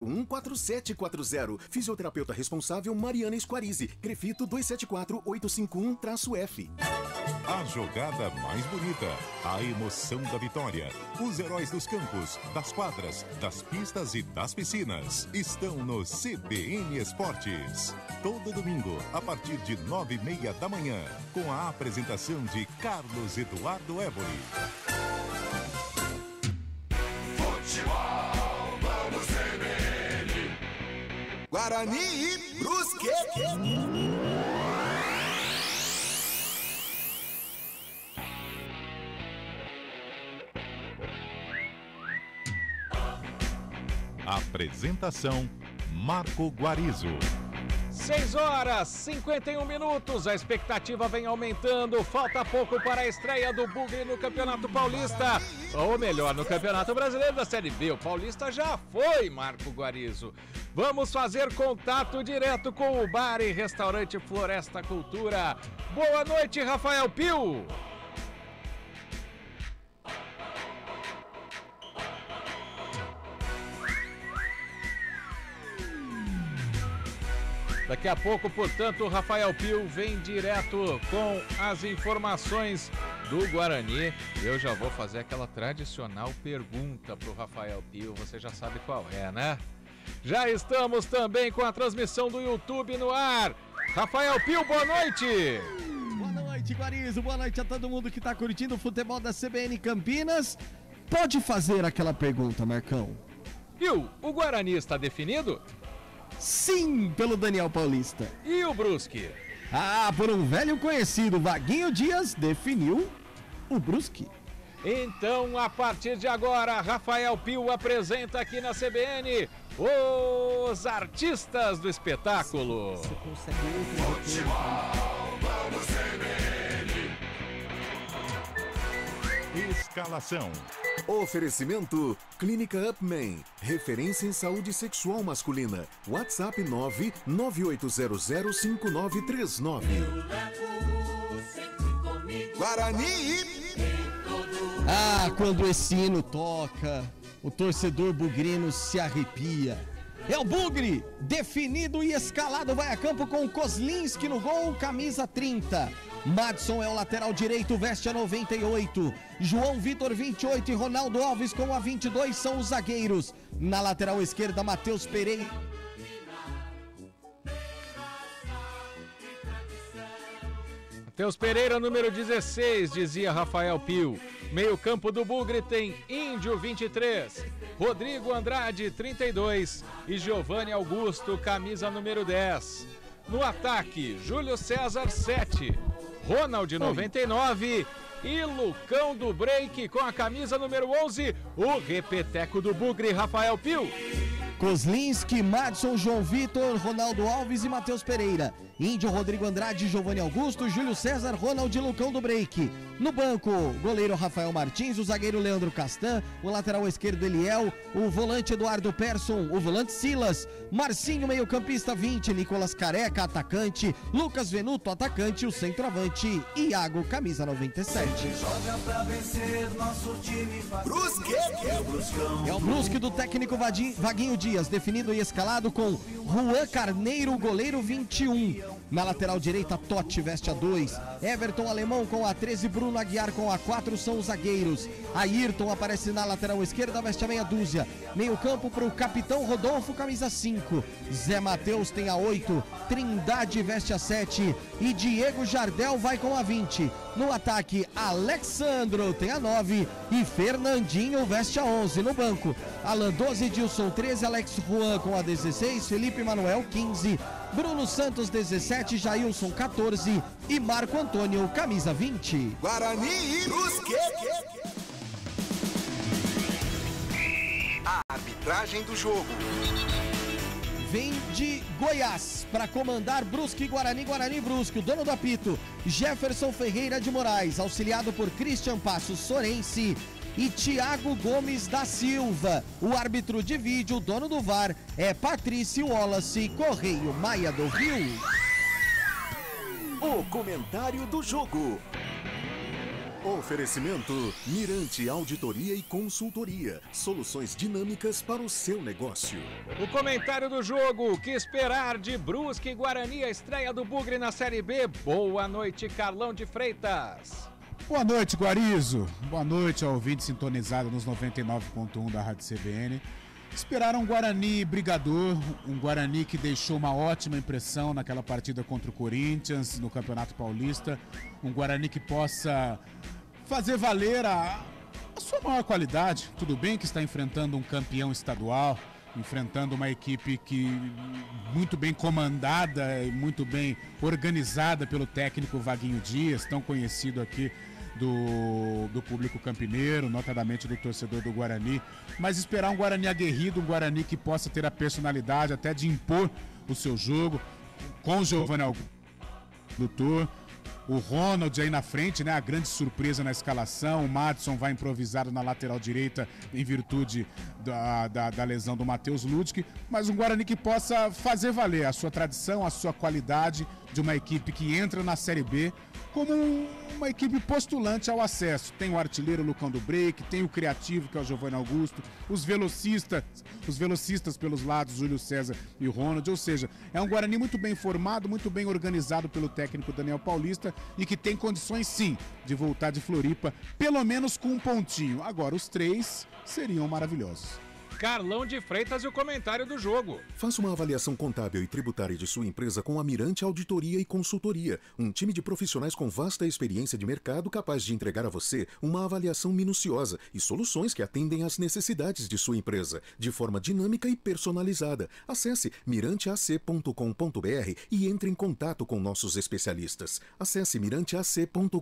14740. Fisioterapeuta responsável Mariana Esquarize. Crefito 274851-F. A jogada mais bonita, a emoção da vitória, os heróis dos campos, das quadras, das pistas e das piscinas estão no CBN Esportes. Todo domingo, a partir de 9h30 da manhã, com a apresentação de Carlos Eduardo Évori. Futebol, vamos CBN. Guarani e Brusque. Apresentação Marco Guarizo. 6h51, a expectativa vem aumentando, falta pouco para a estreia do Bugre no Campeonato Paulista, ou melhor, no Campeonato Brasileiro da Série B. O Paulista já foi, Marco Guarizo. Vamos fazer contato direto com o Bar e Restaurante Floresta Cultura. Boa noite, Rafael Pio. Daqui a pouco, portanto, o Rafael Pio vem direto com as informações do Guarani. Eu já vou fazer aquela tradicional pergunta para o Rafael Pio, você já sabe qual é, né? Já estamos também com a transmissão do YouTube no ar. Rafael Pio, boa noite! Boa noite, Guarizo, boa noite a todo mundo que está curtindo o futebol da CBN Campinas. Pode fazer aquela pergunta, Marcão. Pio, o Guarani está definido? Sim, pelo Daniel Paulista. E o Brusque? Ah, por um velho conhecido, Vaguinho Dias definiu o Brusque. Então, a partir de agora, Rafael Pio apresenta aqui na CBN os artistas do espetáculo. Futebol, vamos CBN. Escalação. Oferecimento Clínica Upman, referência em saúde sexual masculina. WhatsApp 998005939. Guarani. Ah, quando esse hino toca, o torcedor bugrino se arrepia. É o Bugre, definido e escalado, vai a campo com Kozlinski no gol, camisa 30. Madson é o lateral direito, veste a 98. João Vitor, 28 e Ronaldo Alves com a 22 são os zagueiros. Na lateral esquerda, Matheus Pereira. Matheus Pereira, número 16, dizia Rafael Pio. Meio campo do Bugre tem Índio, 23. Rodrigo Andrade, 32. E Giovanni Augusto, camisa número 10. No ataque, Júlio César, 7. Ronald, 99. E Lucão do Break com a camisa número 11. O repeteco do Bugre, Rafael Pio. Kozlinski, Madson, João Vitor, Ronaldo Alves e Matheus Pereira. Índio, Rodrigo Andrade, Giovanni Augusto, Júlio César, Ronald e Lucão do Break. No banco, goleiro Rafael Martins, o zagueiro Leandro Castan, o lateral esquerdo Eliel, o volante Eduardo Persson, o volante Silas, Marcinho, meio-campista 20, Nicolas Careca, atacante, Lucas Venuto, atacante, e o centroavante Iago, camisa 97. Joga pra vencer, nosso time Brusque. É o Brusque do técnico Vaguinho Dias, definido e escalado com Juan Carneiro, goleiro 21. Na lateral direita, Totti veste a 2. Everton Alemão com a 13, Bruno Aguiar com a 4 são os zagueiros. Ayrton aparece na lateral esquerda, veste a meia dúzia. Meio campo para o capitão Rodolfo, camisa 5. Zé Matheus tem a 8. Trindade veste a 7. E Diego Jardel vai com a 20. No ataque, Alexandro tem a 9. E Fernandinho veste a 11. No banco, Alan 12, Dilson 13, Alex Juan com a 16, Felipe Manuel 15. Bruno Santos, 17, Jailson, 14 e Marco Antônio, camisa 20. Guarani e Brusque. A arbitragem do jogo. Vem de Goiás para comandar Brusque, Guarani e Brusque. O dono do apito, Jefferson Ferreira de Moraes, auxiliado por Christian Passos Sorense e Thiago Gomes da Silva. O árbitro de vídeo, o dono do VAR, é Patrício Wallace Correio Maia do Rio. O comentário do jogo. Oferecimento Mirante Auditoria e Consultoria. Soluções dinâmicas para o seu negócio. O comentário do jogo, o que esperar de Brusque e Guarani, a estreia do Bugre na Série B. Boa noite, Carlão de Freitas. Boa noite, Guarizo. Boa noite ao ouvinte sintonizado nos 99.1 da Rádio CBN. Esperaram um Guarani brigador, um Guarani que deixou uma ótima impressão naquela partida contra o Corinthians no Campeonato Paulista. Um Guarani que possa fazer valer a sua maior qualidade. Tudo bem que está enfrentando um campeão estadual, enfrentando uma equipe que muito bem comandada e muito bem organizada pelo técnico Vaguinho Dias, tão conhecido aqui do público campineiro, notadamente do torcedor do Guarani, mas esperar um Guarani aguerrido, um Guarani que possa ter a personalidade até de impor o seu jogo, com o Giovanni Augusto, o Ronald aí na frente, né? A grande surpresa na escalação. O Madison vai improvisado na lateral direita em virtude da lesão do Matheus Ludic, mas um Guarani que possa fazer valer a sua tradição, a sua qualidade de uma equipe que entra na Série B como uma equipe postulante ao acesso. Tem o artilheiro Lucão do Break, tem o criativo que é o Giovanni Augusto, os velocistas pelos lados, Júlio César e o Ronald, ou seja, é um Guarani muito bem formado, muito bem organizado pelo técnico Daniel Paulista e que tem condições sim de voltar de Floripa, pelo menos com um pontinho. Agora os 3 seriam maravilhosos. Carlão de Freitas e o comentário do jogo. Faça uma avaliação contábil e tributária de sua empresa com a Mirante Auditoria e Consultoria, um time de profissionais com vasta experiência de mercado capaz de entregar a você uma avaliação minuciosa e soluções que atendem às necessidades de sua empresa, de forma dinâmica e personalizada. Acesse miranteac.com.br e entre em contato com nossos especialistas. Acesse miranteac.com.br.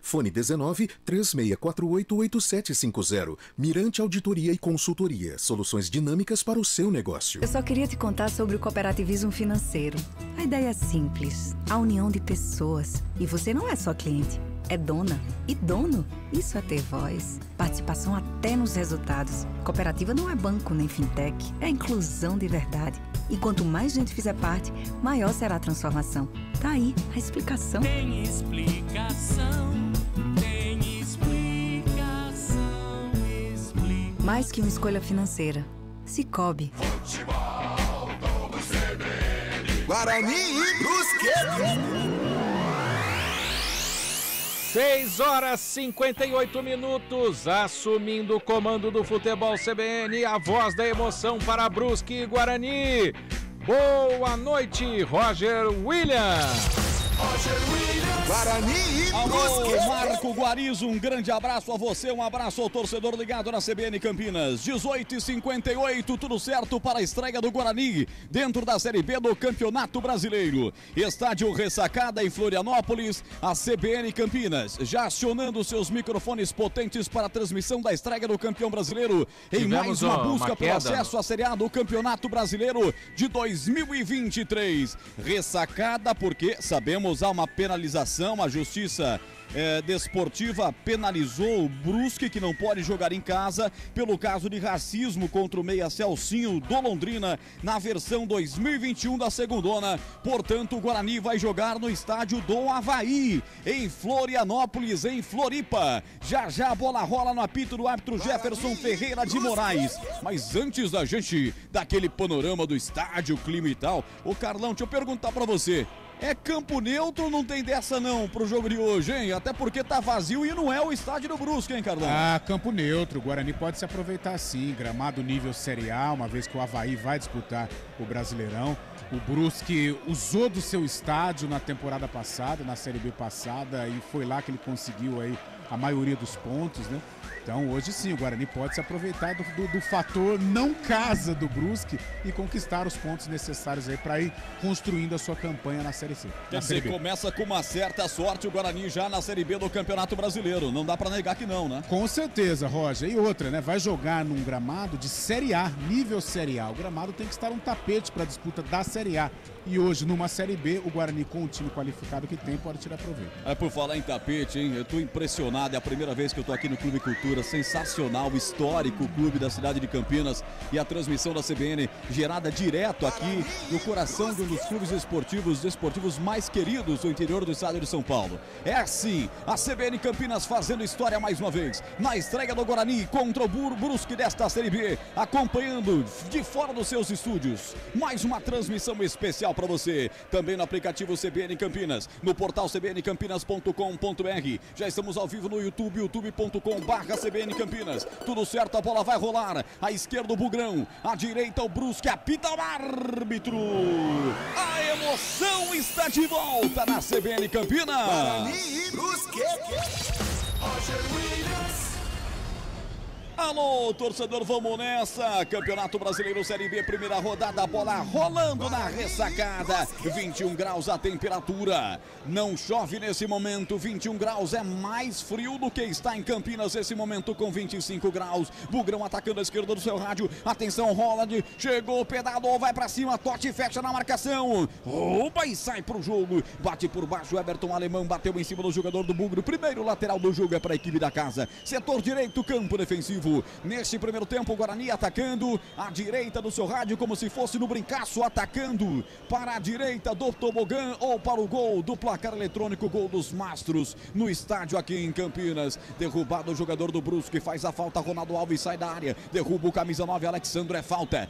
Fone 19 3648 8750. Mirante Auditoria e Consultoria. Soluções dinâmicas para o seu negócio. Eu só queria te contar sobre o cooperativismo financeiro. A ideia é simples, a união de pessoas. E você não é só cliente, é dona. E dono, isso é ter voz. Participação até nos resultados. Cooperativa não é banco nem fintech, é inclusão de verdade. E quanto mais gente fizer parte, maior será a transformação. Tá aí a explicação. Tem explicação. Mais que uma escolha financeira. Cicobi. Guarani e Brusque. 6h58, assumindo o comando do futebol CBN, a voz da emoção para Brusque e Guarani. Boa noite, Roger Williams. Guarani e Alô, Marco Guarizo, um grande abraço a você, um abraço ao torcedor ligado na CBN Campinas. 18h58, tudo certo para a estreia do Guarani dentro da Série B do Campeonato Brasileiro. Estádio Ressacada em Florianópolis, a CBN Campinas já acionando seus microfones potentes para a transmissão da estreia do campeão brasileiro em mais uma busca pelo acesso à Série A do Campeonato Brasileiro de 2023. Ressacada porque sabemos há uma penalização, a Justiça Desportiva penalizou o Brusque, que não pode jogar em casa pelo caso de racismo contra o meia Celcinho do Londrina na versão 2021 da segundona. Portanto, o Guarani vai jogar no estádio do Avaí, em Florianópolis, em Floripa. Já já a bola rola no apito do árbitro Jefferson Ferreira de Moraes. Mas antes da gente daquele panorama do estádio, clima e tal, ô Carlão, deixa eu perguntar pra você. É campo neutro ou não tem dessa não pro jogo de hoje, hein? Até porque tá vazio e não é o estádio do Brusque, hein, Carlão? Ah, campo neutro. O Guarani pode se aproveitar sim. Gramado nível Série A, uma vez que o Avaí vai disputar o Brasileirão. O Brusque usou do seu estádio na temporada passada, na Série B passada, e foi lá que ele conseguiu aí a maioria dos pontos, né? Então hoje sim, o Guarani pode se aproveitar do fator não casa do Brusque e conquistar os pontos necessários aí para ir construindo a sua campanha na Série C. Quer dizer, começa com uma certa sorte o Guarani já na Série B do Campeonato Brasileiro. Não dá para negar que não, né? Com certeza, Roger. E outra, né? Vai jogar num gramado de Série A, nível Série A. O gramado tem que estar um tapete para a disputa da Série A. E hoje, numa Série B, o Guarani, com o time qualificado que tem, pode tirar proveito. Por falar em tapete, hein? Eu tô impressionado emocionado, é a primeira vez que eu tô aqui no Clube Cultura, sensacional, histórico, o clube da cidade de Campinas, e a transmissão da CBN gerada direto aqui no coração de um dos clubes desportivos mais queridos do interior do estado de São Paulo. É assim, a CBN Campinas fazendo história mais uma vez, na estreia do Guarani contra o Brusque desta Série B, acompanhando de fora dos seus estúdios, mais uma transmissão especial para você, também no aplicativo CBN Campinas, no portal cbncampinas.com.br, já estamos ao vivo no YouTube, youtube.com/CBN Campinas, tudo certo, a bola vai rolar, à esquerda o Bugrão, à direita o Brusque, apita o árbitro, a emoção está de volta na CBN Campinas. Guarani e Brusque. Roger Williams. Alô, torcedor, vamos nessa! Campeonato Brasileiro Série B, primeira rodada, bola rolando na ressacada. 21 graus a temperatura. Não chove nesse momento, 21 graus é mais frio do que está em Campinas nesse momento com 25 graus. Bugrão atacando a esquerda do seu rádio. Atenção, Holland, chegou, pedalou, vai pra cima, Totti fecha na marcação. Rouba e sai pro jogo. Bate por baixo, Everton Alemão bateu em cima do jogador do Bugre. Primeiro lateral do jogo é para a equipe da casa. Setor direito, campo defensivo. Neste primeiro tempo, o Guarani atacando à direita do seu rádio, como se fosse no brincaço, atacando para a direita do tobogã ou para o gol do placar eletrônico, gol dos Mastros, no estádio aqui em Campinas. Derrubado o jogador do Brusque, faz a falta, Ronaldo Alves sai da área, derruba o camisa 9, Alexandre, é falta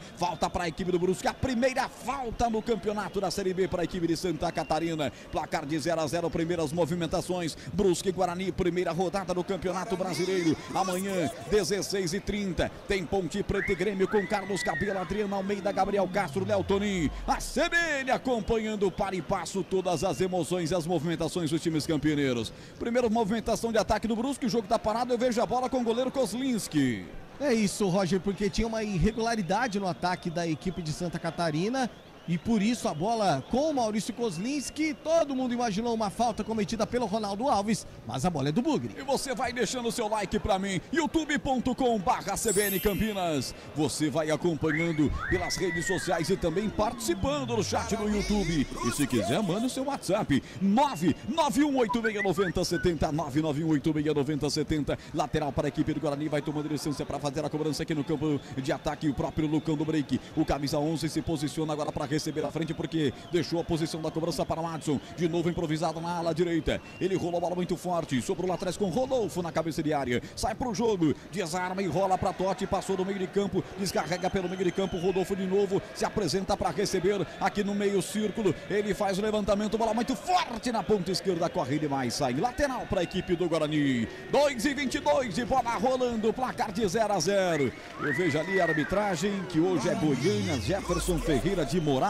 para a equipe do Brusque, a primeira falta no campeonato da Série B para a equipe de Santa Catarina. Placar de 0-0, primeiras movimentações, Brusque e Guarani, primeira rodada do Campeonato Brasileiro. Amanhã, 16h30, tem Ponte Preta e Grêmio com Carlos Cabelo, Adriano Almeida, Gabriel Castro, Léo Tonin. A CBN acompanhando para e passo todas as emoções e as movimentações dos times campineiros. Primeira movimentação de ataque do Brusque, o jogo tá parado, eu vejo a bola com o goleiro Kozlinski. É isso, Roger, porque tinha uma irregularidade no ataque da equipe de Santa Catarina. E por isso a bola com o Maurício Kozlinski, todo mundo imaginou uma falta cometida pelo Ronaldo Alves, mas a bola é do Bugre. E você vai deixando o seu like pra mim, youtube.com/CBN Campinas. Você vai acompanhando pelas redes sociais e também participando no chat no YouTube. E se quiser, manda o seu WhatsApp, 991869070, 991869070. Lateral para a equipe do Guarani, vai tomando licença para fazer a cobrança aqui no campo de ataque. O próprio Lucão do Break, o camisa 11 se posiciona agora para receber a frente porque deixou a posição da cobrança para o Madison, de novo improvisado na ala direita, ele rolou a bola muito forte, sobrou lá atrás com Rodolfo na cabeça de área, sai pro jogo, desarma e rola para Totti, passou do meio de campo, descarrega pelo meio de campo, Rodolfo de novo, se apresenta para receber aqui no meio círculo, ele faz o levantamento, bola muito forte na ponta esquerda, corre demais, sai lateral para a equipe do Guarani, 2:22 de bola rolando, placar de 0-0, eu vejo ali a arbitragem, que hoje é Goiânia, Jefferson Ferreira de Moraes,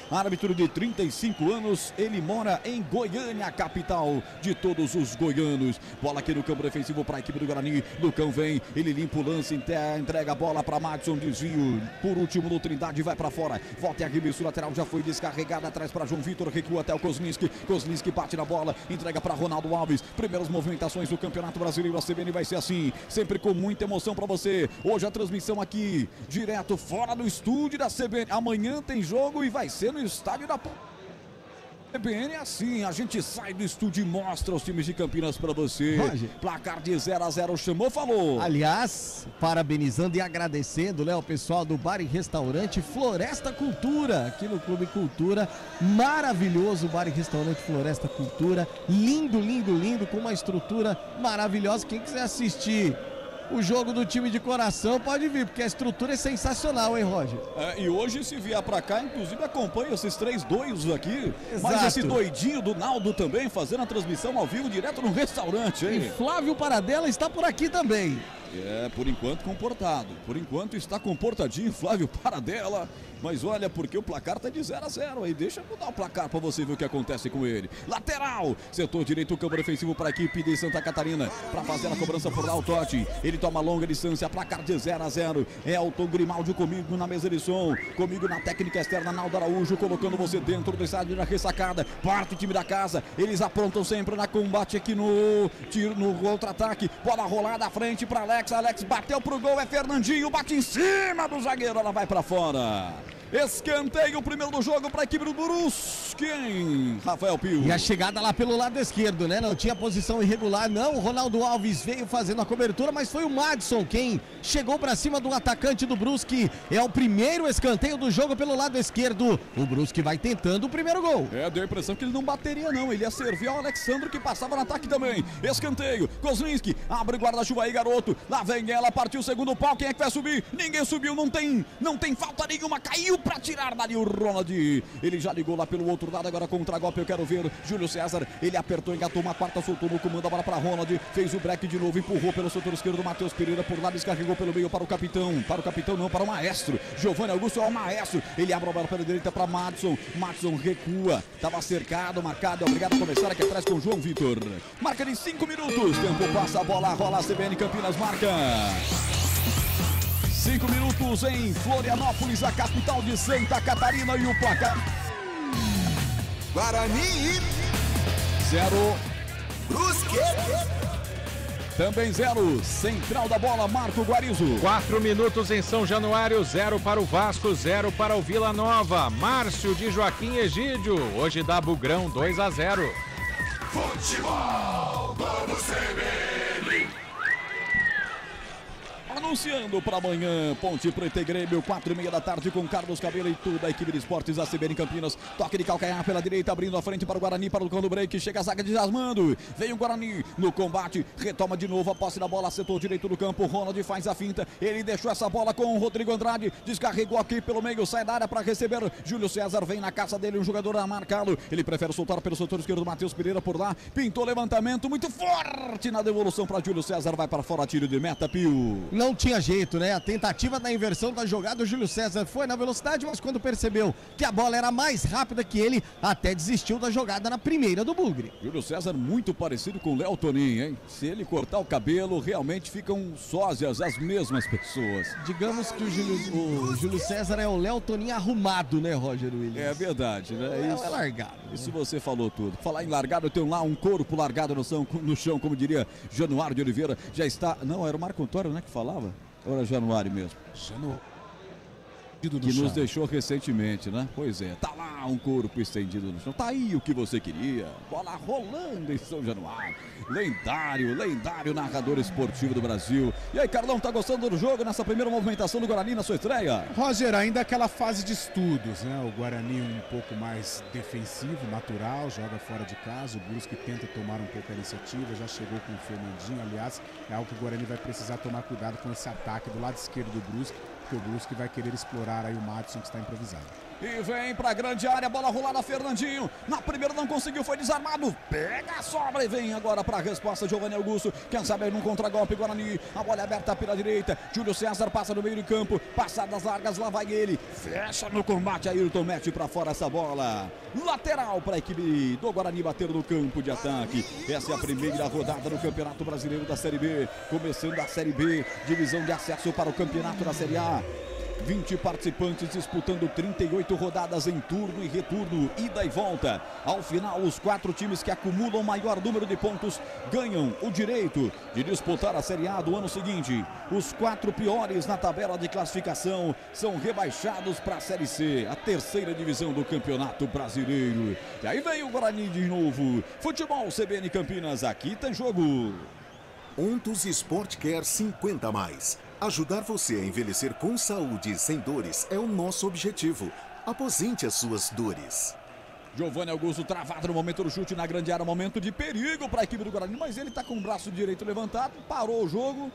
árbitro de 35 anos, ele mora em Goiânia, capital de todos os goianos. Bola aqui no campo defensivo para a equipe do Guarani. Lucão vem, ele limpa o lance, entrega a bola para Madison, desvio. Por último no Trindade, vai para fora. Volta e arremesso lateral, já foi descarregada atrás para João Vitor, recua até o Kozlinski. Kozlinski bate na bola, entrega para Ronaldo Alves. Primeiras movimentações do Campeonato Brasileiro, a CBN vai ser assim, sempre com muita emoção para você. Hoje a transmissão aqui, direto fora do estúdio da CBN. Amanhã tem jogo e vai ser no estádio da CBN. Assim, a gente sai do estúdio e mostra os times de Campinas para você. Roger. Placar de 0-0, chamou, falou. Aliás, parabenizando e agradecendo, né, o pessoal do bar e restaurante Floresta Cultura, aqui no Clube Cultura, maravilhoso bar e restaurante Floresta Cultura, lindo, lindo, lindo, com uma estrutura maravilhosa. Quem quiser assistir o jogo do time de coração pode vir, porque a estrutura é sensacional, hein, Roger? E hoje, se vier pra cá, inclusive acompanha esses 3 doidos aqui. Exato. Mas esse doidinho do Naldo também, fazendo a transmissão ao vivo, direto no restaurante, hein? E Flávio Paradela está por aqui também. Por enquanto comportado. Por enquanto está comportadinho, Flávio Paradela. Mas olha, porque o placar tá de 0-0 aí. Deixa eu mudar o placar para você ver o que acontece com ele. Lateral, setor direito, campo defensivo para a equipe de Santa Catarina. Para fazer a cobrança por lá o Totti. Ele toma longa distância, placar de 0-0. Elton Grimaldi comigo na mesa de som. Comigo na técnica externa, Naldo Araújo, colocando você dentro do estádio na ressacada. Parte o time da casa. Eles aprontam sempre na combate aqui no tiro, no contra-ataque. Bola rolada à frente para Alex. Alex bateu pro gol, é Fernandinho, bate em cima do zagueiro, ela vai para fora. Escanteio, o primeiro do jogo para a equipe do Brusque, hein? Rafael Pio. E a chegada lá pelo lado esquerdo, né? Não tinha posição irregular, não. O Ronaldo Alves veio fazendo a cobertura, mas foi o Madison quem chegou para cima do atacante do Brusque. É o primeiro escanteio do jogo pelo lado esquerdo. O Brusque vai tentando o primeiro gol. Deu a impressão que ele não bateria, não. Ele ia servir ao Alexandro, que passava no ataque também. Escanteio, Kozlinski, abre guarda-chuva aí, garoto. Lá vem ela, partiu o segundo pau. Quem é que vai subir? Ninguém subiu, não tem falta nenhuma. Caiu pra tirar dali o Ronald. Ele já ligou lá pelo outro lado, agora contra-golpe, eu quero ver. Júlio César, ele apertou, engatou uma quarta, soltou no comando, a bola pra Ronald. Fez o break de novo, empurrou pelo setor esquerdo, Matheus Pereira por lá, descarregou pelo meio para o capitão. Para o capitão não, para o maestro. Giovanni Augusto é o maestro. Ele abre a bola pela direita para Madison. Madison recua. Tava cercado, marcado. Obrigado a começar aqui atrás com o João Vitor. Marca de 5 minutos. Tempo passa, a bola rola. A CBN Campinas marca. 5 minutos em Florianópolis, a capital de Santa Catarina, e o placar. Guarani 0. Brusque. Também 0. Central da bola, Marco Guarizo. 4 minutos em São Januário, 0 para o Vasco, 0 para o Vila Nova. Márcio de Joaquim Egídio, hoje dá Bugrão 2-0. Futebol, vamos CBN. Anunciando para amanhã, Ponte Preta e Grêmio, 4h30 da tarde, com Carlos Cabelo e toda a equipe de esportes da CBN Campinas. Toque de calcanhar pela direita, abrindo a frente para o Guarani, para o Lucão do Break. Chega a zaga de Jasmando. Vem o Guarani no combate, retoma de novo a posse da bola, setor direito do campo. Ronald faz a finta, ele deixou essa bola com o Rodrigo Andrade. Descarregou aqui pelo meio, sai da área para receber. Júlio César vem na caça dele, um jogador a marcá-lo. Ele prefere soltar pelo setor esquerdo, Matheus Pereira por lá. Pintou levantamento muito forte na devolução para Júlio César. Vai para fora, tiro de meta, Pio. Não tinha jeito, né? A tentativa da inversão da jogada, o Júlio César foi na velocidade, mas quando percebeu que a bola era mais rápida que ele, até desistiu da jogada na primeira do Bugre. Júlio César muito parecido com o Léo Toninho, hein? Se ele cortar o cabelo, realmente ficam sósias as mesmas pessoas. Digamos que o Júlio César é o Léo Toninho arrumado, né, Roger Williams? É verdade, né? Isso é largado. Isso você falou tudo. Falar em largado, eu tenho lá um corpo largado no chão, como diria Januário de Oliveira. Já está... Não, era o Marco Antônio, né, que falava? Ou era Januário mesmo? Que nos deixou recentemente, né? Pois é, tá lá um corpo estendido no chão. Tá aí o que você queria. Bola rolando em São Januário. Lendário narrador esportivo do Brasil. E aí, Carlão, tá gostando do jogo nessa primeira movimentação do Guarani na sua estreia? Roger, ainda aquela fase de estudos, né? O Guarani um pouco mais defensivo, natural, joga fora de casa. O Brusque tenta tomar um pouco a iniciativa, já chegou com o Fernandinho. Aliás, é algo que o Guarani vai precisar tomar cuidado com esse ataque do lado esquerdo do Brusque, porque o Brusque vai querer explorar aí o Madison, que está improvisado. E vem pra grande área, bola rolada, Fernandinho. Na primeira não conseguiu, foi desarmado. Pega a sobra e vem agora pra resposta, Giovanni Augusto. Quem sabe aí num contragolpe, Guarani. A bola é aberta pela direita. Júlio César passa no meio de campo. Passadas largas, lá vai ele. Fecha no combate, Ayrton mete pra fora essa bola. Lateral pra equipe do Guarani bater no campo de ataque. Essa é a primeira rodada do Campeonato Brasileiro da Série B. Começando a Série B, divisão de acesso para o Campeonato da Série A. 20 participantes disputando 38 rodadas em turno e retorno, ida e volta. Ao final, os 4 times que acumulam o maior número de pontos ganham o direito de disputar a Série A do ano seguinte. Os 4 piores na tabela de classificação são rebaixados para a Série C, a terceira divisão do Campeonato Brasileiro. E aí vem o Guarani de novo. Futebol CBN Campinas, aqui tem jogo. Ontus Sport Care 50+. Ajudar você a envelhecer com saúde e sem dores é o nosso objetivo. Aposente as suas dores. Giovanni Augusto travado no momento do chute na grande área, momento de perigo para a equipe do Guarani, mas ele está com o braço direito levantado, parou o jogo,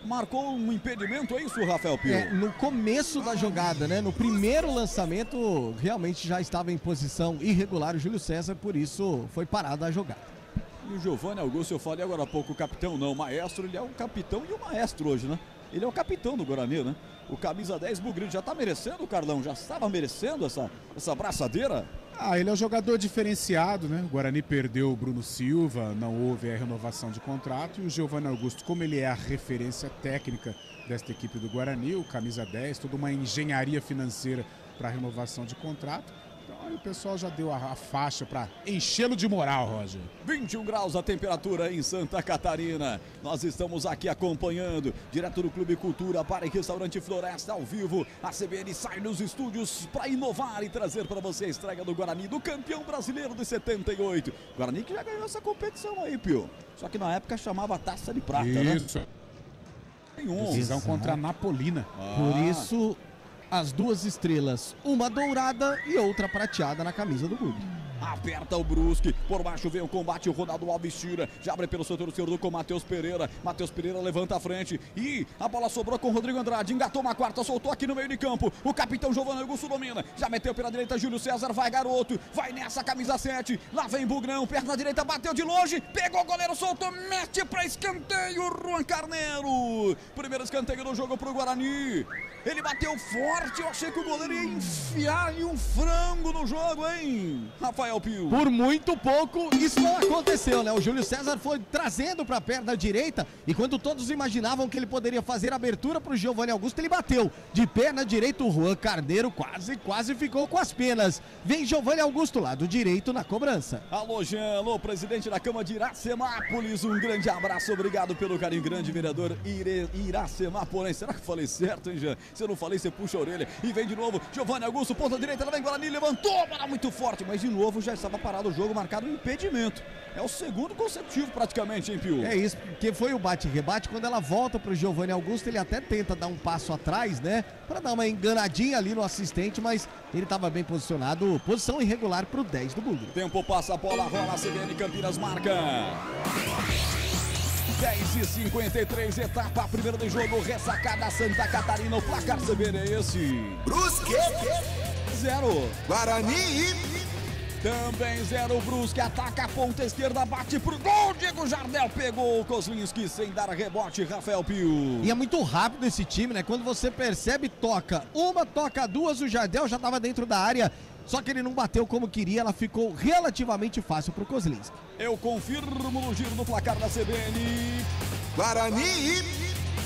marcou um impedimento, é isso, Rafael Pio? No começo da jogada, né? No primeiro lançamento, realmente já estava em posição irregular o Júlio César, por isso foi parada a jogada. E o Giovanni Augusto, eu falei agora há pouco, o capitão não, o maestro, ele é o capitão e o maestro hoje, né? Ele é o capitão do Guarani, né? O camisa 10, Bugrido, já tá merecendo, Carlão? Já estava merecendo essa braçadeira? Ele é um jogador diferenciado, né? O Guarani perdeu o Bruno Silva, não houve a renovação de contrato. E o Giovanni Augusto, como ele é a referência técnica desta equipe do Guarani, o camisa 10, toda uma engenharia financeira para a renovação de contrato. Então Aí o pessoal já deu a faixa para enchê-lo de moral, Roger. 21 graus a temperatura em Santa Catarina. Nós estamos aqui acompanhando, direto do Clube Cultura, Bar e Restaurante Floresta, ao vivo. A CBN sai nos estúdios para inovar e trazer para você a estreia do Guarani, do campeão brasileiro de 78. Guarani que já ganhou essa competição aí, Pio. Só que na época chamava Taça de Prata, Isso. né? Decisão contra a Napolina. Por isso, as duas estrelas, uma dourada e outra prateada na camisa do Bugre. Aperta o Brusque, por baixo vem o combate, o Ronaldo Alves tira, já abre pelo setor esquerdo com Matheus Pereira. Matheus Pereira levanta a frente e a bola sobrou com o Rodrigo Andrade, engatou uma quarta, soltou aqui no meio de campo. O capitão Giovanni Augusto domina, já meteu pela direita Júlio César, vai garoto, vai nessa camisa 7, lá vem Bugrão, perna direita, bateu de longe, pegou o goleiro, soltou, mete pra escanteio, Juan Carneiro. Primeiro escanteio do jogo pro Guarani. Ele bateu forte, eu achei que o goleiro ia enfiar ali um frango no jogo, hein, Rafael Pio? Por muito pouco, isso não aconteceu, né? O Júlio César foi trazendo para a perna direita e quando todos imaginavam que ele poderia fazer a abertura para o Giovanni Augusto, ele bateu de perna direita. O Juan Carneiro quase ficou com as penas. Vem Giovanni Augusto, lado direito, na cobrança. Alô, Jean, alô, presidente da Câmara de Iracemápolis, um grande abraço, obrigado pelo carinho, grande vereador Iracemápolis. Será que eu falei certo, hein, Jean? Se eu não falei, você puxa a orelha e vem de novo, Giovanni Augusto, ponta direita, lá vem Guarani, levantou, bola muito forte, mas de novo já estava parado o jogo, marcado um impedimento. É o segundo consecutivo praticamente, hein, Pio? É isso, porque foi o bate-rebate, quando ela volta pro Giovanni Augusto, ele até tenta dar um passo atrás, né, para dar uma enganadinha ali no assistente, mas ele estava bem posicionado, posição irregular pro 10 do Bugre. Tempo passa, a bola rola, a CBN Campinas marca. 10h53, etapa primeira do jogo, ressacada Santa Catarina, o placar CBN é esse. Brusque 0. Guarani. Também 0, Brusque, ataca a ponta esquerda, bate pro gol, Diego Jardel pegou o Kozlinski sem dar rebote, Rafael Pio. E é muito rápido esse time, né? Quando você percebe, toca uma, toca duas, o Jardel já estava dentro da área, só que ele não bateu como queria, ela ficou relativamente fácil pro Kozlinski. Eu confirmo no giro do placar da CBN. Guarani.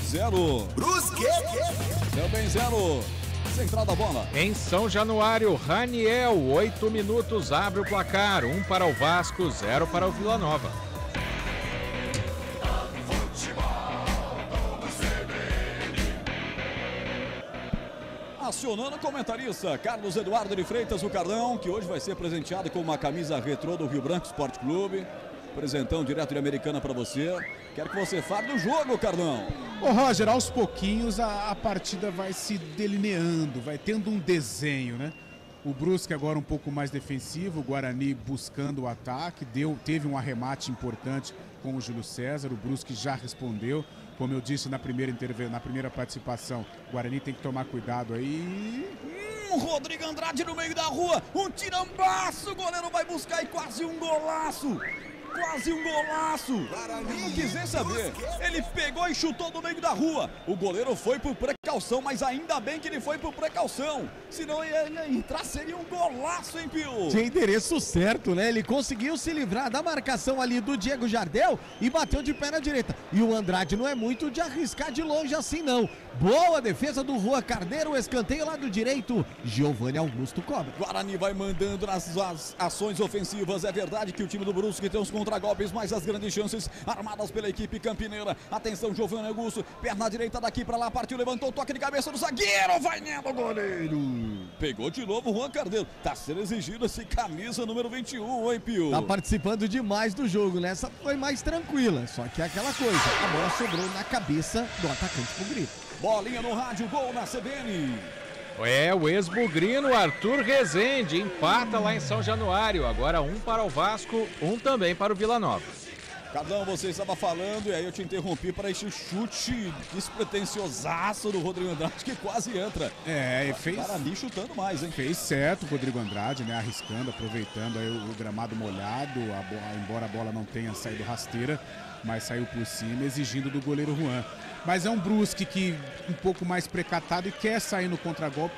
0. Brusque. Também 0. Central da bola. Em São Januário, Raniel, 8 minutos, abre o placar. 1 para o Vasco, 0 para o Vila Nova. Acionando o comentarista Carlos Eduardo de Freitas, o Cardão, que hoje vai ser presenteado com uma camisa retrô do Rio Branco Esporte Clube. Presentão direto de Americana para você. Quero que você fale do jogo, Cardão. Ô Roger, aos pouquinhos a partida vai se delineando, vai tendo um desenho, né? O Brusque agora um pouco mais defensivo, o Guarani buscando o ataque, teve um arremate importante com o Júlio César, o Brusque já respondeu. Como eu disse na primeira participação, o Guarani tem que tomar cuidado aí. Rodrigo Andrade no meio da rua, um tirambaço, o goleiro vai buscar e quase um golaço. Quase um golaço. Não quis nem saber. Ele pegou e chutou do meio da rua. O goleiro foi por precaução, mas ainda bem que ele foi por precaução. Senão ele entrar seria um golaço, hein, Pio? De endereço certo, né? Ele conseguiu se livrar da marcação ali do Diego Jardel e bateu de pé na direita. E o Andrade não é muito de arriscar de longe assim, não. Boa defesa do Juan Carneiro, escanteio lá do direito. Giovanni Augusto cobra. Guarani vai mandando nas ações ofensivas. É verdade que o time do Brusque tem os contragolpes, mas as grandes chances armadas pela equipe campineira. Atenção, Giovanni Augusto, perna direita daqui pra lá, partiu, levantou, toque de cabeça do zagueiro, vai nela, goleiro. Pegou de novo o Juan Carneiro. Tá sendo exigido esse camisa número 21, hein, Pio? Tá participando demais do jogo, né? Essa foi mais tranquila, só que é aquela coisa, a bola sobrou na cabeça do atacante Bugrino. Bolinha no rádio, gol na CBN. É, o ex-bugrino Arthur Rezende empata lá em São Januário. Agora 1 para o Vasco, 1 também para o Vila Nova. Cardão, você estava falando e aí eu te interrompi para esse chute despretensiosaço do Rodrigo Andrade que quase entra. É, e fez... Guarani chutando mais, hein? Fez certo o Rodrigo Andrade, né? Arriscando, aproveitando aí o gramado molhado, embora a bola não tenha saído rasteira, mas saiu por cima, exigindo do goleiro Juan. Mas é um Brusque que um pouco mais precatado e quer sair no contragolpe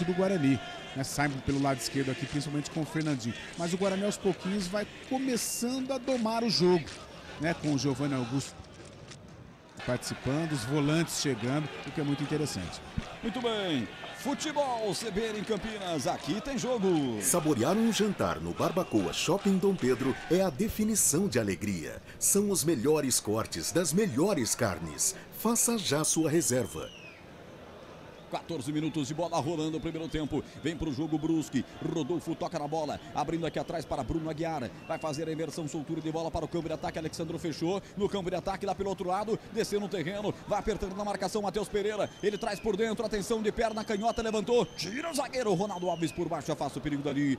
do Guarani, né? Sai pelo lado esquerdo aqui, principalmente com o Fernandinho. Mas o Guarani aos pouquinhos vai começando a domar o jogo, né? Com o Giovanni Augusto participando, os volantes chegando, o que é muito interessante. Muito bem. Futebol CBN em Campinas, aqui tem jogo. Saborear um jantar no Barbacoa Shopping Dom Pedro é a definição de alegria. São os melhores cortes das melhores carnes. Faça já sua reserva. 14 minutos de bola rolando o primeiro tempo. Vem pro jogo Brusque. Rodolfo toca na bola. Abrindo aqui atrás para Bruno Aguiar. Vai fazer a inversão, soltura de bola para o campo de ataque. Alexandro fechou. No campo de ataque lá pelo outro lado. Desceu no terreno. Vai apertando na marcação Matheus Pereira. Ele traz por dentro. Atenção de perna canhota. Levantou. Tira o zagueiro. Ronaldo Alves por baixo. Afasta o perigo dali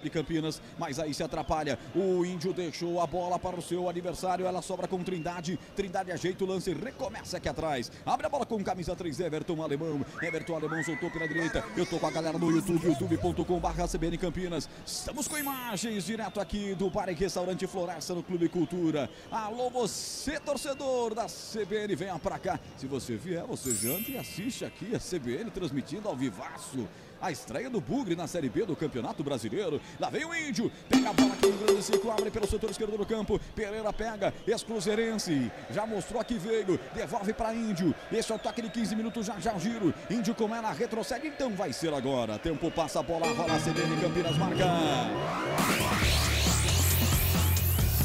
de Campinas, mas aí se atrapalha. O Índio deixou a bola para o seu adversário, ela sobra com Trindade. Trindade ajeita o lance, recomeça aqui atrás. Abre a bola com camisa 3, Everton Alemão. Everton Alemão soltou pela direita. Eu tô com a galera no YouTube, youtube.com/CBN Campinas. Estamos com imagens direto aqui do Bar e Restaurante Floresta no Clube Cultura. Alô, você torcedor da CBN, venha pra cá. Se você vier, você janta e assiste aqui a CBN transmitindo ao vivaço a estreia do Bugre na Série B do Campeonato Brasileiro. Lá vem o Índio, pega a bola aqui no grande ciclo, abre pelo setor esquerdo do campo. Pereira pega, ex-cruzeirense, já mostrou que veio, devolve para Índio. Esse é o toque de 15 minutos, já o giro. Índio com ela, retrocede, então vai ser agora. Tempo passa a bola, rola a CBN Campinas, marca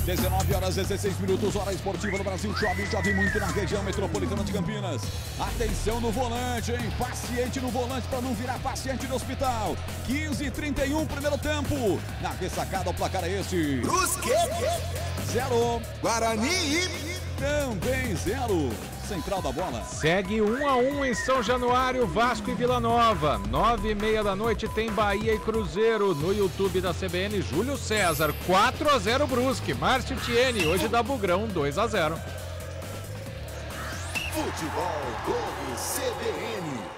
19 horas 16 minutos, hora esportiva no Brasil. Chove muito na região metropolitana de Campinas. Atenção no volante, hein? Paciente no volante para não virar paciente no hospital. 15h31, primeiro tempo. Na ressacada, o placar é esse. Brusque 0. Guarani Também 0. Central da bola. Segue 1-1 em São Januário, Vasco e Vila Nova. 9h30 da noite tem Bahia e Cruzeiro. No YouTube da CBN, Júlio César. 4-0 Brusque. Márcio Tiene, hoje dá Bugrão, 2-0. Futebol Globo CBN.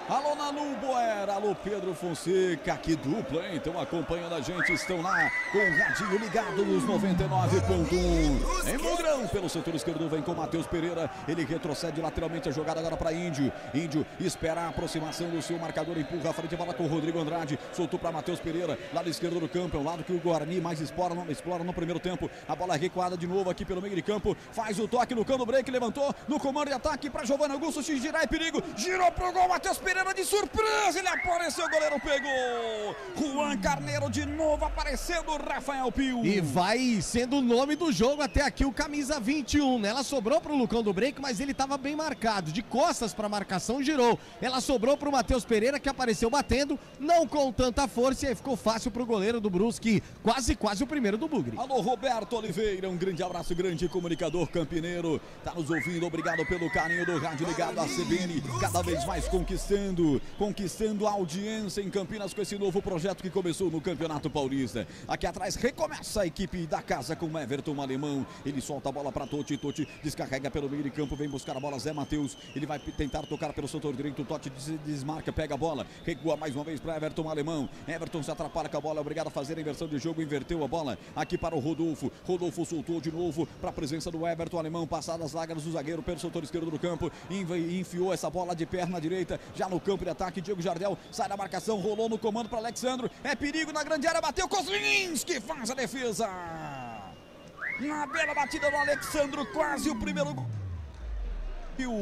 Alô, Nalu Boer, alô, Pedro Fonseca, que dupla, hein? Então acompanhando a gente, estão lá com o radinho ligado nos 99.1. Em Bugrão, pelo setor esquerdo, vem com Matheus Pereira, ele retrocede lateralmente a jogada agora para Índio. Índio espera a aproximação do seu marcador, empurra a frente, bola com o Rodrigo Andrade, soltou para Matheus Pereira, lado esquerdo do campo, é um lado que o Guarani mais explora no primeiro tempo. A bola recuada de novo aqui pelo meio de campo, faz o toque no cano break, levantou no comando de ataque para Giovanni Augusto, se girar é perigo, girou pro gol, Matheus Pereira de surpresa, ele apareceu, o goleiro pegou. Juan Carneiro de novo aparecendo, Rafael Pio. E vai sendo o nome do jogo até aqui o camisa 21, né? Ela sobrou pro Lucão do Break, mas ele estava bem marcado, de costas para marcação, girou. Ela sobrou pro Matheus Pereira, que apareceu batendo, não com tanta força, e aí ficou fácil pro goleiro do Brusque, quase o primeiro do Bugre. Alô, Roberto Oliveira, um grande abraço, grande comunicador campineiro, tá nos ouvindo, obrigado pelo carinho do rádio ligado à CBN, cada vez mais conquistando a audiência em Campinas com esse novo projeto que começou no Campeonato Paulista. Aqui atrás recomeça a equipe da casa com Everton Alemão, ele solta a bola para Totti, descarrega pelo meio de campo, vem buscar a bola Zé Matheus, ele vai tentar tocar pelo setor direito, Totti desmarca, pega a bola, recua mais uma vez para Everton Alemão, Everton se atrapalha com a bola, obrigado a fazer a inversão de jogo, inverteu a bola aqui para o Rodolfo soltou de novo para a presença do Everton Alemão, passada as lágrimas do zagueiro pelo setor esquerdo do campo, enfiou essa bola de perna direita, já no campo de ataque, Diego Jardel sai da marcação, rolou no comando para Alexandro, é perigo na grande área, bateu Kozlinski, faz a defesa. Na bela batida do Alexandro, quase o primeiro gol.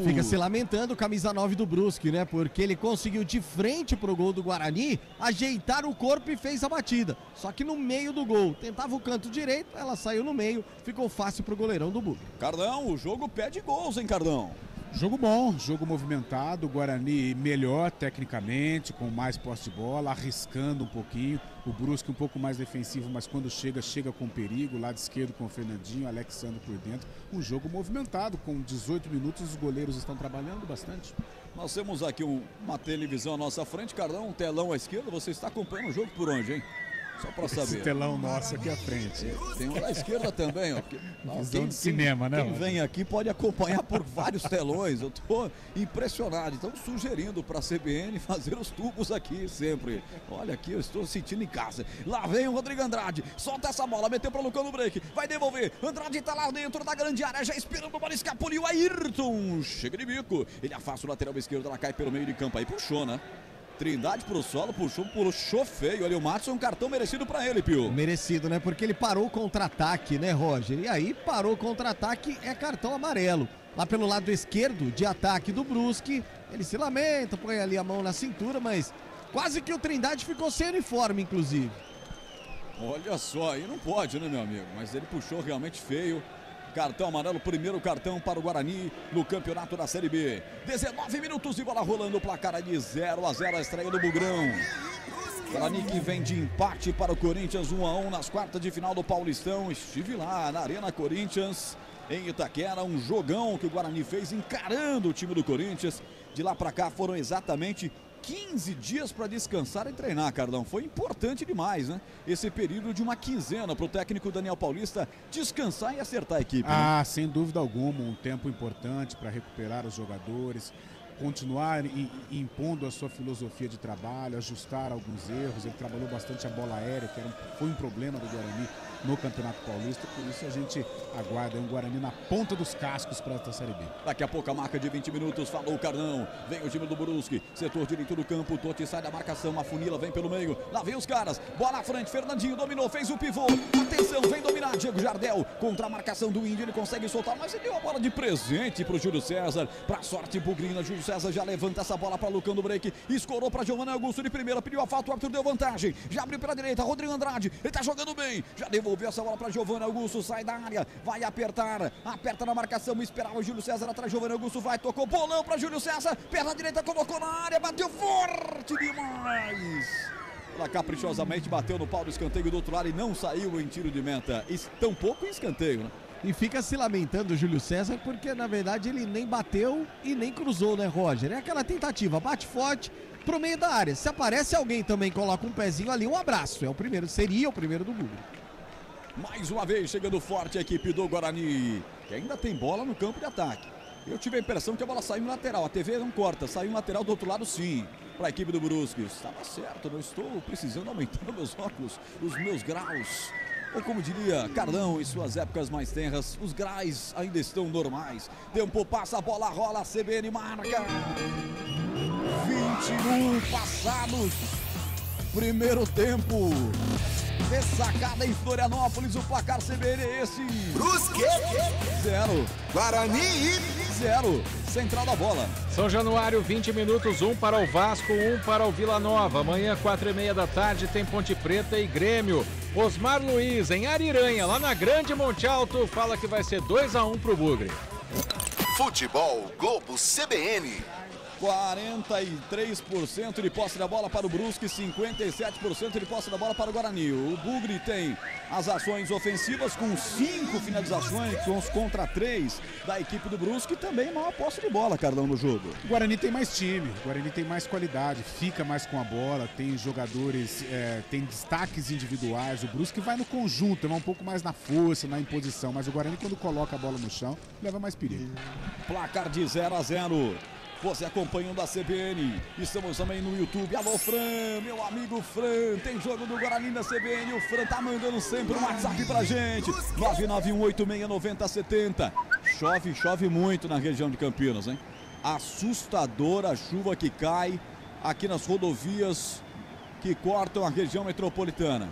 Fica se lamentando o camisa 9 do Brusque, né? Porque ele conseguiu de frente pro gol do Guarani, ajeitar o corpo e fez a batida. Só que no meio do gol, tentava o canto direito, ela saiu no meio, ficou fácil pro goleirão do Bugre. Cardão, o jogo pede gols, hein, Cardão? Jogo bom, jogo movimentado, o Guarani melhor tecnicamente, com mais posse de bola, arriscando um pouquinho, o Brusque um pouco mais defensivo, mas quando chega com perigo, lado esquerdo com o Fernandinho, Alexandre por dentro, um jogo movimentado, com 18 minutos os goleiros estão trabalhando bastante. Nós temos aqui uma televisão à nossa frente, Cardão, um telão à esquerda, você está acompanhando o jogo por onde, hein? Só para saber. Esse telão nosso aqui à frente. Tem um da esquerda também, ó. Visão de cinema, né? Quem vem aqui pode acompanhar por vários telões. Eu tô impressionado. Estão sugerindo para a CBN fazer os tubos aqui sempre. Olha aqui, eu estou sentindo em casa. Lá vem o Rodrigo Andrade. Solta essa bola, meteu para o Lucão no break. Vai devolver. Andrade está lá dentro da grande área, já esperando a bola, escapuliu. Ayrton chega de bico. Ele afasta o lateral esquerdo, ela cai pelo meio de campo. Aí puxou, né? Trindade pro solo, puxou feio. Ali o Matos, um cartão merecido pra ele, Pio. Merecido, né? Porque ele parou o contra-ataque, né, Roger? E aí parou o contra-ataque, é cartão amarelo. Lá pelo lado esquerdo de ataque do Brusque, Ele se lamenta, põe ali a mão na cintura, mas quase que o Trindade ficou sem uniforme, inclusive. Olha só, aí não pode, né, meu amigo? Mas ele puxou realmente feio. Cartão amarelo, primeiro cartão para o Guarani no campeonato da Série B. 19 minutos de bola rolando, o placar de 0-0, a estreia do Bugrão. Guarani que vem de empate para o Corinthians, 1-1 nas quartas de final do Paulistão. Estive lá na Arena Corinthians, em Itaquera, um jogão que o Guarani fez encarando o time do Corinthians. De lá para cá foram exatamente 15 dias para descansar e treinar, Carlão. Foi importante demais, né? Esse período de uma quinzena para o técnico Daniel Paulista descansar e acertar a equipe. Ah, né? Sem dúvida alguma, um tempo importante para recuperar os jogadores, continuar impondo a sua filosofia de trabalho, ajustar alguns erros. Ele trabalhou bastante a bola aérea, que foi um problema do Guarani no Campeonato Paulista, por isso a gente aguarda um Guarani na ponta dos cascos para esta Série B. Daqui a pouco a marca de 20 minutos, falou o Carlão, vem o time do Brusque, setor direito do campo, Totti sai da marcação, a funila vem pelo meio, lá vem os caras, bola à frente, Fernandinho dominou, fez o pivô, atenção, vem dominar, Diego Jardel, contra a marcação do Índio, ele consegue soltar, mas ele deu a bola de presente para o Júlio César, para sorte bugrina, Júlio César já levanta essa bola para Lucão do Break, escorou para Giovanni Augusto de primeira, pediu a falta, o Arthur deu vantagem, já abriu pela direita, Rodrigo Andrade, ele tá jogando bem, já devolveu essa bola para Giovanni Augusto, sai da área, vai apertar, aperta na marcação, esperava o Júlio César atrás, Giovanni Augusto vai, tocou bolão para Júlio César, perna direita, colocou na área, bateu forte demais. Ela caprichosamente bateu no pau do escanteio do outro lado e não saiu em tiro de meta, tão pouco em escanteio, né? E fica se lamentando o Júlio César porque na verdade ele nem bateu e nem cruzou, né, Roger? É aquela tentativa, bate forte pro meio da área, se aparece alguém também coloca um pezinho ali, um abraço, é o primeiro, seria o primeiro do Google. Mais uma vez chegando forte a equipe do Guarani, que ainda tem bola no campo de ataque. Eu tive a impressão que a bola saiu no lateral, a TV não corta, saiu no lateral do outro lado sim, para a equipe do Brusque. Estava certo, não estou precisando aumentar meus óculos, os meus graus. Ou como diria Carlão em suas épocas mais tenras, os graus ainda estão normais. Tempo passa, a bola rola, a CBN marca. 21 passados, primeiro tempo. Ressacada em Florianópolis, o placar CBN é esse. Brusque 0, Guarani 0, central da bola. São Januário, 20 minutos, 1 para o Vasco, 1 para o Vila Nova. Amanhã, 4h30 da tarde, tem Ponte Preta e Grêmio. Osmar Luiz, em Ariranha, lá na Grande Monte Alto, fala que vai ser 2-1 pro Bugre. Futebol Globo CBN. 43% de posse da bola para o Brusque, 57% de posse da bola para o Guarani. O Bugre tem as ações ofensivas com 5 finalizações contra 3 da equipe do Brusque e também maior posse de bola, Carlão, no jogo. O Guarani tem mais time, o Guarani tem mais qualidade, fica mais com a bola, tem jogadores, tem destaques individuais. O Brusque vai no conjunto, vai um pouco mais na força, na imposição, mas o Guarani quando coloca a bola no chão, leva mais perigo. Placar de 0-0. Você acompanhando a CBN, estamos também no YouTube. Alô, Fran, meu amigo Fran, tem jogo do Guarani na CBN. O Fran tá mandando sempre um WhatsApp pra gente: 991869070. Chove muito na região de Campinas, hein? Assustadora a chuva que cai aqui nas rodovias que cortam a região metropolitana.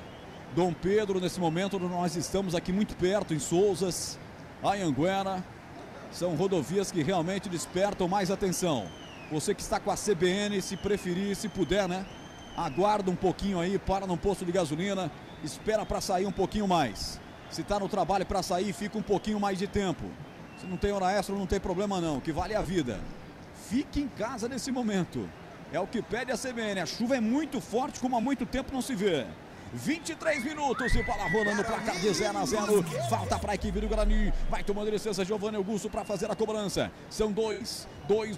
Dom Pedro, nesse momento, nós estamos aqui muito perto, em Souzas, Anhanguera. São rodovias que realmente despertam mais atenção. Você que está com a CBN, se preferir, se puder, né? Aguarda um pouquinho aí, para num posto de gasolina, espera para sair um pouquinho mais. Se está no trabalho para sair, fica um pouquinho mais de tempo. Se não tem hora extra, não tem problema não, que vale a vida. Fique em casa nesse momento. É o que pede a CBN. A chuva é muito forte, como há muito tempo não se vê. 23 minutos e bola rolando, placar de 0-0. Falta para a equipe do Guarani. Vai tomando licença Giovanni Augusto para fazer a cobrança. São dois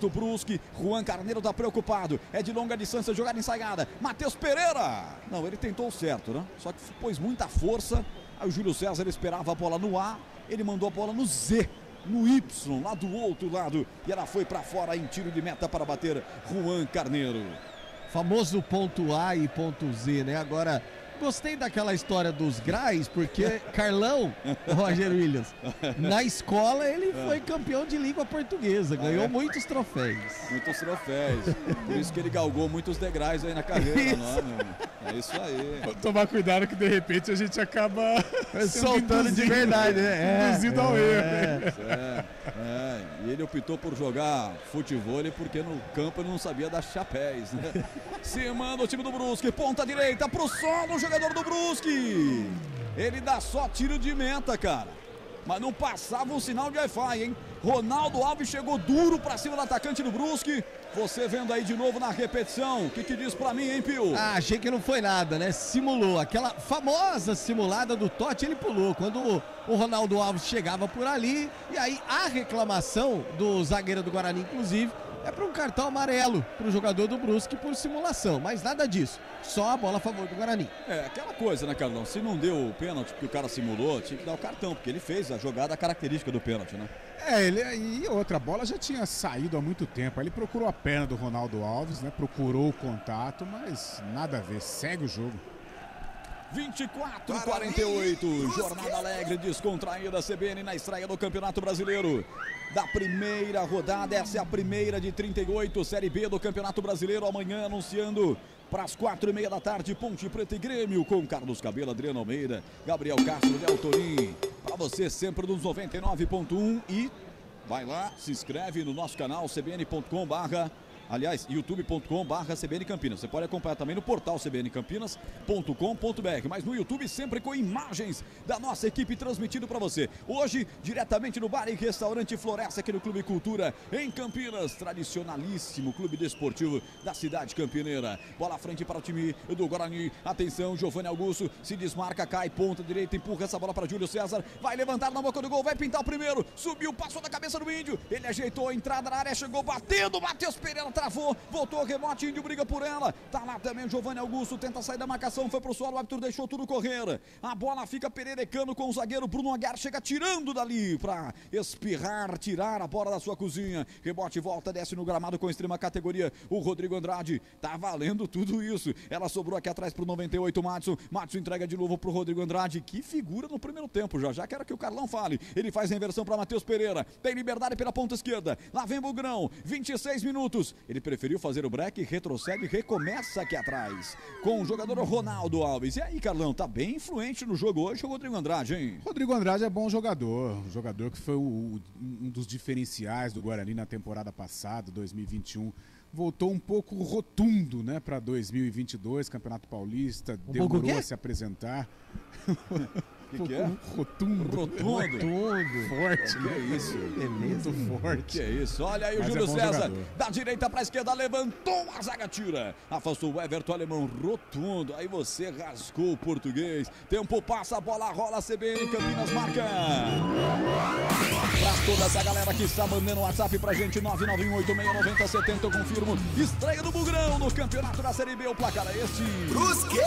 do Brusque. Juan Carneiro está preocupado. É de longa distância, jogada ensaiada. Matheus Pereira. Não, ele tentou certo, né? Só que pôs muita força. Aí o Júlio César esperava a bola no A. Ele mandou a bola no Z. No Y, lá do outro lado. E ela foi para fora em tiro de meta para bater Juan Carneiro. Famoso ponto A e ponto Z, né? Agora... Gostei daquela história dos graus, porque Carlão, Roger Williams, na escola ele foi campeão de língua portuguesa, ganhou muitos troféus. Muitos troféus, por isso que ele galgou muitos degraus aí na carreira, não é, meu? É isso aí. Vou tomar cuidado que de repente a gente acaba soltando de verdade, né? Induzido ao erro. ele optou por jogar futevôlei porque no campo ele não sabia dar chapéus, né? Se manda o time do Brusque, ponta direita pro solo, o jogador do Brusque. Ele dá só tiro de meta, cara. Mas não passava um sinal de Wi-Fi, hein? Ronaldo Alves chegou duro pra cima do atacante do Brusque. Você vendo aí de novo na repetição, o que diz pra mim, hein, Pio? Achei que não foi nada, né? Simulou. Aquela famosa simulada do Totti, ele pulou. Quando o Ronaldo Alves chegava por ali, e aí a reclamação do zagueiro do Guarani, inclusive, é para um cartão amarelo para o jogador do Brusque por simulação, mas nada disso, só a bola a favor do Guarani. É, aquela coisa, né, Carlão? Se não deu o pênalti que o cara simulou, tinha que dar o cartão, porque ele fez a jogada característica do pênalti, né? E outra, a bola já tinha saído há muito tempo. Aí ele procurou a perna do Ronaldo Alves, né? Procurou o contato, mas nada a ver, segue o jogo. 24-48, jornada alegre, descontraída, CBN na estreia do Campeonato Brasileiro. Da primeira rodada, essa é a primeira de 38, Série B do Campeonato Brasileiro. Amanhã anunciando para as 4h30 da tarde, Ponte Preta e Grêmio, com Carlos Cabelo, Adriano Almeida, Gabriel Castro, Léo Torim. Para você sempre nos 99.1 e vai lá, se inscreve no nosso canal cbn.com/. Aliás, youtube.com/CBN Campinas. Você pode acompanhar também no portal cbncampinas.com.br. Mas no YouTube sempre com imagens da nossa equipe transmitindo para você. Hoje, diretamente no Bar e Restaurante Floresta, aqui no Clube Cultura, em Campinas. Tradicionalíssimo clube desportivo da cidade campineira. Bola à frente para o time do Guarani. Atenção, Giovanni Augusto se desmarca, cai, ponta direita, empurra essa bola para Júlio César. Vai levantar na boca do gol, vai pintar o primeiro. Subiu, passou da cabeça do Índio. Ele ajeitou a entrada na área, chegou batendo. Matheus Pereira travou, voltou, rebote, Índio briga por ela. Tá lá também o Giovanni Augusto, tenta sair da marcação, foi pro solo, o árbitro deixou tudo correr. A bola fica pererecando com o zagueiro Bruno Aguiar, chega tirando dali pra espirrar, tirar a bola da sua cozinha. Rebote, volta, desce no gramado com extrema categoria. O Rodrigo Andrade, tá valendo tudo isso. Ela sobrou aqui atrás pro 98, Madison. Madison entrega de novo pro Rodrigo Andrade, que figura no primeiro tempo, já quero que o Carlão fale. Ele faz a inversão pra Matheus Pereira, tem liberdade pela ponta esquerda. Lá vem Bugrão, 26 minutos. Ele preferiu fazer o break, retrocede e recomeça aqui atrás com o jogador Ronaldo Alves. E aí, Carlão, tá bem influente no jogo hoje o Rodrigo Andrade, hein? Rodrigo Andrade é bom jogador, um jogador que foi um dos diferenciais do Guarani na temporada passada, 2021. Voltou um pouco rotundo, né, para 2022, Campeonato Paulista, demorou a se apresentar. O que é? Rotundo. Forte. Que é isso? Beleza. Muito forte. Que é isso? Olha aí o Júlio César. Jogador. Da direita para a esquerda, levantou, a zaga tira. Afastou o Everton Alemão, rotundo. Aí você rasgou o português. Tempo passa, a bola rola, CBN Campinas marca. Pra toda essa galera que está mandando o WhatsApp pra gente, 991869070, eu confirmo. Estreia do Bugrão no campeonato da Série B. O placar é este. Brusque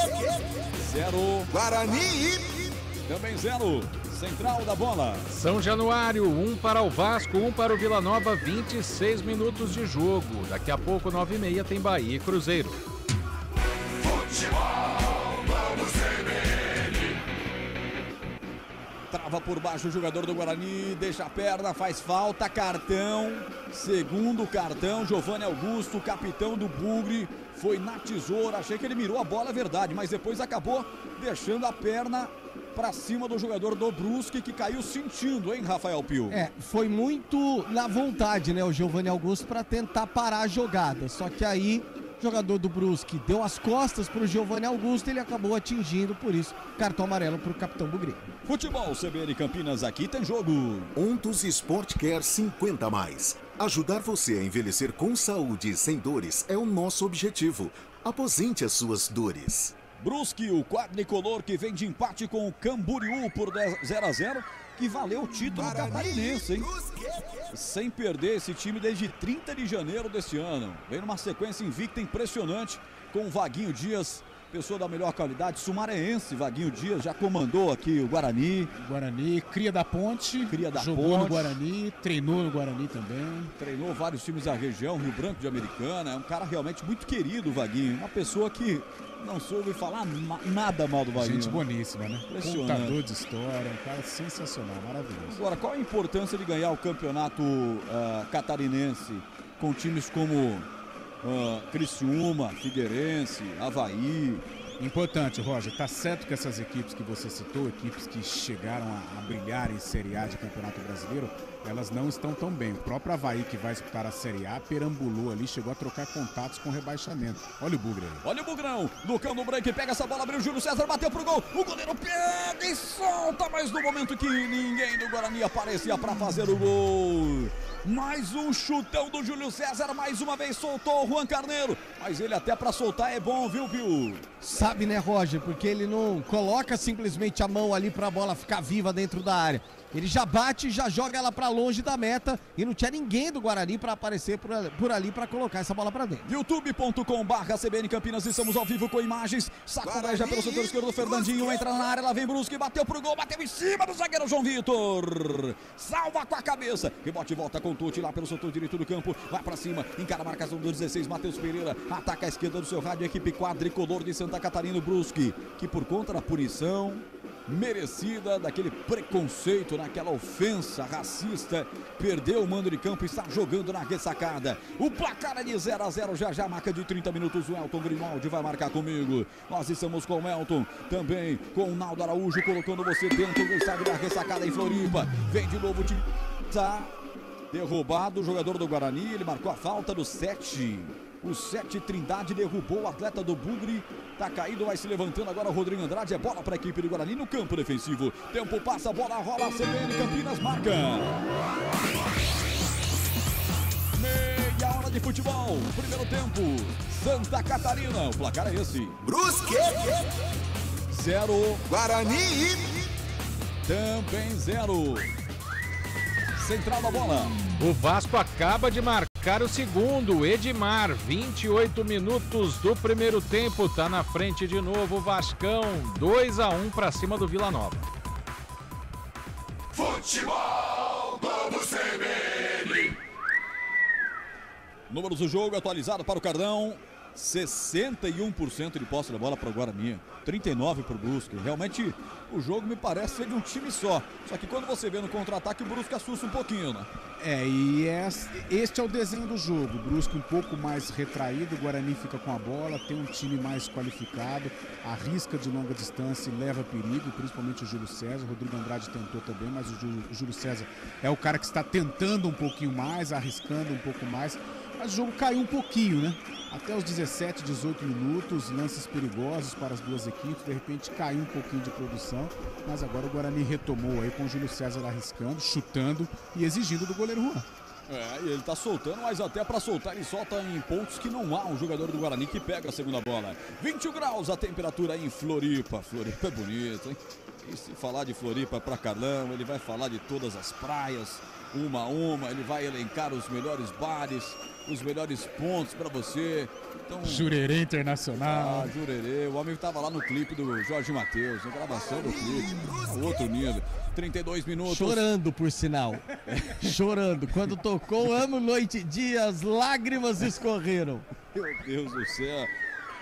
0. Guarani. Também 0, central da bola. São Januário, 1 para o Vasco, 1 para o Vila Nova, 26 minutos de jogo. Daqui a pouco, 9h30, tem Bahia e Cruzeiro. Futebol, vamos CBN. Trava por baixo o jogador do Guarani, deixa a perna, faz falta, cartão. Segundo cartão, Giovanni Augusto, capitão do Bugre. Foi na tesoura, achei que ele mirou a bola, é verdade, mas depois acabou deixando a perna pra cima do jogador do Brusque, que caiu sentindo, hein, Rafael Pio? Foi muito na vontade, né, o Giovanni Augusto, para tentar parar a jogada. Só que aí, o jogador do Brusque deu as costas pro Giovanni Augusto e ele acabou atingindo, por isso, cartão amarelo pro capitão Bugre. Futebol CBN Campinas, aqui tem jogo. Ontos Sport Care 50+. Ajudar você a envelhecer com saúde e sem dores é o nosso objetivo. Aposente as suas dores. Brusque, o quadricolor que vem de empate com o Camboriú por 0-0, que valeu o título catarinense, hein? Sem perder esse time desde 30 de janeiro deste ano. Vem numa sequência invicta impressionante com o Vaguinho Dias, pessoa da melhor qualidade, sumareense. Vaguinho Dias já comandou aqui o Guarani. Cria da Ponte. Jogou no Guarani, treinou no Guarani também. Treinou vários times da região, Rio Branco de Americana. É um cara realmente muito querido, o Vaguinho. Uma pessoa que não soube falar nada mal do Vaguinho. Gente boníssima, né? Contador de história, um cara sensacional, maravilhoso. Agora, qual a importância de ganhar o campeonato catarinense com times como Criciúma, Figueirense, Avaí, Importante, Roger, tá certo que essas equipes que você citou, equipes que chegaram a brilhar em Série A de Campeonato Brasileiro, elas não estão tão bem. O próprio Avaí, que vai disputar a Série A, perambulou ali, chegou a trocar contatos com rebaixamento. Olha o Bugre aí. Olha o Bugrão, Lucão no break, pega essa bola, abriu o Júlio César, bateu pro gol, o goleiro pega e solta, mas no momento que ninguém do Guarani aparecia para fazer o gol. Mais um chutão do Júlio César, mais uma vez soltou o Juan Carneiro, mas ele até para soltar é bom, viu, Pio? Sabe, né, Roger? Porque ele não coloca simplesmente a mão ali pra bola ficar viva dentro da área. Ele já bate e já joga ela pra longe da meta e não tinha ninguém do Guarani pra aparecer por ali pra colocar essa bola pra dentro. youtube.com/CBN Campinas, estamos ao vivo com imagens. Sacudez já pelo setor esquerdo, Fernandinho entra na área, lá vem Brusque, bateu pro gol, bateu em cima do zagueiro João Vitor. Salva com a cabeça, rebote e volta com o Tuti lá pelo setor direito do campo, vai pra cima, encara a marcação do 16, Matheus Pereira, ataca a esquerda do seu rádio, a equipe quadricolor de Santa Catarina, o Brusque, que por conta da punição merecida, daquele preconceito, naquela ofensa racista, perdeu o mando de campo e está jogando na ressacada. O placar é de 0-0, já marca de 30 minutos, o Elton Grimaldi vai marcar comigo. Nós estamos com o Elton, também com o Naldo Araújo, colocando você dentro do estádio da ressacada em Floripa. Vem de novo de... Tá derrubado o jogador do Guarani, ele marcou a falta do 7. O 7 Trindade derrubou o atleta do Bugre. Tá caído, vai se levantando agora o Rodrigo Andrade. É bola para a equipe do Guarani no campo defensivo. Tempo passa, bola rola, CBN Campinas marca. Meia hora de futebol, primeiro tempo. Santa Catarina, o placar é esse. Brusque 0. Guarani Também 0. Central da bola. O Vasco acaba de marcar o segundo. Edmar, 28 minutos do primeiro tempo. Tá na frente de novo o Vascão. 2-1 para cima do Vila Nova. Futebol Globo CBN. Números do jogo atualizado para o Cardão. 61% de posse da bola para o Guarani, 39% para o Brusque. Realmente o jogo me parece ser de um time só. Só que quando você vê no contra-ataque, o Brusque assusta um pouquinho, né? Este é o desenho do jogo. O Brusque um pouco mais retraído, o Guarani fica com a bola, tem um time mais qualificado, arrisca de longa distância e leva perigo, principalmente o Júlio César. O Rodrigo Andrade tentou também, mas o Júlio César é o cara que está tentando um pouquinho mais, arriscando um pouco mais. Mas o jogo caiu um pouquinho, né? Até os 17, 18 minutos, lances perigosos para as duas equipes, de repente caiu um pouquinho de produção, mas agora o Guarani retomou aí com o Júlio César arriscando, chutando e exigindo do goleiro Juan. E ele tá soltando, mas até para soltar ele solta em pontos que não há um jogador do Guarani que pega a segunda bola. 21 graus a temperatura aí em Floripa. Floripa é bonito, hein? E se falar de Floripa para Carlão, ele vai falar de todas as praias, uma a uma, ele vai elencar os melhores bares, os melhores pontos para você. Então, Jurerê Internacional. Jurerê, o homem estava lá no clipe do Jorge Mateus, na gravação do clipe, outro nível. 32 minutos. Chorando, por sinal. Chorando. Quando tocou Amo Noite e Dia, as lágrimas escorreram. Meu Deus do céu.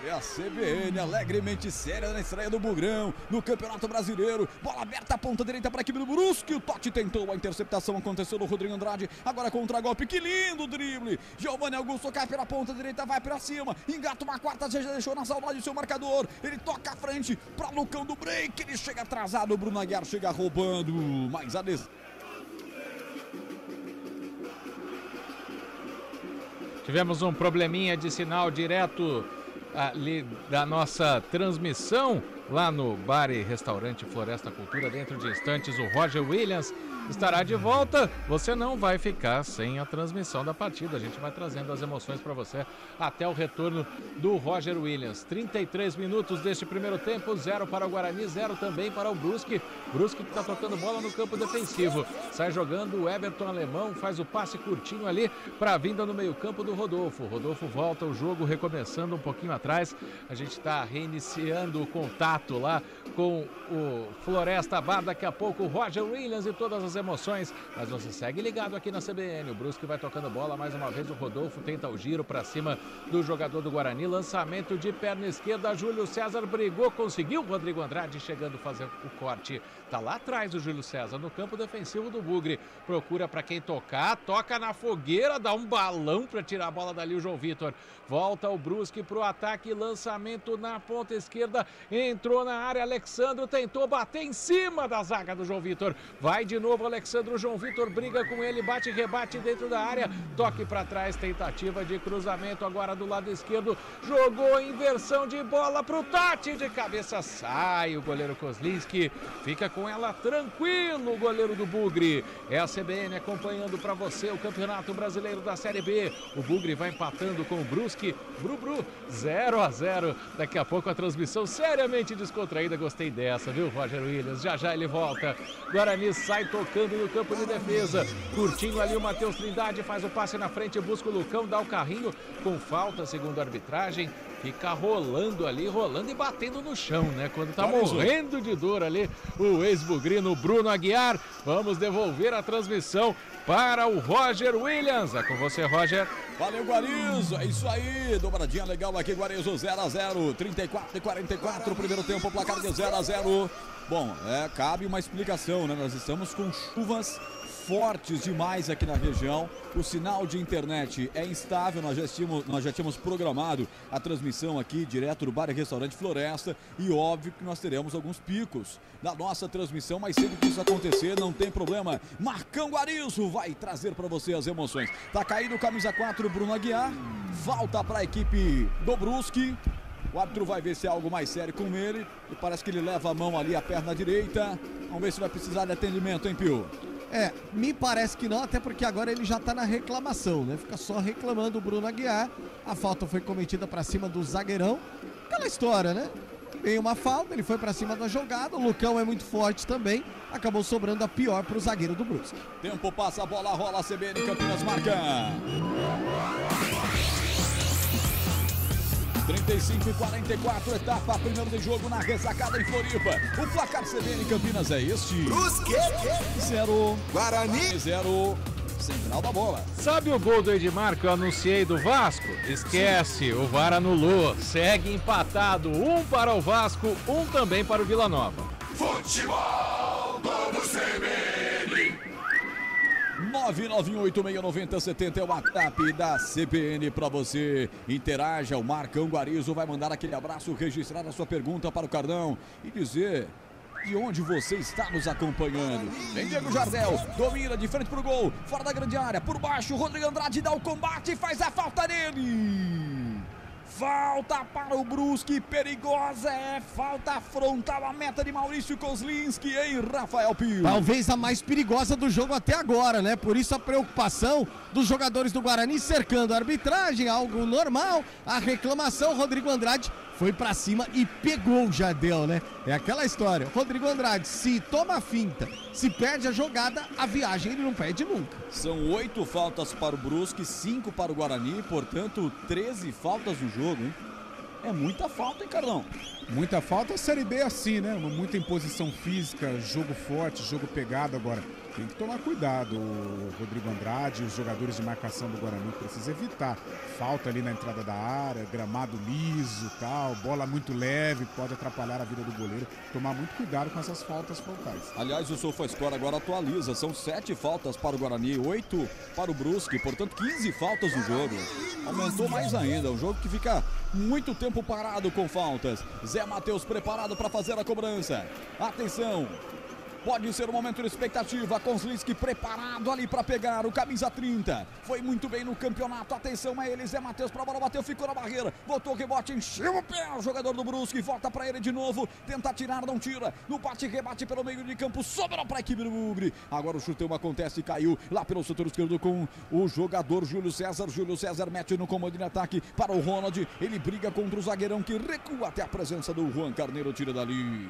É a CBN, alegremente séria na estreia do Bugrão, no Campeonato Brasileiro. Bola aberta, a ponta direita para a equipe do Brusque. O Totti tentou a interceptação, aconteceu do Rodrigo Andrade. Agora contra-golpe, que lindo drible. Giovanni Augusto cai pela ponta direita, vai para cima. Engata uma quarta, já deixou na saudade do seu marcador. Ele toca à frente para Lucão do break. Ele chega atrasado, o Bruno Aguiar chega roubando. Mas a Tivemos um probleminha de sinal direto ali da nossa transmissão lá no bar e restaurante Floresta Cultura. Dentro de instantes o Roger Williams estará de volta. Você não vai ficar sem a transmissão da partida. A gente vai trazendo as emoções para você até o retorno do Roger Williams. 33 minutos deste primeiro tempo, 0 para o Guarani, 0 também para o Brusque. Brusque que está tocando bola no campo defensivo. Sai jogando o Everton Alemão, faz o passe curtinho ali para a vinda no meio-campo do Rodolfo. Rodolfo volta o jogo, recomeçando um pouquinho atrás. A gente está reiniciando o contato campeonato lá com o Floresta Bar. Daqui a pouco o Roger Williams e todas as emoções. Mas você segue ligado aqui na CBN. O Brusque vai tocando bola mais uma vez. O Rodolfo tenta o giro para cima do jogador do Guarani. Lançamento de perna esquerda. Júlio César brigou, conseguiu. Rodrigo Andrade chegando a fazer o corte. Tá lá atrás o Júlio César no campo defensivo do Bugre. Procura para quem tocar. Toca na fogueira. Dá um balão para tirar a bola dali o João Vitor. Volta o Brusque pro ataque. Lançamento na ponta esquerda. Entrou na área. Alexandro tentou bater em cima da zaga do João Vitor. Vai de novo Alexandro. O João Vitor briga com ele. Bate e rebate dentro da área. Toque para trás. Tentativa de cruzamento agora do lado esquerdo. Jogou inversão de bola pro Tati. De cabeça sai o goleiro Kozlinski. Fica com ela tranquilo o goleiro do Bugre. É a CBN acompanhando para você o Campeonato Brasileiro da Série B. O Bugre vai empatando com o Brusque. Bru, 0-0. Daqui a pouco a transmissão seriamente descontraída. Gostei dessa, viu, Roger Williams? Já ele volta. Guarani sai tocando no campo de defesa. Curtinho ali o Matheus Trindade faz o passe na frente, busca o Lucão, dá o carrinho com falta, segundo a arbitragem. Fica rolando ali, rolando e batendo no chão, né? Quando tá morrendo de dor ali o ex-bugrino Bruno Aguiar. Vamos devolver a transmissão para o Roger Williams. É com você, Roger. Valeu, Guarizo. É isso aí. Dobradinha legal aqui, Guarizo. 0-0. 34-44. Primeiro tempo, placar de 0-0. Bom, cabe uma explicação, né? Nós estamos com chuvas fortes demais aqui na região. O sinal de internet é instável. Nós já tínhamos programado a transmissão aqui direto do Bar e Restaurante Floresta. E óbvio que nós teremos alguns picos na nossa transmissão, mas sempre que isso acontecer, não tem problema. Marcão Guarizo vai trazer para você as emoções. Tá caindo o camisa 4, Bruno Aguiar. Falta para a equipe do Brusque. O árbitro vai ver se é algo mais sério com ele. E parece que ele leva a mão ali, a perna direita. Vamos ver se vai precisar de atendimento, hein, Pio? Me parece que não, até porque agora ele já tá na reclamação, né? Fica só reclamando o Bruno Aguiar. A falta foi cometida pra cima do zagueirão. Aquela história, né? Veio uma falta, ele foi pra cima da jogada. O Lucão é muito forte também. Acabou sobrando a pior pro zagueiro do Brusque. Tempo passa, a bola rola, CBN Campinas marca. 35-44, etapa, primeiro de jogo na ressacada em Floripa. O placar CBN Campinas é este. Brusque 0, Guarani 0, central da bola. Sabe o gol do Edmar que eu anunciei do Vasco? Esquece, o VAR anulou. Segue empatado, 1 para o Vasco, 1 também para o Vila Nova. Futebol Globo CBN. 991869070 é o WhatsApp da CBN para você. Interaja, o Marcão Guarizo vai mandar aquele abraço, registrar a sua pergunta para o Cardão e dizer de onde você está nos acompanhando. Vem Diego Jardel, domina de frente pro gol, fora da grande área, por baixo, Rodrigo Andrade dá o combate e faz a falta nele. Falta para o Brusque, perigosa, falta frontal à meta de Maurício Kozlinski, hein, Rafael Pio? Talvez a mais perigosa do jogo até agora, né? Por isso a preocupação dos jogadores do Guarani cercando a arbitragem, algo normal. A reclamação, Rodrigo Andrade foi pra cima e pegou o Jardel, né? É aquela história, Rodrigo Andrade, se toma a finta, se perde a jogada, a viagem ele não perde nunca. São 8 faltas para o Brusque, 5 para o Guarani, portanto 13 faltas no jogo, hein? É muita falta, hein, Carlão? Muita falta, a Série B é assim, né? Muita imposição física, jogo forte, jogo pegado. Agora, tem que tomar cuidado o Rodrigo Andrade e os jogadores de marcação do Guarani precisam evitar falta ali na entrada da área, gramado liso, tal, bola muito leve, pode atrapalhar a vida do goleiro. Tomar muito cuidado com essas faltas frontais. Aliás, o SofaScore agora atualiza, são 7 faltas para o Guarani, 8 para o Brusque, portanto 15 faltas no jogo. Aumentou mais ainda, um jogo que fica muito tempo parado com faltas. Zé Matheus preparado para fazer a cobrança. Atenção! Pode ser um momento de expectativa. Kozlinski preparado ali para pegar o camisa 30. Foi muito bem no campeonato. Atenção a ele, Zé Matheus para a bola, bateu, ficou na barreira. Voltou o rebote, encheu o pé. O jogador do Brusque volta para ele de novo. Tenta tirar, não tira. No bate-rebate pelo meio de campo. Sobrou para a equipe do Bugre. Agora o chutão acontece e caiu lá pelo setor esquerdo com o jogador Júlio César. Júlio César mete no comando de ataque para o Ronald. Ele briga contra o zagueirão que recua até a presença do Juan Carneiro. Tira dali.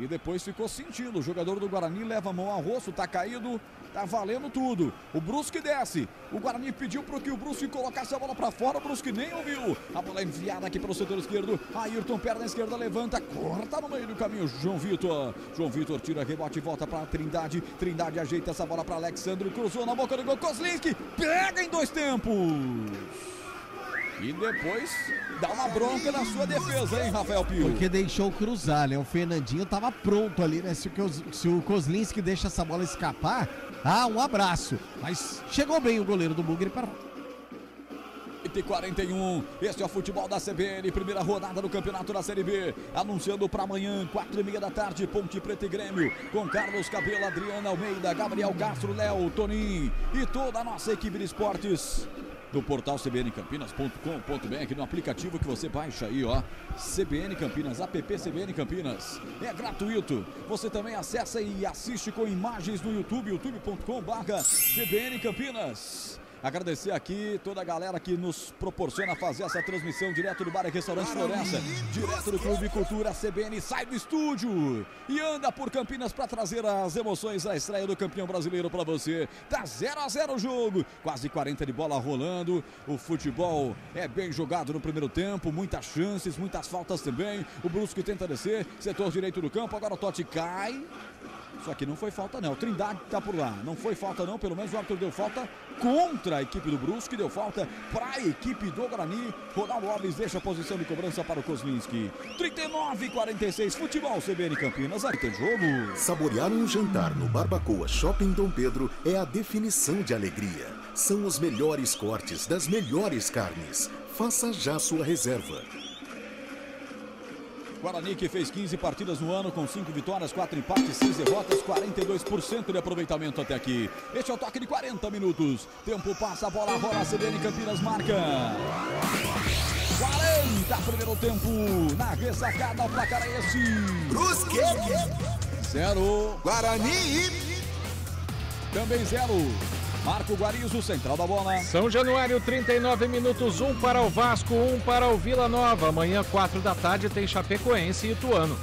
E depois ficou sentindo. O jogador do Guarani leva a mão ao rosto, tá caído, tá valendo tudo. O Brusque desce. O Guarani pediu para que o Brusque colocasse a bola para fora. O Brusque nem ouviu. A bola enviada aqui pelo setor esquerdo. Ayrton, perna esquerda, levanta, corta no meio do caminho. João Vitor tira rebote e volta para Trindade. Trindade ajeita essa bola para Alexandre. Cruzou na boca do gol. Kozlinski pega em 2 tempos. E depois dá uma bronca na sua defesa, hein, Rafael Pio? Porque deixou cruzar, né? O Fernandinho tava pronto ali, né? Se o Kozlinski deixa essa bola escapar, um abraço. Mas chegou bem o goleiro do Bugre para... 41, este é o futebol da CBN, primeira rodada do campeonato da Série B, anunciando para amanhã, 4h30 da tarde, Ponte Preta e Grêmio, com Carlos Cabelo, Adriana Almeida, Gabriel Castro, Léo, Toninho e toda a nossa equipe de esportes. Do portal cbncampinas.com.br, aqui no aplicativo que você baixa aí, ó, CBN Campinas, app CBN Campinas, é gratuito, você também acessa e assiste com imagens no YouTube, youtube.com/CBN Campinas. Agradecer aqui toda a galera que nos proporciona fazer essa transmissão direto do Bar e Restaurante Florença, direto do Clube Cultura. CBN sai do estúdio e anda por Campinas para trazer as emoções da estreia do campeão brasileiro para você. Tá 0-0 o jogo, quase 40 de bola rolando. O futebol é bem jogado no primeiro tempo, muitas chances, muitas faltas também. O Brusque tenta descer, setor direito do campo, agora o Totti cai. Só que não foi falta não, o Trindade tá por lá, não foi falta não, pelo menos o árbitro deu falta contra a equipe do Brusque, deu falta para a equipe do Guarani. Ronaldo Alves deixa a posição de cobrança para o Kozlinski. 39-46, futebol CBN Campinas, aí tem jogo. Saborear um jantar no Barbacoa Shopping Dom Pedro é a definição de alegria. São os melhores cortes das melhores carnes. Faça já sua reserva. Guarani que fez 15 partidas no ano com 5 vitórias, 4 empates, 6 derrotas, 42% de aproveitamento até aqui. Este é o toque de 40 minutos. Tempo passa, a bola rola, a CBN Campinas marca. 40 primeiro tempo. Na ressacada, o placar é esse. Brusque 0. Guarani Também 0. Marco Guarizo, central da bola. São Januário, 39 minutos, 1 para o Vasco, 1 para o Vila Nova. Amanhã, 4 da tarde, tem Chapecoense e Ituano.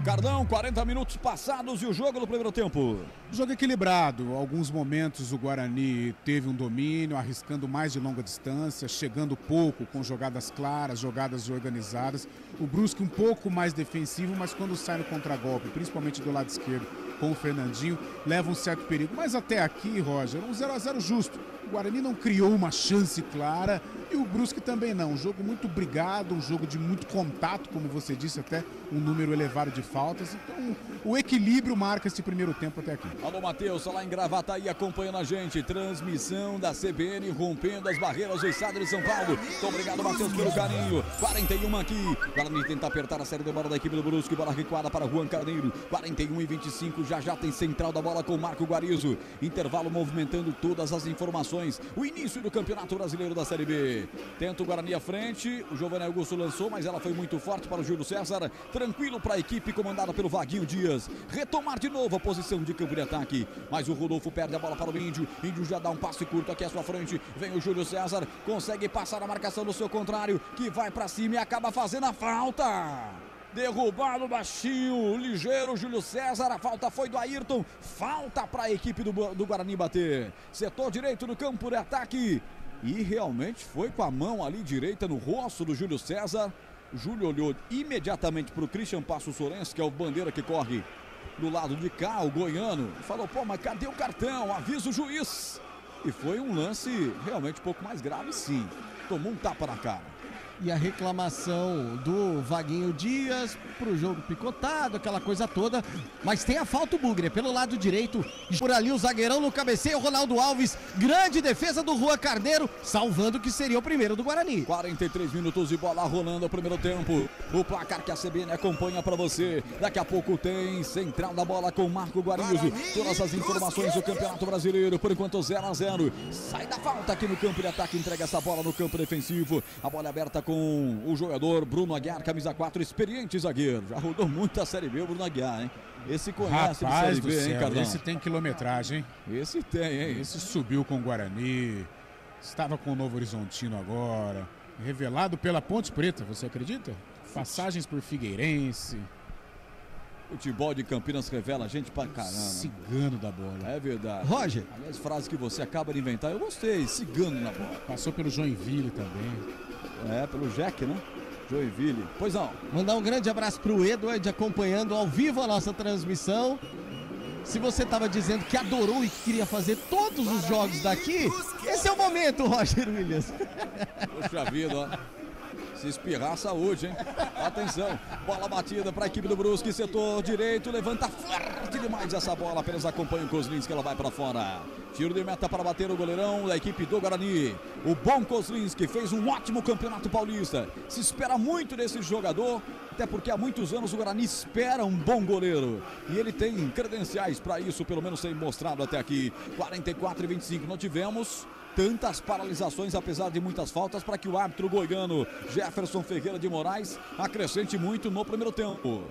Cardão, 40 minutos passados e o jogo do primeiro tempo. Jogo equilibrado. Alguns momentos o Guarani teve um domínio, arriscando mais de longa distância, chegando pouco com jogadas claras, jogadas organizadas. O Brusque um pouco mais defensivo, mas quando sai no contragolpe, principalmente do lado esquerdo, com o Fernandinho, leva um certo perigo. Mas até aqui, Roger, um 0-0 justo. O Guarani não criou uma chance clara e o Brusque também não. Um jogo muito brigado, um jogo de muito contato, como você disse, até um número elevado de faltas. Então, o equilíbrio marca esse primeiro tempo até aqui. Alô, Matheus, lá em Gravataí acompanhando a gente. Transmissão da CBN rompendo as barreiras do estado de São Paulo. Muito obrigado, Matheus, pelo carinho. 41 aqui. Guarani tenta apertar a série de bola da equipe do Brusque. Bola recuada para Juan Carneiro. 41-25. Já tem central da bola com Marco Guarizo. Intervalo movimentando todas as informações. O início do Campeonato Brasileiro da Série B. Tenta o Guarani à frente. O Giovanni Augusto lançou, mas ela foi muito forte para o Júlio César. Tranquilo para a equipe comandada pelo Vaguinho Dias. Retomar de novo a posição de campo de ataque. Mas o Rodolfo perde a bola para o Índio. Índio já dá um passe curto aqui à sua frente. Vem o Júlio César. Consegue passar a marcação do seu contrário. Que vai para cima e acaba fazendo a falta. Derrubado baixinho, ligeiro, Júlio César. A falta foi do Ayrton. Falta para a equipe do Guarani bater. Setor direito do campo de ataque. E realmente foi com a mão ali direita no rosto do Júlio César. Júlio olhou imediatamente para o Christian Passo Sorense, que é o bandeira que corre do lado de cá, o goiano. E falou, pô, mas cadê o cartão? Avisa o juiz. E foi um lance realmente um pouco mais grave, sim. Tomou um tapa na cara. E a reclamação do Vaguinho Dias pro jogo picotado, aquela coisa toda. Mas tem a falta o Bugre, pelo lado direito. Por ali o zagueirão no cabeceio, Ronaldo Alves. Grande defesa do Juan Carneiro, salvando o que seria o primeiro do Guarani. 43 minutos de bola rolando o primeiro tempo. O placar que a CBN acompanha para você. Daqui a pouco tem central da bola com Marco Guarizo. Todas as informações do Campeonato Brasileiro. Por enquanto 0-0. Sai da falta aqui no campo de ataque, entrega essa bola no campo defensivo. A bola é aberta com o jogador Bruno Aguiar, camisa 4, experiente zagueiro. Já rodou muito a Série B o Bruno Aguiar, hein? Esse conhece a Série B, hein, Cardão? Esse tem quilometragem, hein? Esse tem, hein? Esse subiu com o Guarani, estava com o Novo Horizontino agora, Revelado pela Ponte Preta, você acredita? Passagens por Figueirense. Futebol de Campinas revela a gente pra caramba. Cigano da bola. É verdade. Roger. Aliás, frase que você acaba de inventar, eu gostei. Cigano na bola. Passou pelo Joinville também. É, pelo Jack, né? Joinville. Pois não. Mandar um grande abraço pro Edward acompanhando ao vivo a nossa transmissão. Se você estava dizendo que adorou e que queria fazer todos os jogos daqui, esse é o momento, Roger Williams. Poxa vida, ó. Se espirrar, saúde, hein? Atenção, bola batida para a equipe do Brusque, setor direito, levanta forte demais essa bola, apenas acompanha o Kozlinski, ela vai para fora. Tiro de meta para bater o goleirão da equipe do Guarani. O bom Kozlinski fez um ótimo campeonato paulista. Se espera muito desse jogador, até porque há muitos anos o Guarani espera um bom goleiro. E ele tem credenciais para isso, pelo menos tem mostrado até aqui. 44-25, não tivemos tantas paralisações, apesar de muitas faltas, para que o árbitro goiano Jefferson Ferreira de Moraes acrescente muito no primeiro tempo.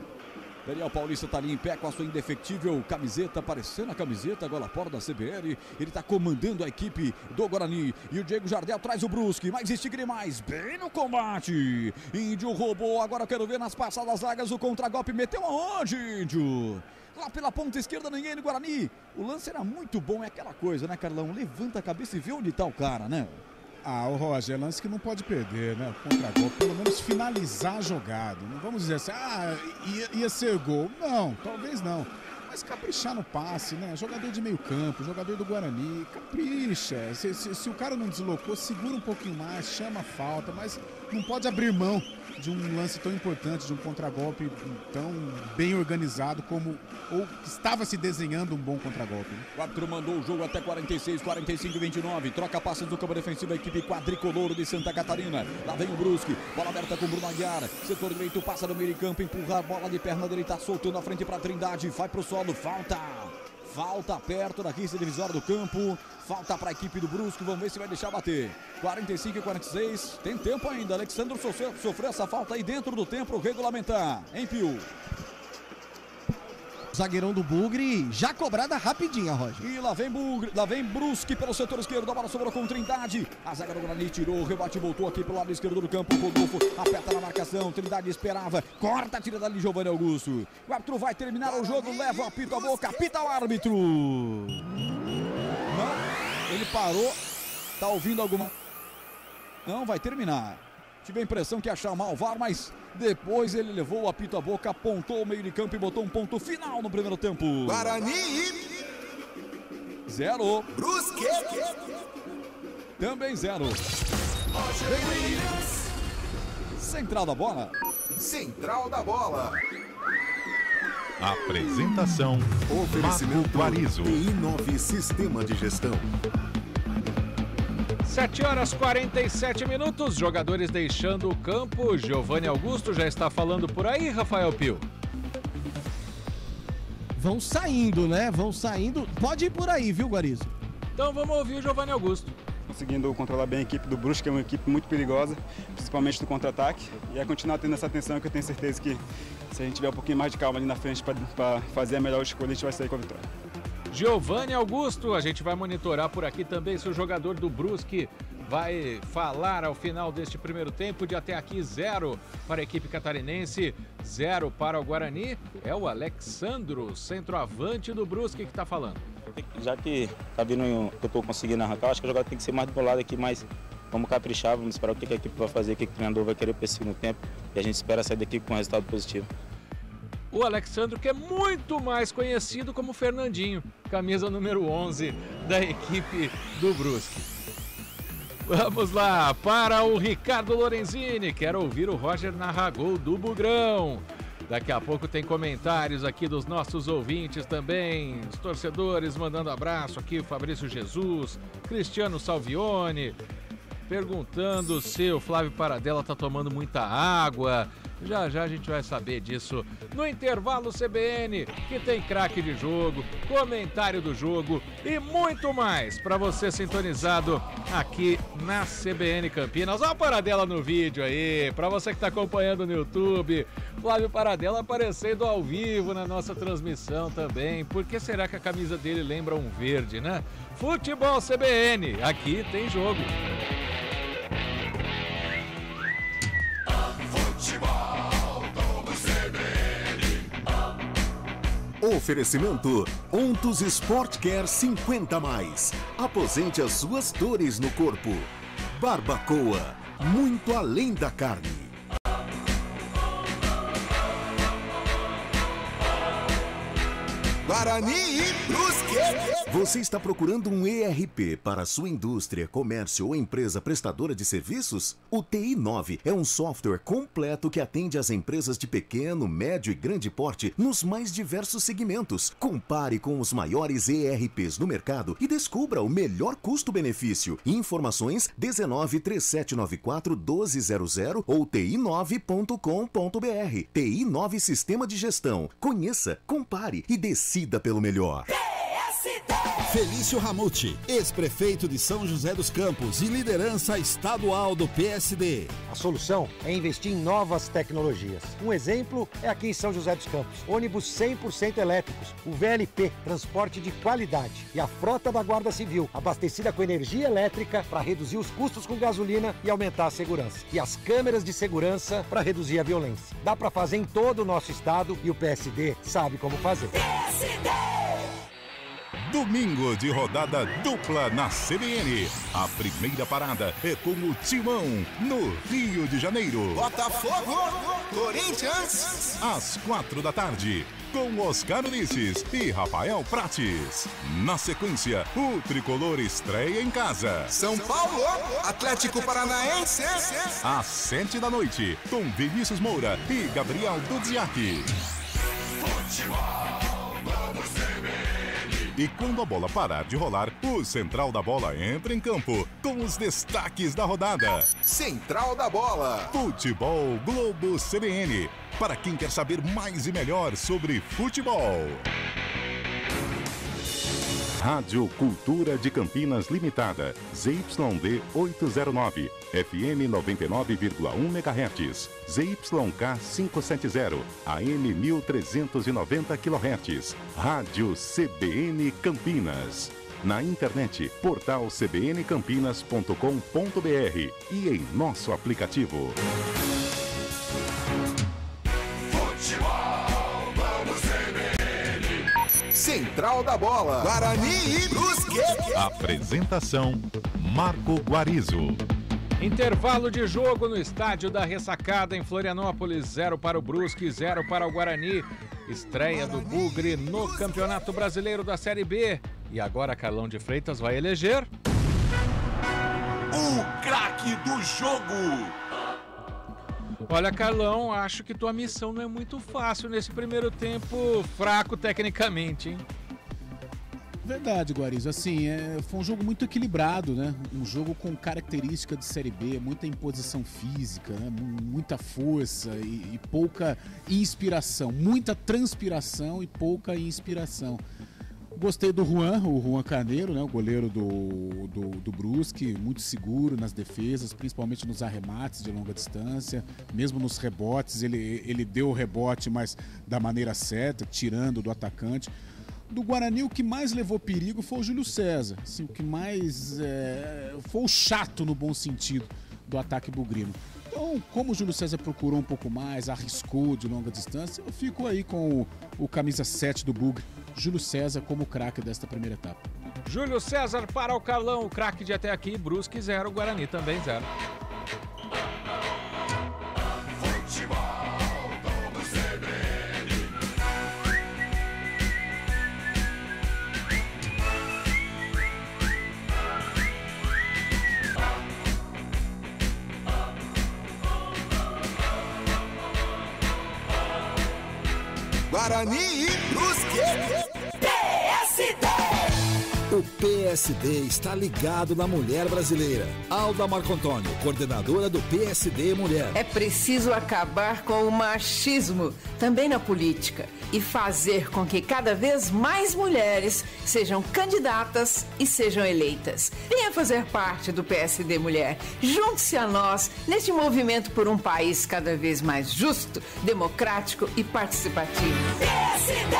Daniel Paulista está ali em pé com a sua indefectível camiseta, aparecendo a camiseta agora fora da CBL. Ele está comandando a equipe do Guarani. E o Diego Jardel traz o Brusque, mas estigre mais, bem no combate. Índio roubou, agora quero ver nas passadas zagas o contragolpe. Meteu aonde, Índio? Lá pela ponta esquerda, ninguém no Guarani. O lance era muito bom, é aquela coisa, né, Carlão? Levanta a cabeça e vê onde tá o cara, né? Ah, o Roger, é lance que não pode perder, né? Contra-gol, pelo menos finalizar a jogada. Não vamos dizer assim, ia ser gol. Não, talvez não. Mas caprichar no passe, né? Jogador de meio campo, jogador do Guarani, capricha. Se o cara não deslocou, segura um pouquinho mais, chama a falta, mas não pode abrir mão de um lance tão importante, de um contragolpe tão bem organizado como ou estava se desenhando um bom contragolpe. Né? O árbitro mandou o jogo até 46, 45 e 29. Troca passes do campo defensivo, a equipe quadricolor de Santa Catarina. Lá vem o Brusque, bola aberta com o Bruno Aguiar. Setor direito, passa no meio campo, empurra a bola de perna direita, soltando a frente para Trindade. Vai pro solo, falta perto da rista divisória do campo. Falta para a equipe do Brusque, vamos ver se vai deixar bater. 45 e 46, tem tempo ainda. Alexandre sofreu essa falta aí dentro do tempo regulamentar. Em Pio. Zagueirão do Bugre, já cobrada rapidinha, Roger. E lá vem Brusque pelo setor esquerdo, a bola sobrou com Trindade. A zaga do Guarani tirou, o rebate voltou aqui pelo lado esquerdo do campo. Rodolfo aperta na marcação, Trindade esperava, corta, tira dali Giovanni Augusto. O árbitro vai terminar o jogo, leva o apito à boca, apita o árbitro. Não, ele parou, tá ouvindo alguma... Não, vai terminar. Tive a impressão que ia chamar o VAR, mas depois ele levou o apito à boca, apontou o meio de campo e botou um ponto final no primeiro tempo. Guarani 0. Brusque Também 0. Central da bola. Central da bola. Apresentação: Oferecimento Marco Guarizo. TI9 Sistema de Gestão. 7h47, jogadores deixando o campo. Giovanni Augusto já está falando por aí, Rafael Pio. Vão saindo, né? Vão saindo. Pode ir por aí, viu, Guarizo? Então vamos ouvir o Giovanni Augusto. Conseguindo controlar bem a equipe do Brusque, que é uma equipe muito perigosa, principalmente no contra-ataque. E é continuar tendo essa atenção, que eu tenho certeza que se a gente tiver um pouquinho mais de calma ali na frente para fazer a melhor escolha, a gente vai sair com a vitória. Giovanni Augusto, a gente vai monitorar por aqui também se o jogador do Brusque vai falar ao final deste primeiro tempo. De até aqui 0 para a equipe catarinense, 0 para o Guarani. É o Alexandro, centroavante do Brusque, que está falando. Já que tá vindo, eu estou conseguindo arrancar, acho que o jogador tem que ser mais do meu lado aqui, mas vamos caprichar, vamos esperar o que a equipe vai fazer, o que o treinador vai querer para esse segundo tempo, e a gente espera sair daqui com um resultado positivo. O Alexandro, que é muito mais conhecido como Fernandinho, camisa número 11 da equipe do Brusque. Vamos lá para o Ricardo Lorenzini. Quero ouvir o Roger narrar gol do Bugrão. Daqui a pouco tem comentários aqui dos nossos ouvintes também. Os torcedores mandando abraço aqui, o Fabrício Jesus, Cristiano Salvione, perguntando se o Flávio Paradella tá tomando muita água. Já a gente vai saber disso no intervalo CBN, que tem craque de jogo, comentário do jogo e muito mais para você sintonizado aqui na CBN Campinas. Olha o Paradella no vídeo aí, para você que está acompanhando no YouTube. Flávio Paradella aparecendo ao vivo na nossa transmissão também. Por que será que a camisa dele lembra um verde, né? Futebol CBN, aqui tem jogo. Oferecimento Ontus Sport Care 50+. Aposente as suas dores no corpo. Barbacoa, muito além da carne. Guarani e Brusque. Você está procurando um ERP para sua indústria, comércio ou empresa prestadora de serviços? O TI9 é um software completo que atende às empresas de pequeno, médio e grande porte nos mais diversos segmentos. Compare com os maiores ERPs no mercado e descubra o melhor custo-benefício. Informações 19 3794 1200 ou ti9.com.br. TI9 Sistema de Gestão. Conheça, compare e decida pelo melhor. Felício Ramute, ex-prefeito de São José dos Campos e liderança estadual do PSD. A solução é investir em novas tecnologias. Um exemplo é aqui em São José dos Campos. Ônibus 100% elétricos, o VLP, transporte de qualidade. E a frota da Guarda Civil, abastecida com energia elétrica para reduzir os custos com gasolina e aumentar a segurança. E as câmeras de segurança para reduzir a violência. Dá para fazer em todo o nosso estado e o PSD sabe como fazer. PSD! Domingo de rodada dupla na CBN. A primeira parada é com o Timão, no Rio de Janeiro. Botafogo, Corinthians. Às 4 da tarde, com Oscar Ulisses e Rafael Prates. Na sequência, o Tricolor estreia em casa. São Paulo, Atlético Paranaense. Às 7 da noite, com Vinícius Moura e Gabriel Dudziak. E quando a bola parar de rolar, o Central da Bola entra em campo com os destaques da rodada. Central da Bola. Futebol Globo CBN. Para quem quer saber mais e melhor sobre futebol. Rádio Cultura de Campinas Limitada, ZYD 809, FM 99,1 MHz, ZYK 570, AM 1390 kHz, Rádio CBN Campinas. Na internet, portal cbncampinas.com.br e em nosso aplicativo. Central da Bola. Guarani e Brusque. Apresentação: Marco Guarizo. Intervalo de jogo no estádio da Ressacada em Florianópolis. 0 para o Brusque, 0 para o Guarani. Estreia do Bugre no Campeonato Brasileiro da Série B. E agora Carlão de Freitas vai eleger o craque do jogo. Olha, Carlão, acho que tua missão não é muito fácil nesse primeiro tempo, fraco tecnicamente, hein? Verdade, Guarizo. Assim, foi um jogo muito equilibrado, né? Um jogo com característica de Série B, muita imposição física, né? Muita força e pouca inspiração. Muita transpiração e pouca inspiração. Gostei do o Juan Carneiro, né? O goleiro do Brusque, muito seguro nas defesas, principalmente nos arremates de longa distância, mesmo nos rebotes, ele deu o rebote, mas da maneira certa, tirando do atacante. Do Guarani, o que mais levou perigo foi o Júlio César, assim, o que mais foi o chato no bom sentido do ataque bugrino. Então, como o Júlio César procurou um pouco mais, arriscou de longa distância, eu fico aí com o camisa 7 do Bugre, Júlio César, como craque desta primeira etapa. Júlio César para o Carlão, o craque de até aqui, Brusque 0, Guarani também 0. Guarani e Brusque. PSD. O PSD está ligado na mulher brasileira. Alda Marco Antônio, coordenadora do PSD Mulher. É preciso acabar com o machismo, também na política, e fazer com que cada vez mais mulheres sejam candidatas e sejam eleitas. Venha fazer parte do PSD Mulher. Junte-se a nós neste movimento por um país cada vez mais justo, democrático e participativo. PSD!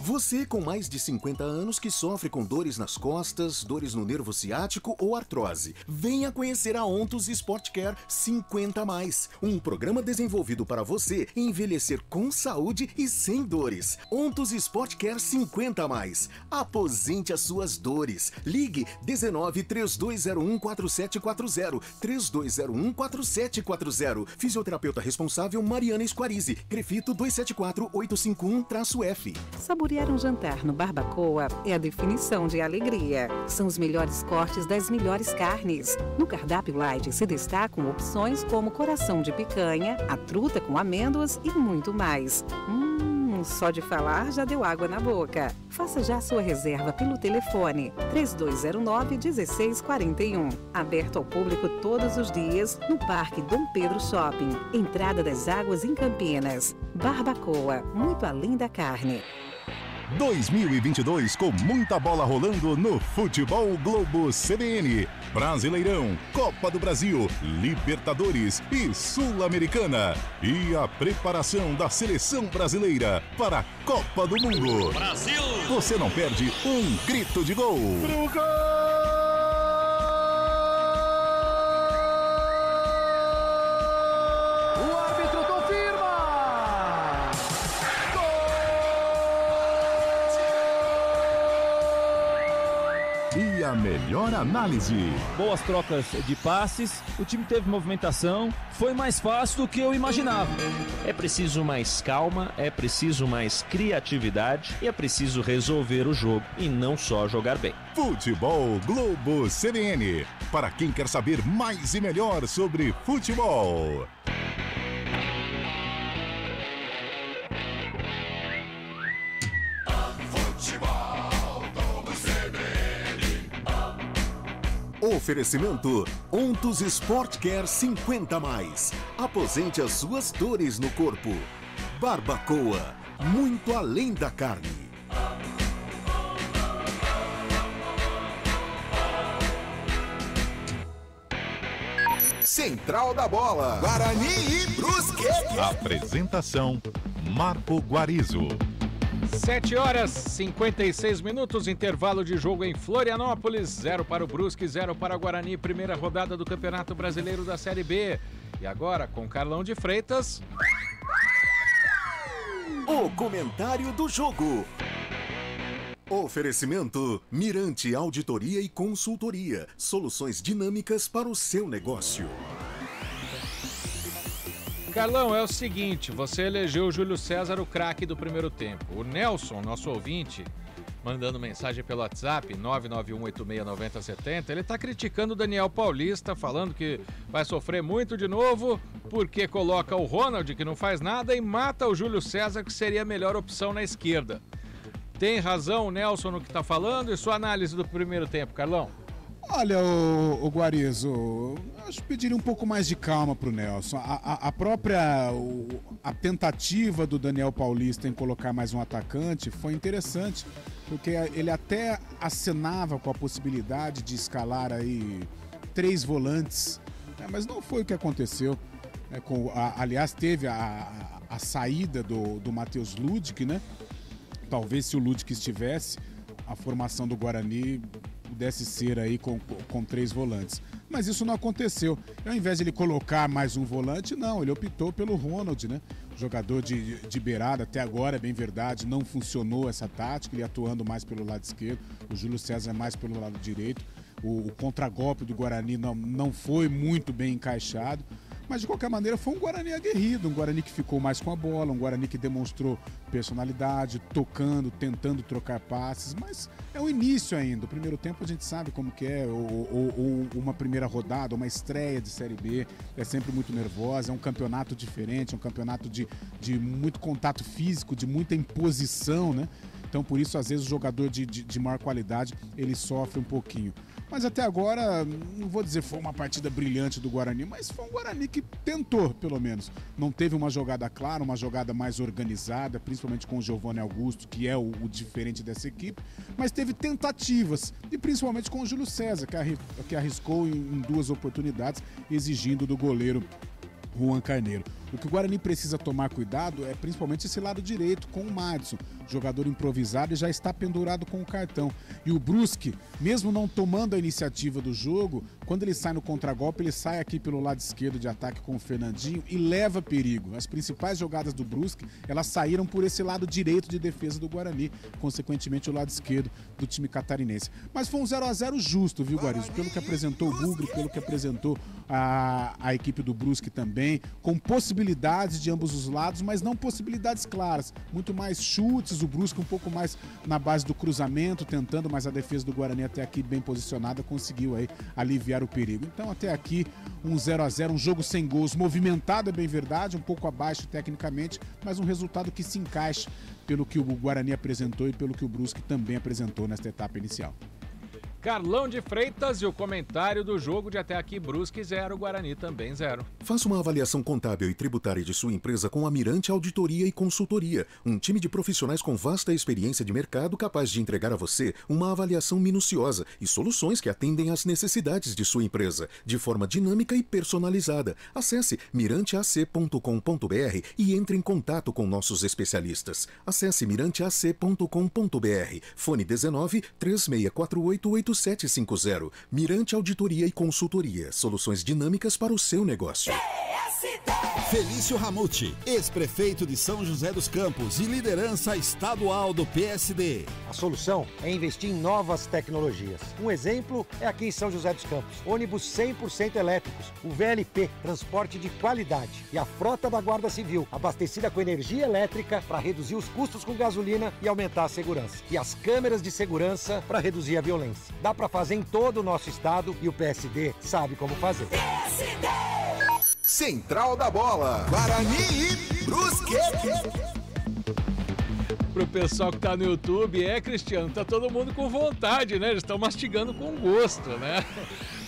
Você com mais de 50 anos que sofre com dores nas costas, dores no nervo ciático ou artrose, venha conhecer a Ontos Sport Care 50+, um programa desenvolvido para você envelhecer com saúde e sem dores. Ontos Sport Care 50+. Aposente as suas dores. Ligue 19 3201 4740 3201 4740. Fisioterapeuta responsável Mariana Esquarize, Crefito 274851-F. Saborear um jantar no Barbacoa é a definição de alegria. São os melhores cortes das melhores carnes. No cardápio light se destacam opções como coração de picanha, a truta com amêndoas e muito mais. Só de falar já deu água na boca. Faça já sua reserva pelo telefone 3209-1641. Aberto ao público todos os dias no Parque Dom Pedro Shopping, Entrada das Águas em Campinas. Barbacoa, muito além da carne. 2022 com muita bola rolando no Futebol Globo CBN. Brasileirão, Copa do Brasil, Libertadores e Sul-Americana. E a preparação da seleção brasileira para a Copa do Mundo. Brasil! Você não perde um grito de gol. Pro gol! O árbitro confirma! E a melhor análise. Boas trocas de passes, o time teve movimentação, foi mais fácil do que eu imaginava. É preciso mais calma, é preciso mais criatividade e é preciso resolver o jogo e não só jogar bem. Futebol Globo CBN. Para quem quer saber mais e melhor sobre futebol. Oferecimento Ontos Sport Care 50+. Aposente as suas dores no corpo. Barbacoa, muito além da carne. Central da Bola, Guarani e Brusque. Apresentação Marco Guarizo. 7h56, intervalo de jogo em Florianópolis, 0 para o Brusque, 0 para o Guarani, primeira rodada do Campeonato Brasileiro da Série B. E agora, com Carlão de Freitas, o comentário do jogo. Oferecimento Mirante Auditoria e Consultoria, soluções dinâmicas para o seu negócio. Carlão, é o seguinte, você elegeu o Júlio César o craque do primeiro tempo. O Nelson, nosso ouvinte, mandando mensagem pelo WhatsApp, 991869070, ele está criticando o Daniel Paulista, falando que vai sofrer muito de novo, porque coloca o Ronald, que não faz nada, e mata o Júlio César, que seria a melhor opção na esquerda. Tem razão o Nelson no que está falando e sua análise do primeiro tempo, Carlão? Olha, o Guarizo, eu acho que pediria um pouco mais de calma pro Nelson. A tentativa do Daniel Paulista em colocar mais um atacante foi interessante, porque ele até acenava com a possibilidade de escalar aí 3 volantes, né, mas não foi o que aconteceu. Aliás, teve a saída do Matheus Ludic, né? Talvez se o Ludic estivesse, a formação do Guarani pudesse ser aí com 3 volantes. Mas isso não aconteceu. Ao invés de ele colocar mais um volante, não, ele optou pelo Ronald, né? Jogador de beirada, até agora, é bem verdade, não funcionou essa tática, ele atuando mais pelo lado esquerdo, o Júlio César mais pelo lado direito. O contragolpe do Guarani não foi muito bem encaixado. Mas, de qualquer maneira, foi um Guarani aguerrido, um Guarani que ficou mais com a bola, um Guarani que demonstrou personalidade, tocando, tentando trocar passes, mas é o início ainda. O primeiro tempo a gente sabe como que é, ou uma primeira rodada, uma estreia de Série B, é sempre muito nervosa, é um campeonato diferente, é um campeonato de muito contato físico, de muita imposição, né? Então, por isso, às vezes, o jogador de maior qualidade, ele sofre um pouquinho. Mas até agora, não vou dizer que foi uma partida brilhante do Guarani, mas foi um Guarani que tentou, pelo menos. Não teve uma jogada clara, uma jogada mais organizada, principalmente com o Giovanni Augusto, que é o diferente dessa equipe, mas teve tentativas, e principalmente com o Júlio César, que arriscou em 2 oportunidades, exigindo do goleiro Juan Carneiro. O que o Guarani precisa tomar cuidado é principalmente esse lado direito com o Madison, jogador improvisado e já está pendurado com o cartão. E o Brusque, mesmo não tomando a iniciativa do jogo, quando ele sai no contragolpe, ele sai aqui pelo lado esquerdo de ataque com o Fernandinho e leva perigo. As principais jogadas do Brusque, elas saíram por esse lado direito de defesa do Guarani, consequentemente o lado esquerdo do time catarinense. Mas foi um 0-0 justo, viu, Guarizo? Pelo que apresentou o Bugre, pelo que apresentou a equipe do Brusque também, com possibilidades de ambos os lados, mas não possibilidades claras. Muito mais chutes, o Brusque um pouco mais na base do cruzamento, tentando, mas a defesa do Guarani até aqui bem posicionada, conseguiu aí aliviar o perigo. Então até aqui um 0-0, um jogo sem gols, movimentado é bem verdade, um pouco abaixo tecnicamente, mas um resultado que se encaixa pelo que o Guarani apresentou e pelo que o Brusque também apresentou nesta etapa inicial. Carlão de Freitas e o comentário do jogo de até aqui, Brusque 0, Guarani também 0. Faça uma avaliação contábil e tributária de sua empresa com a Mirante Auditoria e Consultoria, um time de profissionais com vasta experiência de mercado capaz de entregar a você uma avaliação minuciosa e soluções que atendem às necessidades de sua empresa, de forma dinâmica e personalizada. Acesse miranteac.com.br e entre em contato com nossos especialistas. Acesse miranteac.com.br, fone 19 3648 8750. Mirante Auditoria e Consultoria. Soluções dinâmicas para o seu negócio. Felício Ramute, ex-prefeito de São José dos Campos e liderança estadual do PSD. A solução é investir em novas tecnologias. Um exemplo é aqui em São José dos Campos. Ônibus 100% elétricos, o VLP, transporte de qualidade. E a frota da Guarda Civil, abastecida com energia elétrica para reduzir os custos com gasolina e aumentar a segurança. E as câmeras de segurança para reduzir a violência. Dá para fazer em todo o nosso estado e o PSD sabe como fazer. PSD! Central da Bola, Guarani e Brusque. Pro pessoal que tá no YouTube, Cristiano, tá todo mundo com vontade, né? Eles estão mastigando com gosto, né?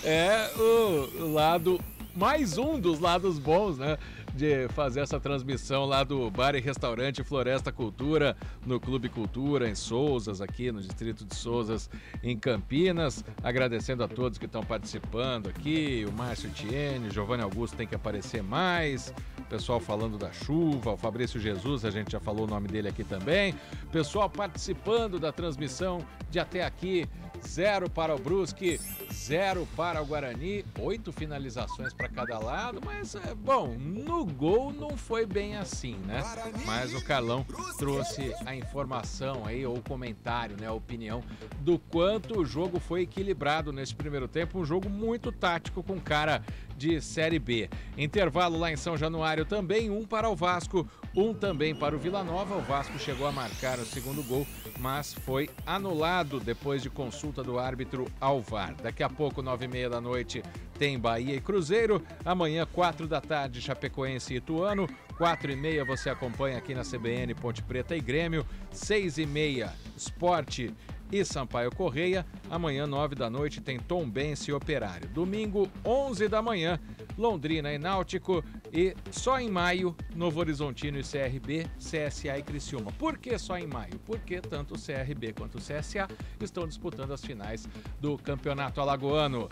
É o lado, mais um dos lados bons, né? De fazer essa transmissão lá do Bar e Restaurante Floresta Cultura, no Clube Cultura, em Souzas, aqui no distrito de Souzas, em Campinas. Agradecendo a todos que estão participando aqui, o Márcio Tiene, o Giovanni Augusto tem que aparecer mais, o pessoal falando da chuva, o Fabrício Jesus, a gente já falou o nome dele aqui também, pessoal participando da transmissão de até aqui, 0 para o Brusque, 0 para o Guarani, 8 finalizações para cada lado, mas bom, no gol não foi bem assim, né? Mas o Carlão trouxe a informação aí, ou o comentário, né, a opinião do quanto o jogo foi equilibrado nesse primeiro tempo, um jogo muito tático com cara de Série B. Intervalo lá em São Januário também, 1 para o Vasco, 1 também para o Vila Nova. O Vasco chegou a marcar o segundo gol, mas foi anulado depois de consulta do árbitro ao VAR. Daqui a pouco, 9h30 da noite, tem Bahia e Cruzeiro. Amanhã, 4 da tarde, Chapecoense e Ituano. 4h30 você acompanha aqui na CBN Ponte Preta e Grêmio. 6h30, Sport e Sampaio Correia. Amanhã, 9 da noite, tem Tombense e Operário. Domingo, 11 da manhã, Londrina e Náutico. E só em maio, Novo Horizontino e CRB, CSA e Criciúma. Por que só em maio? Porque tanto o CRB quanto o CSA estão disputando as finais do Campeonato Alagoano.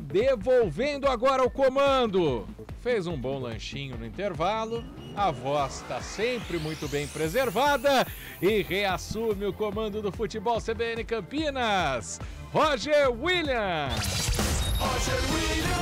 Devolvendo agora o comando. Fez um bom lanchinho no intervalo. A voz está sempre muito bem preservada e reassume o comando do futebol CBN Campinas, Roger Williams.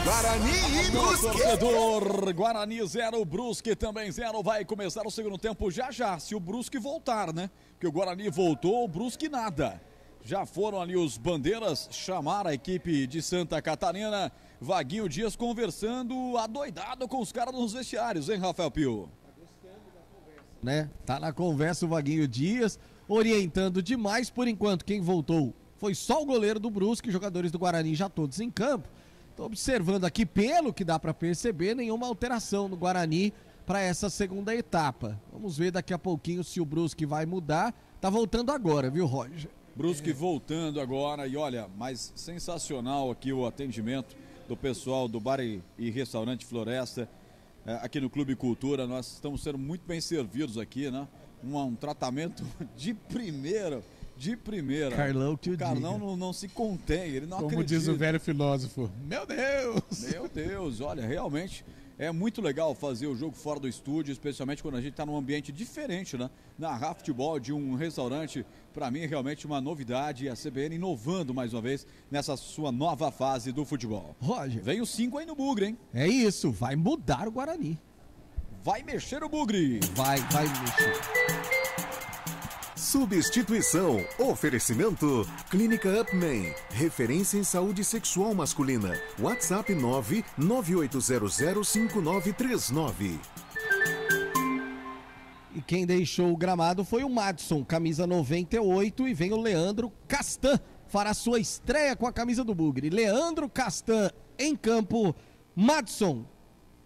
Guarani e Brusque. Torcedor, Guarani 0, Brusque também 0. Vai começar o segundo tempo já, se o Brusque voltar, né? Porque o Guarani voltou, o Brusque nada. Já foram ali os bandeiras chamar a equipe de Santa Catarina. Vaguinho Dias conversando adoidado com os caras nos vestiários, hein, Rafael Pio? Né? Tá na conversa o Vaguinho Dias, orientando demais. Por enquanto, quem voltou foi só o goleiro do Brusque, jogadores do Guarani já todos em campo. Tô observando aqui, pelo que dá para perceber, nenhuma alteração no Guarani para essa segunda etapa. Vamos ver daqui a pouquinho se o Brusque vai mudar. Tá voltando agora, viu, Roger? Brusque voltando agora e olha, mas sensacional aqui o atendimento do pessoal do Bar e Restaurante Floresta, aqui no Clube Cultura. Nós estamos sendo muito bem servidos aqui, né? Um tratamento de primeira. Carlão que o Carlão não se contém, ele não Como acredita. diz o velho filósofo, meu Deus! Meu Deus, olha, realmente É muito legal fazer o jogo fora do estúdio, especialmente quando a gente está num ambiente diferente, né? Narrar futebol de um restaurante, para mim é realmente uma novidade. E a CBN inovando mais uma vez nessa sua nova fase do futebol. Roger. Vem os 5 aí no Bugre, hein? É isso, vai mudar o Guarani. Vai mexer o Bugre. Vai mexer. Substituição. Oferecimento. Clínica Upman. Referência em saúde sexual masculina. WhatsApp 998005939. E quem deixou o gramado foi o Madison, camisa 98, e vem o Leandro Castan. Fará sua estreia com a camisa do Bugre. Leandro Castan em campo. Madison,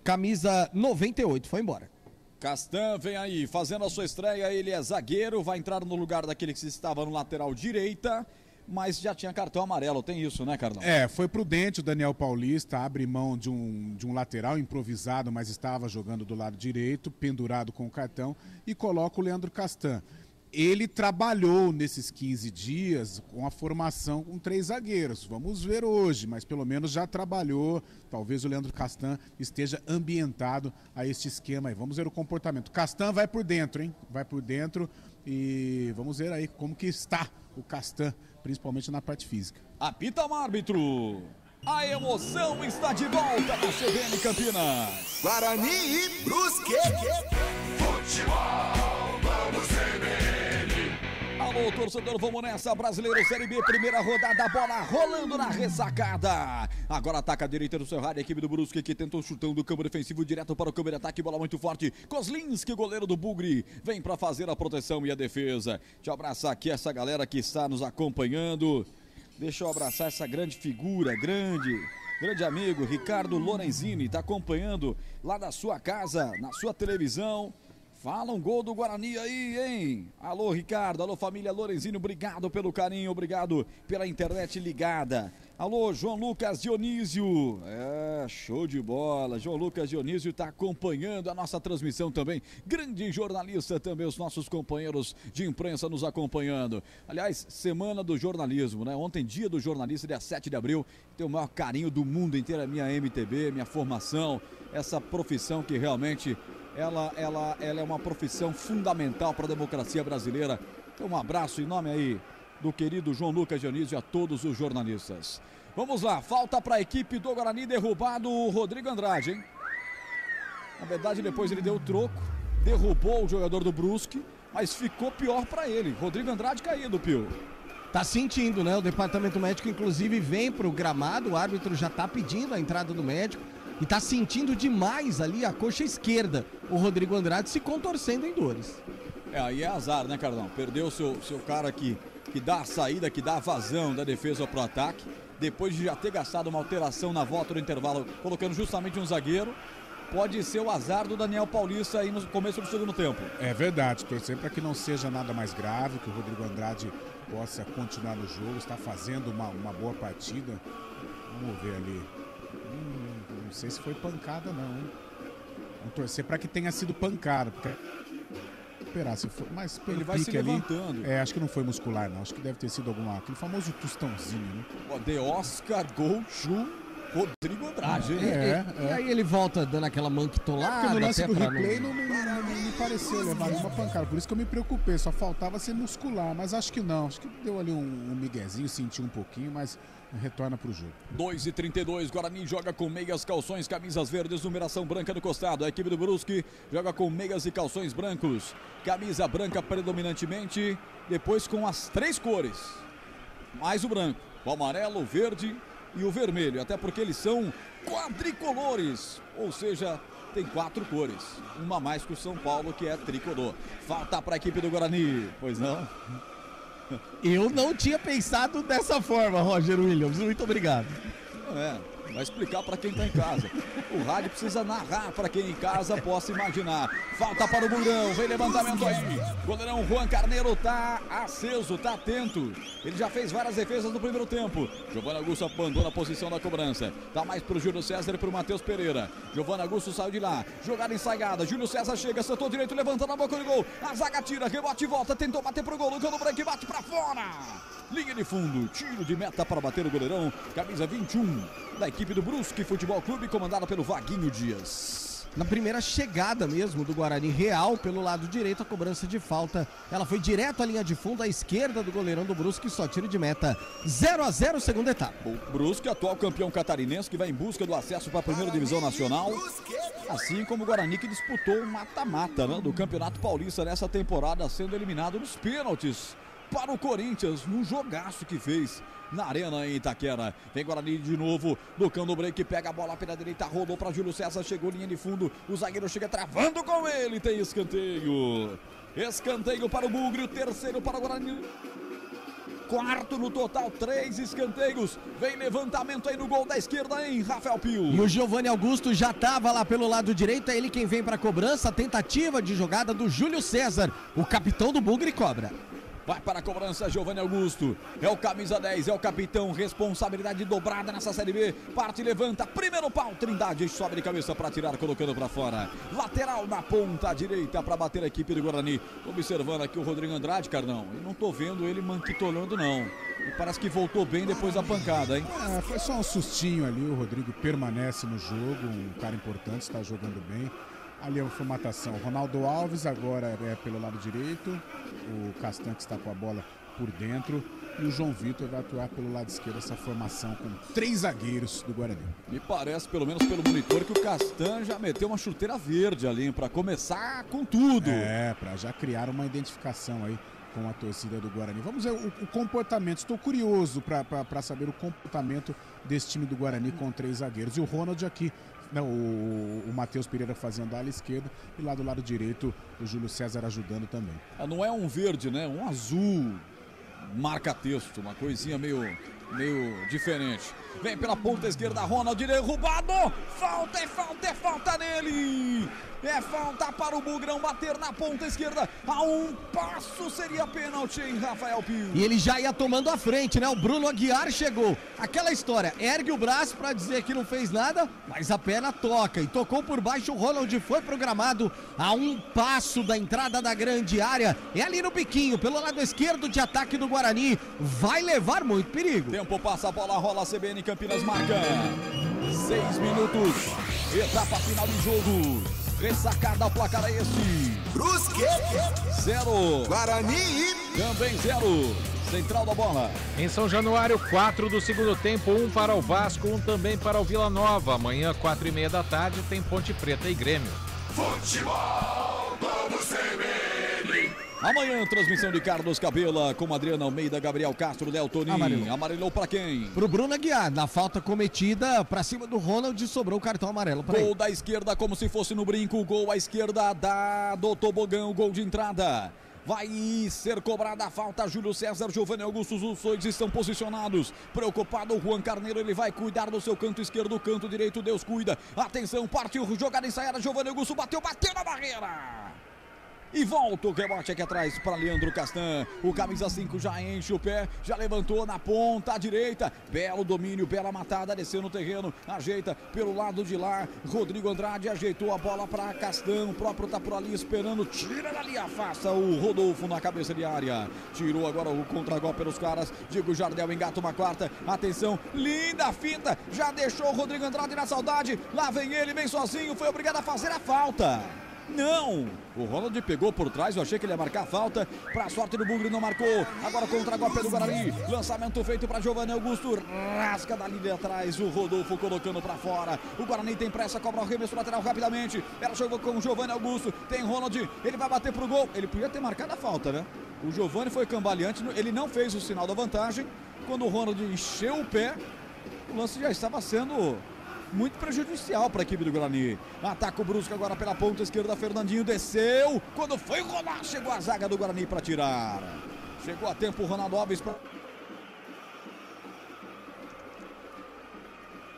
camisa 98, foi embora. Castan vem aí, fazendo a sua estreia, ele é zagueiro, vai entrar no lugar daquele que estava no lateral direita, mas já tinha cartão amarelo, tem isso, né, Carlão? Foi prudente o Daniel Paulista, abre mão de um lateral improvisado, mas estava jogando do lado direito, pendurado com o cartão, e coloca o Leandro Castan. Ele trabalhou nesses 15 dias com a formação com 3 zagueiros. Vamos ver hoje, mas pelo menos já trabalhou. Talvez o Leandro Castan esteja ambientado a este esquema aí. Vamos ver o comportamento. Castan vai por dentro, hein? Vai por dentro e vamos ver aí como que está o Castan, principalmente na parte física. Apita o árbitro. A emoção está de volta na CBN Campinas. Guarani e Brusque. Futebol, vamos CBN. Alô, torcedor, vamos nessa, Brasileiro Série B, primeira rodada, bola rolando na ressacada. Agora ataca a direita do seu rádio, a equipe do Brusque que tentou chutão do campo defensivo direto para o campo de ataque, bola muito forte. Kozlinski, goleiro do Bugre, vem para fazer a proteção e a defesa. Deixa eu abraçar aqui essa galera que está nos acompanhando. Deixa eu abraçar essa grande figura, grande amigo, Ricardo Lorenzini, está acompanhando lá da sua casa, na sua televisão. Fala um gol do Guarani aí, hein? Alô, Ricardo, alô, família Lorenzini, obrigado pelo carinho, obrigado pela internet ligada. Alô, João Lucas Dionísio, show de bola, João Lucas Dionísio está acompanhando a nossa transmissão também, grande jornalista também, os nossos companheiros de imprensa nos acompanhando. Aliás, semana do jornalismo, né? Ontem, dia do jornalista, dia 7 de abril, tenho o maior carinho do mundo inteiro, a minha MTB, minha formação, essa profissão que realmente... Ela é uma profissão fundamental para a democracia brasileira. Então, um abraço em nome aí do querido João Lucas Dionísio e a todos os jornalistas. Vamos lá, falta para a equipe do Guarani, derrubado o Rodrigo Andrade, hein? Na verdade, depois ele deu o troco, derrubou o jogador do Brusque, mas ficou pior para ele. Rodrigo Andrade caído, Pio. Tá sentindo, né? O departamento médico, inclusive, vem pro gramado, o árbitro já tá pedindo a entrada do médico. E tá sentindo demais ali a coxa esquerda. O Rodrigo Andrade se contorcendo em dores. Aí é azar, né, Carlão? Perdeu o seu cara que dá a saída, que dá a vazão da defesa pro ataque. Depois de já ter gastado uma alteração na volta do intervalo, colocando justamente um zagueiro. Pode ser o azar do Daniel Paulista aí no começo do segundo tempo. É verdade, torcer para que não seja nada mais grave, que o Rodrigo Andrade possa continuar no jogo. Está fazendo uma boa partida. Vamos ver ali. Não sei se foi pancada não, hein? Vamos torcer para que tenha sido pancada, porque esperar se for, mas pelo ele vai se levantando. Ali, acho que não foi muscular não, acho que deve ter sido aquele famoso tostãozinho, né? De Oscar Golchu Rodrigo Andrade. E aí ele volta dando aquela manquitolada. Porque no lance até do pra replay não me pareceu levar nenhuma pancada, por isso que eu me preocupei, só faltava ser muscular, mas acho que não, acho que deu ali um miguezinho, sentiu um pouquinho, mas retorna pro jogo. 2:32, Guarani joga com meias, calções, camisas verdes, numeração branca do costado. A equipe do Brusque joga com meias e calções brancos, camisa branca predominantemente, depois com as 3 cores, mais o branco, o amarelo, o verde e o vermelho, até porque eles são quadricolores, ou seja, tem 4 cores, uma mais que o São Paulo, que é tricolor. Falta para a equipe do Guarani, pois não? Eu não tinha pensado dessa forma, Roger Williams. Muito obrigado. Vai explicar para quem está em casa. O rádio precisa narrar para quem em casa possa imaginar. Falta para o Bugrão, vem levantamento aí. Goleirão Juan Carneiro tá aceso, tá atento. Ele já fez várias defesas no primeiro tempo. Giovanni Augusto abandona a posição da cobrança. Tá mais pro Júlio César e pro Matheus Pereira. Giovanni Augusto saiu de lá. Jogada ensaiada. Júlio César chega, acertou direito, levanta na boca do gol. A zaga tira, rebote e volta, tentou bater pro gol. Lucano Branco e bate para fora. Linha de fundo, tiro de meta para bater o goleirão. Camisa 21 da equipe equipe do Brusque Futebol Clube, comandada pelo Vaguinho Dias. Na primeira chegada mesmo do Guarani Real, pelo lado direito, a cobrança de falta. Ela foi direto à linha de fundo, à esquerda do goleirão do Brusque, só tiro de meta. 0-0, segunda etapa. O Brusque, atual campeão catarinense, que vai em busca do acesso para a primeira divisão nacional. Assim como o Guarani, que disputou o mata-mata, né, do Campeonato Paulista nessa temporada, sendo eliminado nos pênaltis para o Corinthians, num jogaço que fez na arena em Itaquera. Vem Guarani de novo, Lucão do break, pega a bola pela direita, rodou para Júlio César, chegou linha de fundo, o zagueiro chega travando com ele, tem escanteio. Escanteio para o Bugre, o terceiro para o Guarani. Quarto no total, 3 escanteios. Vem levantamento aí no gol da esquerda, hein, Rafael Pio. E o Giovanni Augusto já estava lá pelo lado direito, é ele quem vem para a cobrança, a tentativa de jogada do Júlio César, o capitão do Bugre cobra. Vai para a cobrança, Giovanni Augusto. É o camisa 10, é o capitão. Responsabilidade dobrada nessa Série B. Parte, levanta. Primeiro pau, Trindade. Sobe de cabeça para tirar, colocando para fora. Lateral na ponta direita para bater a equipe do Guarani. Tô observando aqui o Rodrigo Andrade, Carnão. E não tô vendo ele manquitolando, não. E parece que voltou bem depois da pancada, hein? Foi só um sustinho ali. O Rodrigo permanece no jogo. Um cara importante, está jogando bem. Ali é uma formatação. Ronaldo Alves agora é pelo lado direito. O Castan que está com a bola por dentro. E o João Vitor vai atuar pelo lado esquerdo. Essa formação com 3 zagueiros do Guarani. Me parece, pelo menos pelo monitor, que o Castan já meteu uma chuteira verde ali para começar com tudo. Para já criar uma identificação aí com a torcida do Guarani. Vamos ver o comportamento. Estou curioso para saber o comportamento desse time do Guarani com 3 zagueiros. E o Ronald aqui. Não, o Matheus Pereira fazendo a ala esquerda e lá do lado direito o Júlio César ajudando também. Não é um verde, né? Um azul marca-texto, uma coisinha meio diferente. Vem pela ponta esquerda, Ronald derrubado. Falta, é falta nele. É falta para o Bugrão bater na ponta esquerda. A um passo seria pênalti, hein, Rafael Pio? E ele já ia tomando a frente, né? O Bruno Aguiar chegou. Aquela história, ergue o braço para dizer que não fez nada, mas a perna toca. E tocou por baixo, o Ronald foi programado a um passo da entrada da grande área. É ali no biquinho, pelo lado esquerdo de ataque do Guarani. Vai levar muito perigo. Tempo passa, a bola rola, CBN Campinas marca. 6 minutos, etapa final de jogo. Ressacada, o placar é esse. Brusque 0. Guarani também 0. Central da bola. Em São Januário, 4 do segundo tempo, 1 para o Vasco, 1 também para o Vila Nova. Amanhã, 4h30 da tarde, tem Ponte Preta e Grêmio. Futebol Globo CBN. Amanhã, transmissão de Carlos Cabela com Adriana Almeida, Gabriel Castro, Léo Tonin. Amarelou pra quem? Pro Bruno Aguiar. Na falta cometida pra cima do Ronald, sobrou o cartão amarelo pra ele. Gol da esquerda, como se fosse no brinco. Gol à esquerda do Tobogão, gol de entrada. Vai ser cobrada a falta. Júlio César, Giovanni Augusto, os dois estão posicionados. Preocupado o Juan Carneiro, ele vai cuidar do seu canto esquerdo, canto direito, Deus cuida. Atenção, partiu, jogada ensaiada, Giovanni Augusto bateu na barreira. E volta o rebote aqui atrás para Leandro Castan. O camisa 5 já enche o pé, já levantou na ponta direita. Belo domínio, bela matada, desceu no terreno, ajeita pelo lado de lá. Rodrigo Andrade ajeitou a bola para Castan. O próprio tá por ali esperando, tira dali, afasta o Rodolfo na cabeça de área. Tirou agora o contra-golpe pelos caras. Diego Jardel engata uma quarta. Atenção, linda fita. Já deixou o Rodrigo Andrade na saudade. Lá vem ele, bem sozinho, foi obrigado a fazer a falta. Não, o Ronald pegou por trás, eu achei que ele ia marcar a falta. Pra sorte do Bugre, não marcou. Agora contra-golpe do Guarani. Lançamento feito para Giovanni Augusto. Rasca dali de atrás, o Rodolfo colocando pra fora. O Guarani tem pressa, cobra o arremesso lateral rapidamente. Ela jogou com o Giovanni Augusto. Tem Ronald, ele vai bater pro gol. Ele podia ter marcado a falta, né? O Giovanni foi cambaleante, ele não fez o sinal da vantagem. Quando o Ronald encheu o pé, o lance já estava sendo muito prejudicial para a equipe do Guarani. Ataca o Brusque agora pela ponta esquerda. Fernandinho desceu. Quando foi rolar, chegou a zaga do Guarani para tirar. Chegou a tempo o Ronaldo Alves para...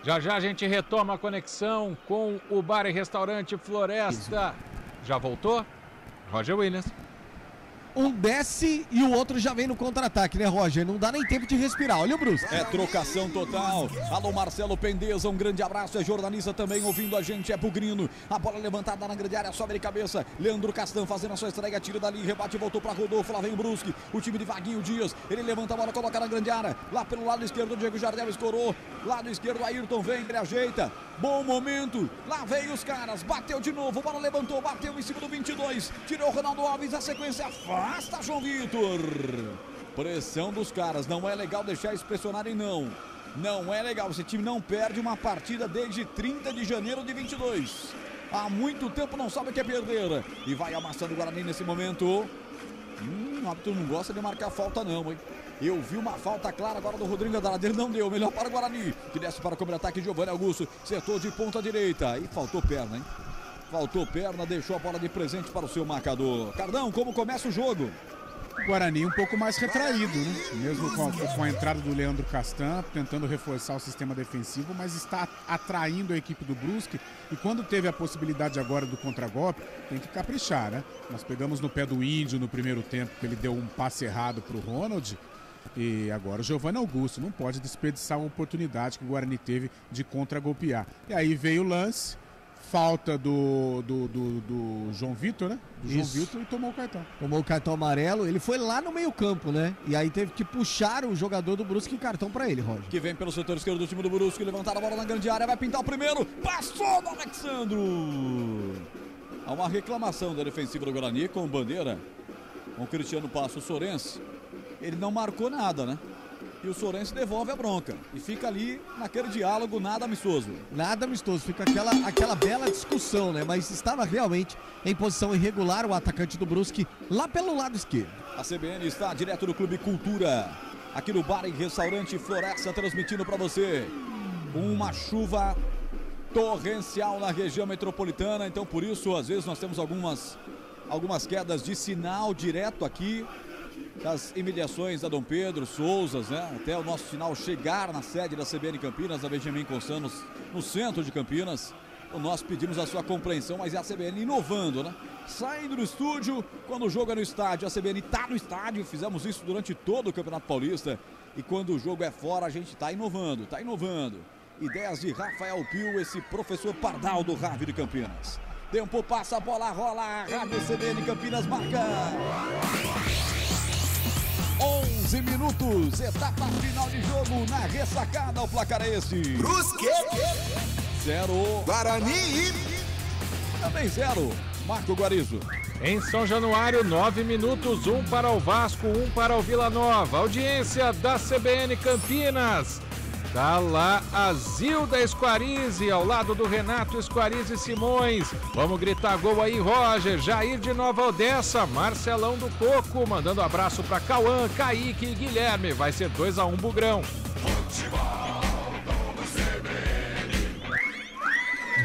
Já já a gente retoma a conexão com o Bar e Restaurante Floresta. Já voltou? Roger Williams. Um desce e o outro já vem no contra-ataque, né, Roger? Não dá nem tempo de respirar. Olha o Brusque. É trocação total. Alô, Marcelo Pendeza, um grande abraço. É jornalista também ouvindo a gente, é Bugrino. A bola levantada na grande área, sobe de cabeça. Leandro Castan fazendo a sua estreia, tira dali, rebate, voltou para Rodolfo. Lá vem o Brusque, o time de Vaguinho Dias. Ele levanta a bola, coloca na grande área. Lá pelo lado esquerdo, o Diego Jardel escorou. Lado esquerdo, Ayrton vem, ele ajeita. Bom momento. Lá vem os caras. Bateu de novo, bola levantou, bateu em cima do 22. Tirou o Ronaldo Alves, a sequência afasta João Vitor. Pressão dos caras, não é legal deixar eles pressionarem, não. Não é legal, esse time não perde uma partida desde 30 de janeiro de 22. Há muito tempo não sabe o que é perder. E vai amassando o Guarani nesse momento. O árbitro não gosta de marcar falta não, hein? Eu vi uma falta clara agora do Rodrigo Andrade, ele não deu, melhor para o Guarani, que desce para o contra-ataque, Giovanni Augusto, setor de ponta direita, e faltou perna, hein? Faltou perna, deixou a bola de presente para o seu marcador. Cardão, como começa o jogo? O Guarani um pouco mais retraído, né? Mesmo com a entrada do Leandro Castan, tentando reforçar o sistema defensivo, mas está atraindo a equipe do Brusque. E quando teve a possibilidade agora do contragolpe, tem que caprichar, né? Nós pegamos no pé do Índio no primeiro tempo, que ele deu um passe errado para o Ronald. E agora o Giovanni Augusto não pode desperdiçar uma oportunidade que o Guarani teve de contragolpear. E aí veio o lance, falta do João Vitor, né? Do João Vitor, e tomou o cartão. Tomou o cartão amarelo, ele foi lá no meio campo, né? E aí teve que puxar o jogador do Brusque cartão pra ele, Roger. Que vem pelo setor esquerdo do time do Brusque, levantar a bola na grande área, vai pintar o primeiro, passou do Alexandro. Há uma reclamação da defensiva do Guarani com Bandeira, com o Cristiano Passo Sorense. Ele não marcou nada, né? E o Sorense devolve a bronca. E fica ali naquele diálogo nada amistoso. Nada amistoso, fica aquela bela discussão, né? Mas estava realmente em posição irregular o atacante do Brusque lá pelo lado esquerdo. A CBN está direto do Clube Cultura, aqui no Bar e Restaurante Floresta, transmitindo para você uma chuva torrencial na região metropolitana. Então por isso, às vezes, nós temos algumas quedas de sinal direto aqui das imediações da Dom Pedro, Souzas, né? Até o nosso sinal chegar na sede da CBN Campinas, da Benjamin Constant, no centro de Campinas. Nós pedimos a sua compreensão, mas é a CBN inovando, né? Saindo do estúdio, quando o jogo é no estádio, a CBN está no estádio, fizemos isso durante todo o Campeonato Paulista. E quando o jogo é fora, a gente está inovando, Ideias de Rafael Pio, esse professor Pardal do Rádio de Campinas. Tempo passa, a bola rola, a Rádio CBN Campinas marca. 11 minutos, etapa final de jogo na ressacada, o placar é esse. Brusque 0, Guarani também 0, Marco Guarizo. Em São Januário, 9 minutos, 1 para o Vasco, 1 para o Vila Nova. Audiência da CBN Campinas. Tá lá a Zilda Esquarize, ao lado do Renato Esquarize Simões. Vamos gritar gol aí, Roger. Jair de Nova Odessa, Marcelão do Coco, mandando abraço para Cauã, Kaique e Guilherme. Vai ser 2-1 Bugrão.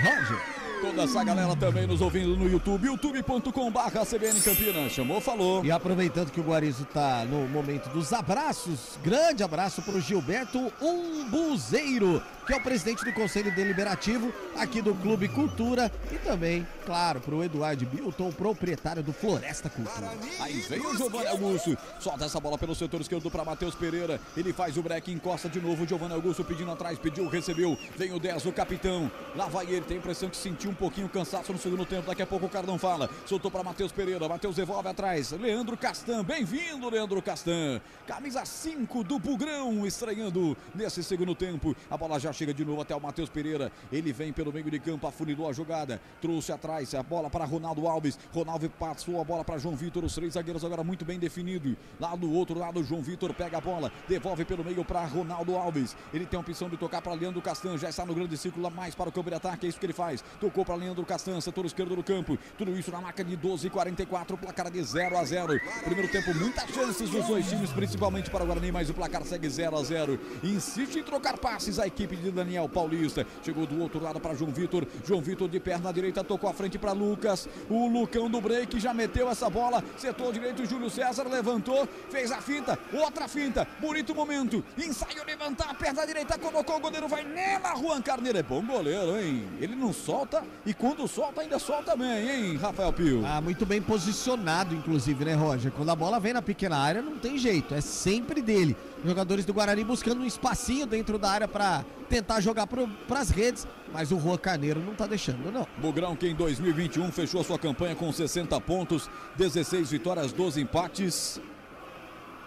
Roger. Toda essa galera também nos ouvindo no YouTube, youtube.com/CBN Campinas. Chamou, falou. E aproveitando que o Guarizo tá no momento dos abraços, grande abraço para o Gilberto Umbuzeiro, que é o presidente do Conselho Deliberativo aqui do Clube Cultura, e também, claro, para o Eduardo Bilton, proprietário do Floresta Cultura. Aí vem o Giovanni Augusto, solta essa bola pelo setor esquerdo para Matheus Pereira, ele faz o break, encosta de novo o Giovanni Augusto pedindo atrás, pediu, recebeu, vem o 10, o capitão, lá vai ele, tem a impressão que sentiu um pouquinho cansaço no segundo tempo, daqui a pouco o Cardão fala, soltou para Matheus Pereira, Matheus devolve atrás, Leandro Castan, bem-vindo Leandro Castan, camisa 5 do Bugrão, estreando nesse segundo tempo, a bola já chega de novo até o Matheus Pereira, ele vem pelo meio de campo, afunilou a jogada, trouxe atrás a bola para Ronaldo Alves, Ronaldo passou a bola para João Vitor, os 3 zagueiros agora muito bem definido, lá do outro lado João Vitor pega a bola, devolve pelo meio para Ronaldo Alves, ele tem a opção de tocar para Leandro Castan, já está no grande círculo lá mais para o campo de ataque, é isso que ele faz, tocou para Leandro Castan, setor esquerdo do campo, tudo isso na marca de 12:44, placar de 0-0, primeiro tempo, muitas chances dos dois times, principalmente para o Guarani, mas o placar segue 0-0, insiste em trocar passes a equipe de Daniel Paulista. Chegou do outro lado para João Vitor. João Vitor de perna direita tocou à frente para Lucas. O Lucão do break já meteu essa bola. Setor direito, Júlio César levantou, fez a finta, outra finta. Bonito momento. Ensaio levantar a perna direita, colocou o goleiro, vai nela. Juan Carneiro é bom goleiro, hein? Ele não solta e quando solta ainda solta bem, hein, Rafael Pio? Muito bem posicionado, inclusive, né, Roger? Quando a bola vem na pequena área, não tem jeito, é sempre dele. Jogadores do Guarani buscando um espacinho dentro da área para tentar jogar pras redes, mas o Juan Carneiro não tá deixando, não. Bugrão, que em 2021 fechou a sua campanha com 60 pontos, 16 vitórias, 12 empates.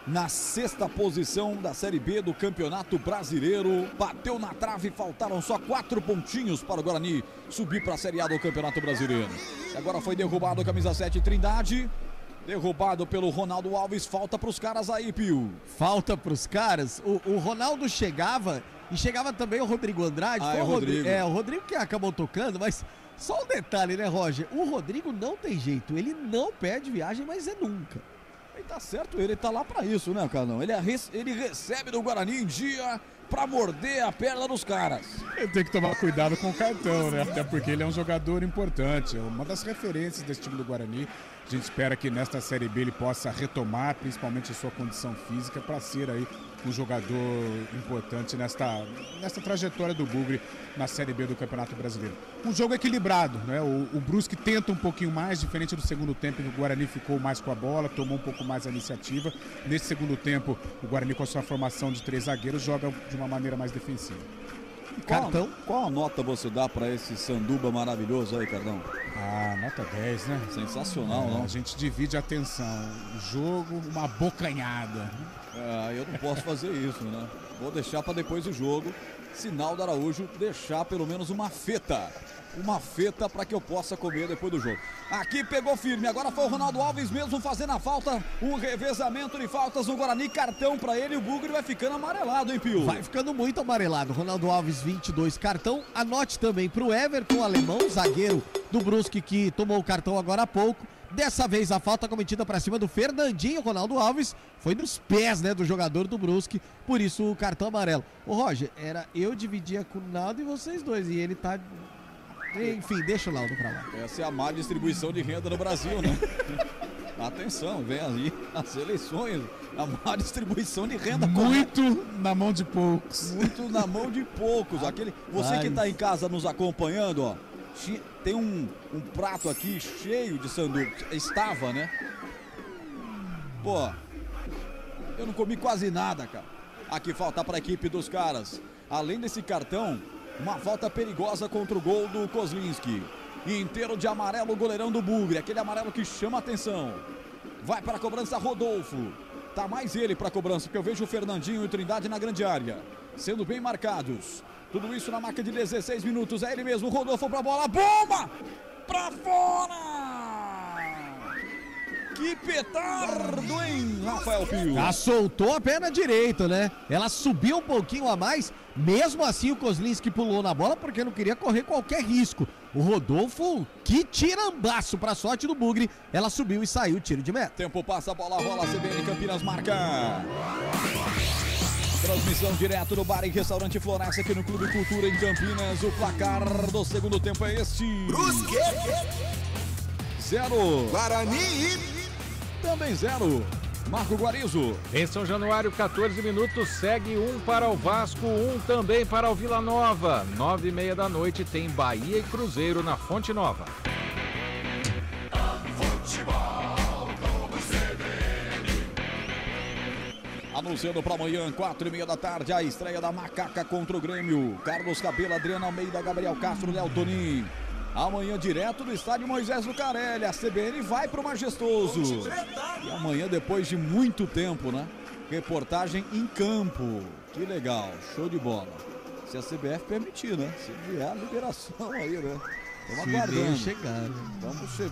Na 6ª posição da Série B do Campeonato Brasileiro. Bateu na trave, faltaram só 4 pontinhos para o Guarani subir para a Série A do Campeonato Brasileiro. E agora foi derrubado a camisa 7, Trindade. Derrubado pelo Ronaldo Alves, falta para os caras aí, Pio. Falta para os caras? O Ronaldo chegava, e chegava também o Rodrigo Andrade. O Rodrigo. O Rodrigo que acabou tocando, mas só um detalhe, né, Roger? O Rodrigo não tem jeito, ele não perde viagem, mas é nunca. E tá certo, ele tá lá pra isso, né, Carlão? Ele recebe do Guarani em dia pra morder a perna dos caras. Ele tem que tomar cuidado com o cartão, né? Até porque ele é um jogador importante, é uma das referências desse time do Guarani. A gente espera que nesta Série B ele possa retomar, principalmente a sua condição física, para ser aí um jogador importante nesta trajetória do Bugre na Série B do Campeonato Brasileiro. Um jogo equilibrado, né? O Brusque tenta um pouquinho mais, diferente do segundo tempo, que o Guarani ficou mais com a bola, tomou um pouco mais a iniciativa. Nesse segundo tempo, o Guarani, com a sua formação de 3 zagueiros, joga de uma maneira mais defensiva. Cartão? Qual a nota você dá para esse Sanduba maravilhoso aí, Cardão? Nota 10, né? Sensacional, não? A gente divide a atenção. O jogo, uma abocanhada. Eu não posso fazer isso, né? Vou deixar para depois do jogo. Sinal do Araújo deixar pelo menos uma feta. Uma feta para que eu possa comer depois do jogo. Aqui pegou firme, agora foi o Ronaldo Alves mesmo fazendo a falta. Um revezamento de faltas no Guarani, cartão para ele. O Bugre vai ficando amarelado, hein, Pio? Vai ficando muito amarelado. Ronaldo Alves, 22 cartão. Anote também pro Everton Alemão, zagueiro do Brusque, que tomou o cartão agora há pouco. Dessa vez a falta cometida para cima do Fernandinho. Ronaldo Alves foi nos pés, né, do jogador do Brusque, por isso o cartão amarelo. Ô Roger, eu dividia com o Naldo e vocês dois, e ele tá... Enfim, deixa o Naldo pra lá. Essa é a má distribuição de renda no Brasil, né? Atenção, vem ali as eleições, a má distribuição de renda. Muito na mão de poucos. Muito na mão de poucos. Você que tá em casa nos acompanhando, ó, tem um prato aqui cheio de sanduíche. Estava, né? Pô, eu não comi quase nada, cara. Aqui falta para a equipe dos caras. Além desse cartão, uma falta perigosa contra o gol do Kozlinski. Inteiro de amarelo o goleirão do Bugre. Aquele amarelo que chama a atenção. Vai para a cobrança Rodolfo. Tá mais ele para a cobrança, porque eu vejo o Fernandinho e o Trindade na grande área, sendo bem marcados. Tudo isso na marca de 16 minutos. É ele mesmo, Rodolfo pra bola. Bomba! Pra fora! Que petardo, hein, Rafael Pio? Já soltou a perna direita, né? Ela subiu um pouquinho a mais. Mesmo assim, o Kozlinski pulou na bola porque não queria correr qualquer risco. O Rodolfo, que tirambaço pra sorte do Bugre. Ela subiu e saiu, tiro de meta. Tempo passa, a bola rola, CBN Campinas marca. Transmissão direto do bar e restaurante Floresta aqui no Clube Cultura em Campinas. O placar do segundo tempo é este. Brusque 0. Guarani também 0. Marco Guarizo. Em São Januário, 14 minutos, segue 1 para o Vasco, 1 também para o Vila Nova. 9h30 da noite tem Bahia e Cruzeiro na Fonte Nova. Anunciando para amanhã, 4h30 da tarde, a estreia da Macaca contra o Grêmio. Carlos Cabelo, Adriano Almeida, Gabriel Castro, Léo Tonin. Amanhã, direto do estádio Moisés Lucarelli, a CBN vai para o Majestoso. E amanhã, depois de muito tempo, né? Reportagem em campo. Que legal, show de bola. Se a CBF permitir, né? Se vier a liberação aí, né? Estamos aguardando. Chegar, né?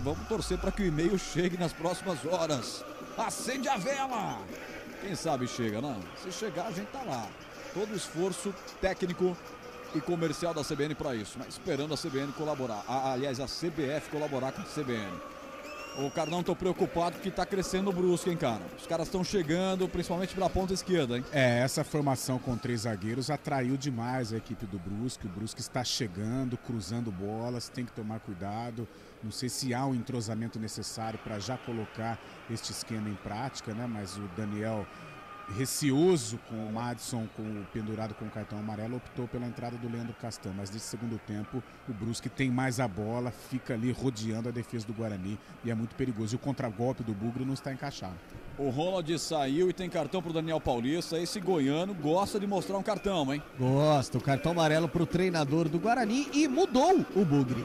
Vamos torcer para que o e-mail chegue nas próximas horas. Acende a vela! Quem sabe chega, né? Se chegar, a gente tá lá. Todo esforço técnico e comercial da CBN para isso, mas esperando a CBN colaborar. Aliás, a CBF colaborar com a CBN. O Cardão, tô preocupado que tá crescendo o Brusque, hein, cara? Os caras estão chegando, principalmente pela ponta esquerda, hein? Essa formação com 3 zagueiros atraiu demais a equipe do Brusque. O Brusque está chegando, cruzando bolas, tem que tomar cuidado. Não sei se há um entrosamento necessário para já colocar este esquema em prática, né? Mas o Daniel, receoso com o Madison, pendurado com o cartão amarelo, optou pela entrada do Leandro Castan. Mas nesse segundo tempo, o Brusque tem mais a bola, fica ali rodeando a defesa do Guarani e é muito perigoso. E o contragolpe do Bugre não está encaixado. O Ronald saiu e tem cartão pro Daniel Paulista. Esse goiano gosta de mostrar um cartão, hein? Gosta, o cartão amarelo pro treinador do Guarani e mudou o Bugre.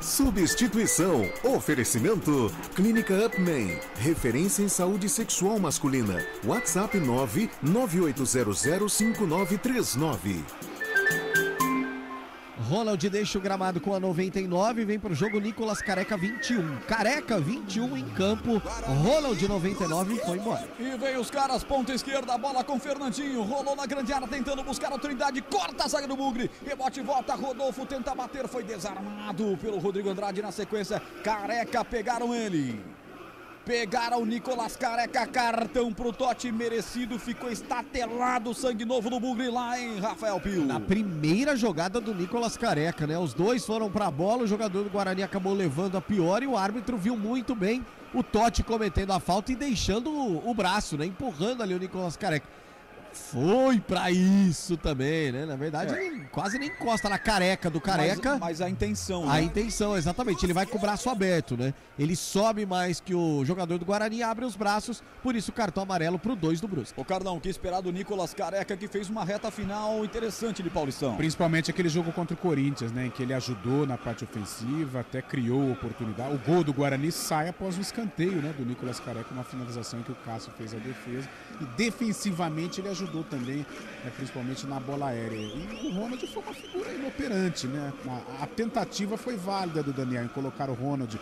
Substituição. Oferecimento. Clínica Upman. Referência em saúde sexual masculina. WhatsApp 998005939. Ronald deixa o gramado com a 99, vem pro jogo Nicolas Careca 21. Careca 21 em campo, Ronald 99 foi embora. E vem os caras, ponta esquerda, bola com Fernandinho, rolou na grande área tentando buscar a Trindade, corta a zaga do Bugre, rebote, volta, Rodolfo tenta bater, foi desarmado pelo Rodrigo Andrade na sequência, Careca pegaram ele. Pegaram o Nicolas Careca, cartão pro Totti, merecido, ficou estatelado, sangue novo do Bugre lá em Rafael Pio. Na primeira jogada do Nicolas Careca, né? Os dois foram pra bola, o jogador do Guarani acabou levando a pior e o árbitro viu muito bem o Totti cometendo a falta e deixando o braço, né? Empurrando ali o Nicolas Careca. Foi pra isso também, né? Na verdade, ele quase nem encosta na careca do Careca. Mas a intenção, né? A intenção, exatamente. Ele vai com o braço aberto, né? Ele sobe mais que o jogador do Guarani, abre os braços, por isso o cartão amarelo pro 2 do Brusque. O Cardão, que esperar do Nicolas Careca, que fez uma reta final interessante de Paulistão. Principalmente aquele jogo contra o Corinthians, né? Em que ele ajudou na parte ofensiva, até criou oportunidade. O gol do Guarani sai após um escanteio, né? Do Nicolas Careca, uma finalização em que o Cássio fez a defesa. E defensivamente ele ajudou também, principalmente na bola aérea. E o Ronald foi uma figura inoperante, né? A tentativa foi válida do Daniel em colocar o Ronald,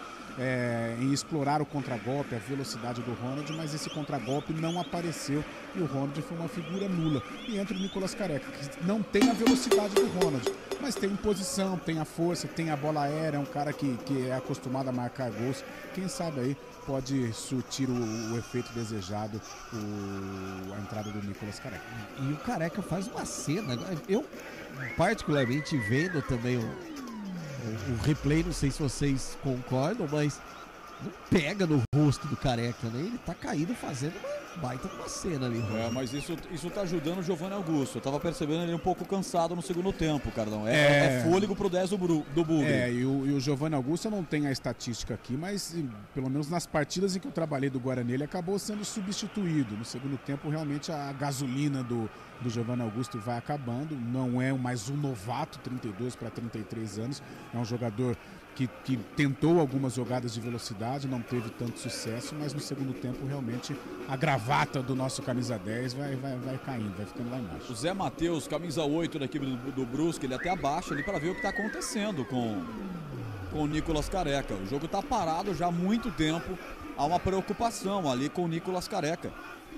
em explorar o contragolpe, a velocidade do Ronald, mas esse contragolpe não apareceu e o Ronald foi uma figura nula. E entra o Nicolas Careca, que não tem a velocidade do Ronald, mas tem posição, tem a força, tem a bola aérea, é um cara que é acostumado a marcar gols. Quem sabe aí pode surtir o efeito desejado, a entrada do Nicolas Careca. E o Careca faz uma cena, eu particularmente vendo também o replay, não sei se vocês concordam, mas não pega no rosto do Careca, né? Ele tá caído fazendo uma baita de uma cena ali. Mas isso tá ajudando o Giovanni Augusto. Eu tava percebendo ele um pouco cansado no segundo tempo, Cardão. Fôlego pro 10 do Bugre. E o Giovanni Augusto, eu não tenho a estatística aqui, mas pelo menos nas partidas em que eu trabalhei do Guarani, ele acabou sendo substituído. No segundo tempo, realmente, a gasolina do Giovanni Augusto vai acabando. Não é mais um novato, 32 para 33 anos. É um jogador que tentou algumas jogadas de velocidade, não teve tanto sucesso, mas no segundo tempo realmente a gravata do nosso camisa 10 vai caindo, vai ficando lá embaixo. O Zé Matheus, camisa 8 da equipe do Brusque, ele até abaixa ali para ver o que está acontecendo com o Nicolas Careca. O jogo está parado já há muito tempo, há uma preocupação ali com o Nicolas Careca.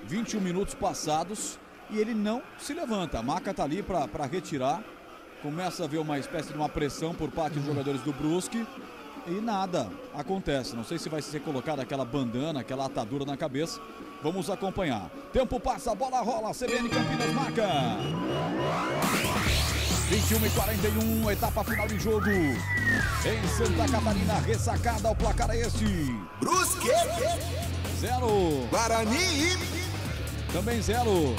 21 minutos passados e ele não se levanta, a maca está ali para retirar. Começa a haver uma espécie de uma pressão por parte dos jogadores do Brusque e nada acontece. Não sei se vai ser colocada aquela bandana, aquela atadura na cabeça. Vamos acompanhar. Tempo passa, a bola rola, CBN Campinas marca. 21:41, etapa final de jogo. Em Santa Catarina, ressacada, o placar é este. Brusque 0. Guarani também 0.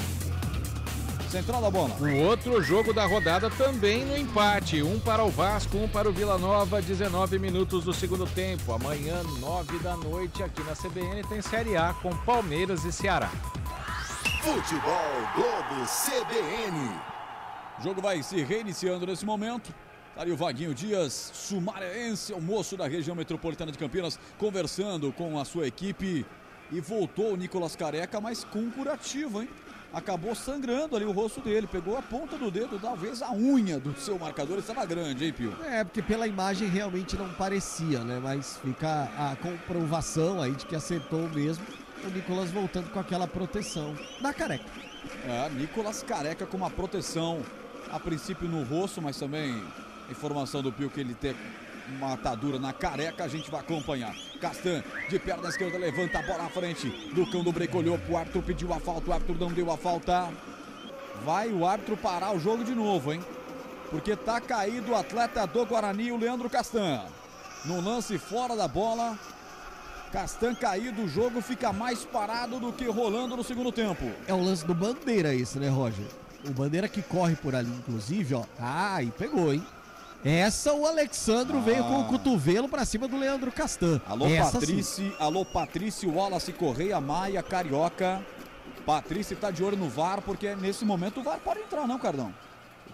Central da bola. Um outro jogo da rodada também no empate. Um para o Vasco, um para o Vila Nova, 19 minutos do segundo tempo. Amanhã, 9 da noite, aqui na CBN, tem Série A com Palmeiras e Ceará. Futebol Globo CBN. O jogo vai se reiniciando nesse momento. Tá ali o Vaguinho Dias, sumareense, o moço da região metropolitana de Campinas, conversando com a sua equipe. E voltou o Nicolas Careca, mas com curativo, hein? Acabou sangrando ali o rosto dele, pegou a ponta do dedo, talvez a unha do seu marcador estava grande, hein, Pio? Porque pela imagem realmente não parecia, né? Mas fica a comprovação aí de que acertou mesmo, o Nicolas voltando com aquela proteção na Careca. Nicolas Careca com uma proteção, a princípio no rosto, mas também Informação do Pio que ele tem uma atadura na careca, a gente vai acompanhar. Castan, de perna esquerda, levanta a bola à frente. Lucão do Break olhou pro árbitro, pediu a falta, o árbitro não deu a falta. Vai o árbitro parar o jogo de novo, hein? Porque tá caído o atleta do Guarani, o Leandro Castan. No lance fora da bola, Castan caído, o jogo fica mais parado do que rolando no segundo tempo. É o lance do Bandeira esse, né, Roger? O Bandeira que corre por ali, inclusive, ó. Ah, e pegou, hein? Essa o Alexandro veio com o cotovelo pra cima do Leandro Castan. Alô, Patrícia, alô, Patrícia, Wallace, Correia, Maia, Carioca. Patrícia tá de olho no VAR, porque nesse momento o VAR pode entrar, não, Cardão?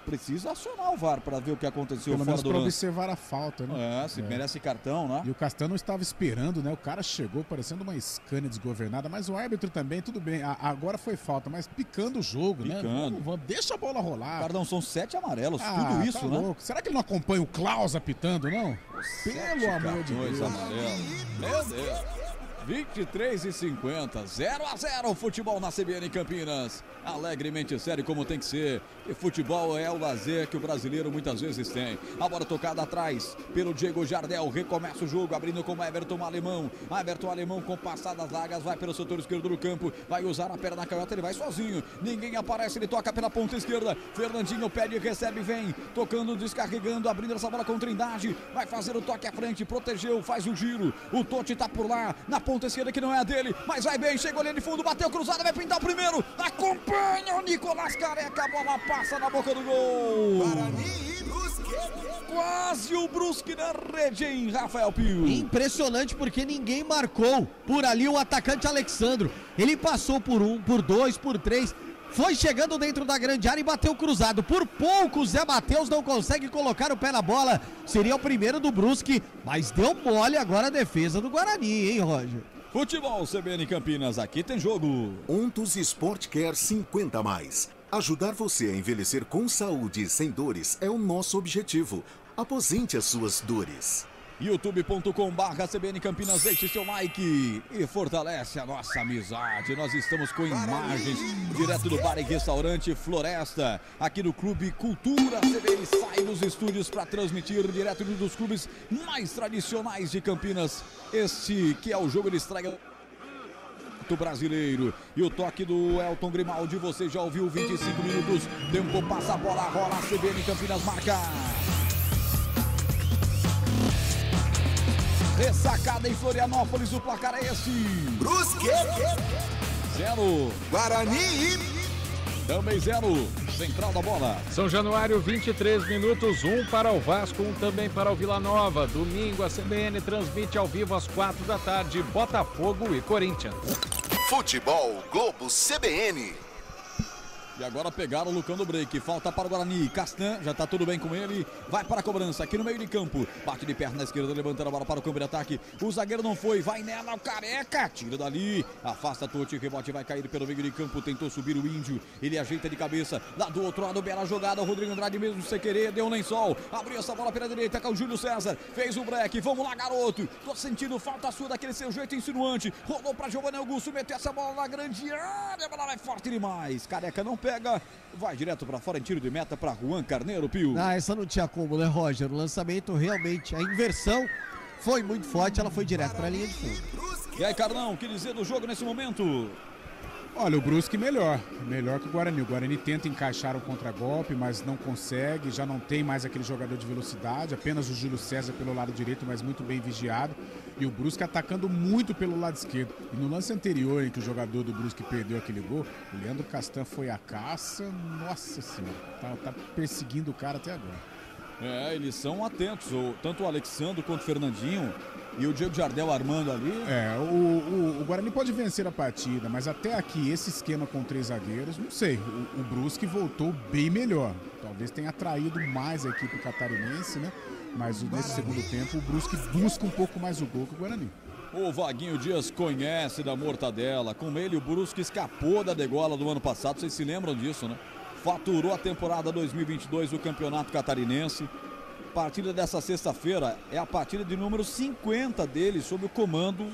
Precisa acionar o VAR para ver o que aconteceu pelo fora menos do para lance. Observar a falta, né? Se merece cartão, né? E o Castano estava esperando, né? O cara chegou parecendo uma Scania desgovernada, mas o árbitro também, tudo bem. Agora foi falta, mas picando o jogo, né? Deixa a bola rolar. Perdão, são 7 amarelos, tudo isso, tá né? Louco. Será que ele não acompanha o Klaus apitando, não? Pelo amor de Deus. Meu Deus. 23h50, 0-0, futebol na CBN Campinas. Alegremente sério como tem que ser. E futebol é o lazer que o brasileiro muitas vezes tem. A bola tocada atrás pelo Diego Jardel. Recomeça o jogo, abrindo com Everton Alemão. Everton Alemão com passadas largas, vai pelo setor esquerdo do campo. Vai usar a perna canhota, ele vai sozinho. Ninguém aparece, ele toca pela ponta esquerda. Fernandinho pede, recebe, vem. Tocando, descarregando, abrindo essa bola com Trindade. Vai fazer o toque à frente, protegeu, faz o giro. O Totti tá por lá, na ponta esquerda que não é a dele. Mas vai bem, chegou ali de fundo, bateu cruzada, vai pintar o primeiro. Acompanha o Nicolás Careca, a bola passa na boca do gol. Quase o Brusque na rede, hein, Rafael Pio? Impressionante porque ninguém marcou por ali o atacante Alexandro. Ele passou por 1, por 2, por 3. Foi chegando dentro da grande área e bateu cruzado. Por pouco o Zé Matheus não consegue colocar o pé na bola. Seria o primeiro do Brusque, mas deu mole agora a defesa do Guarani, hein, Roger? Futebol CBN Campinas, aqui tem jogo. Ontos Sport Care 50+. Ajudar você a envelhecer com saúde e sem dores é o nosso objetivo. Aposente as suas dores. youtube.com/CBN Campinas, deixe seu like e fortalece a nossa amizade. Nós estamos com imagens direto do bar e restaurante Floresta, aqui no Clube Cultura. CBN sai dos estúdios para transmitir direto dos clubes mais tradicionais de Campinas. Este que é o jogo de estreia do brasileiro. E o toque do Elton Grimaldi, você já ouviu, 25 minutos. Tempo passa, a bola rola, CBN Campinas marca. Ressacada em Florianópolis, o placar é esse. Brusque 0. Guarani também 0. Central da bola. São Januário, 23 minutos, 1 para o Vasco, 1 também para o Vila Nova. Domingo a CBN transmite ao vivo às 4 da tarde, Botafogo e Corinthians. Futebol Globo CBN. E agora pegaram o Lucão do Break. Falta para o Guarani. Castan, já está tudo bem com ele. Vai para a cobrança aqui no meio de campo. Bate de perna na esquerda, levantando a bola para o campo de ataque. O zagueiro não foi. Vai nela o Careca. Tira dali. Afasta Totti. Rebote vai cair pelo meio de campo. Tentou subir o Índio. Ele ajeita de cabeça. Lá do outro lado, bela jogada. O Rodrigo Andrade mesmo sem querer. Deu um lençol. Abriu essa bola pela direita com o Júlio César. Fez o break. Vamos lá, garoto. Tô sentindo falta sua daquele seu jeito insinuante. Rolou para Giovanni Augusto. Meteu essa bola na grande área. A bola vai forte demais. Careca não pega, vai direto para fora em tiro de meta para Juan Carneiro, Pio. Essa não tinha como, né, Roger? O lançamento realmente, a inversão foi muito forte, ela foi direto para a linha de fundo. E aí, Carlão, o que dizer do jogo nesse momento? Olha, o Brusque melhor que o Guarani. O Guarani tenta encaixar o contragolpe, mas não consegue, já não tem mais aquele jogador de velocidade, apenas o Júlio César pelo lado direito, mas muito bem vigiado. E o Brusque atacando muito pelo lado esquerdo. E no lance anterior, em que o jogador do Brusque perdeu aquele gol, o Leandro Castan foi à caça, nossa senhora, tá perseguindo o cara até agora. Eles são atentos, tanto o Alexandre quanto o Fernandinho. E o Diego Jardel armando ali. O Guarani pode vencer a partida, mas até aqui, esse esquema com 3 zagueiros, não sei. O Brusque voltou bem melhor. Talvez tenha atraído mais a equipe catarinense, né? Mas nesse segundo tempo, o Brusque busca um pouco mais o gol que o Guarani. O Vaguinho Dias conhece da mortadela. Com ele, o Brusque escapou da degola do ano passado. Vocês se lembram disso, né? Faturou a temporada 2022 do Campeonato Catarinense. Partida dessa sexta-feira é a partida de número 50 dele sob o comando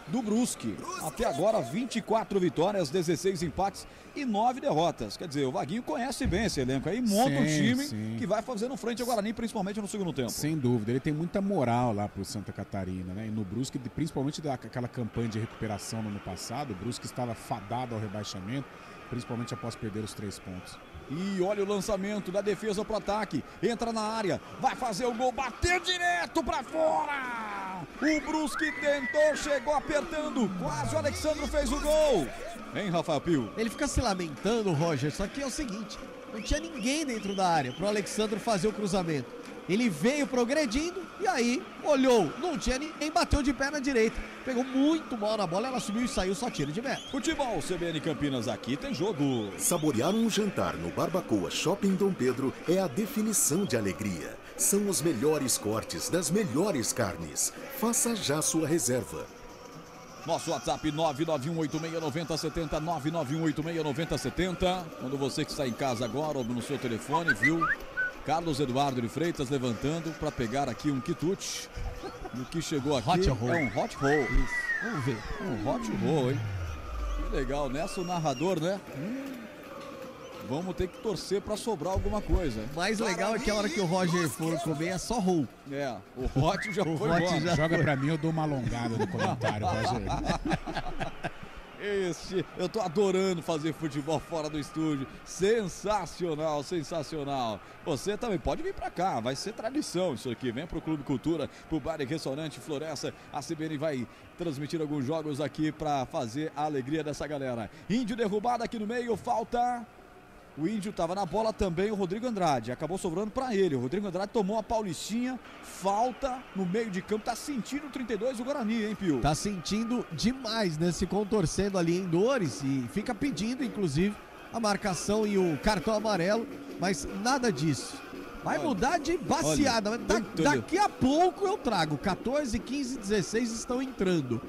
do Brusque. Até agora 24 vitórias, 16 empates e 9 derrotas. Quer dizer, o Vaguinho conhece bem esse elenco aí, monta um time que vai fazendo frente ao Guarani, principalmente no segundo tempo. Sem dúvida, ele tem muita moral lá pro Santa Catarina, né? E no Brusque, principalmente daquela campanha de recuperação no ano passado, o Brusque estava fadado ao rebaixamento, principalmente após perder os 3 pontos. E olha o lançamento da defesa pro ataque. Entra na área, vai fazer o gol, bateu direto pra fora. O Brusque tentou, chegou apertando. Quase o Alexandre fez o gol. Hein, Rafael Pio? Ele fica se lamentando, Roger, só que é o seguinte, não tinha ninguém dentro da área pro Alexandre fazer o cruzamento. Ele veio progredindo e aí olhou, não tinha ninguém, bateu de pé na direita. Pegou muito mal na bola, ela subiu e saiu, só tiro de meta. Futebol CBN Campinas, aqui tem jogo. Saborear um jantar no Barbacoa Shopping Dom Pedro é a definição de alegria. São os melhores cortes das melhores carnes. Faça já sua reserva. Nosso WhatsApp 991869070, 991869070. Quando você que está em casa agora ou no seu telefone, viu? Carlos Eduardo de Freitas levantando para pegar aqui um quitute. O que chegou aqui hot roll. É um hot roll. Isso. Vamos ver. Um hot roll, hein? Que legal, nessa o narrador, né? Vamos ter que torcer para sobrar alguma coisa. O mais legal é que a hora que o Roger for comer é só roll. É, o hot já foi embora. Joga pra mim, eu dou uma alongada no comentário, Roger. Eu tô adorando fazer futebol fora do estúdio. Sensacional, sensacional. Você também pode vir pra cá, vai ser tradição isso aqui. Vem pro Clube Cultura, pro Bar e Restaurante Floresta. A CBN vai transmitir alguns jogos aqui pra fazer a alegria dessa galera. Índio derrubado aqui no meio, falta... O Índio estava na bola também, o Rodrigo Andrade. Acabou sobrando para ele. O Rodrigo Andrade tomou a Paulistinha. Falta no meio de campo. Tá sentindo o 32 o Guarani, hein, Pio? Tá sentindo demais, né? Se contorcendo ali em dores. E fica pedindo, inclusive, a marcação e o cartão amarelo. Mas nada disso. Vai mudar de baseada. Daqui a pouco eu trago. 14, 15, 16 estão entrando.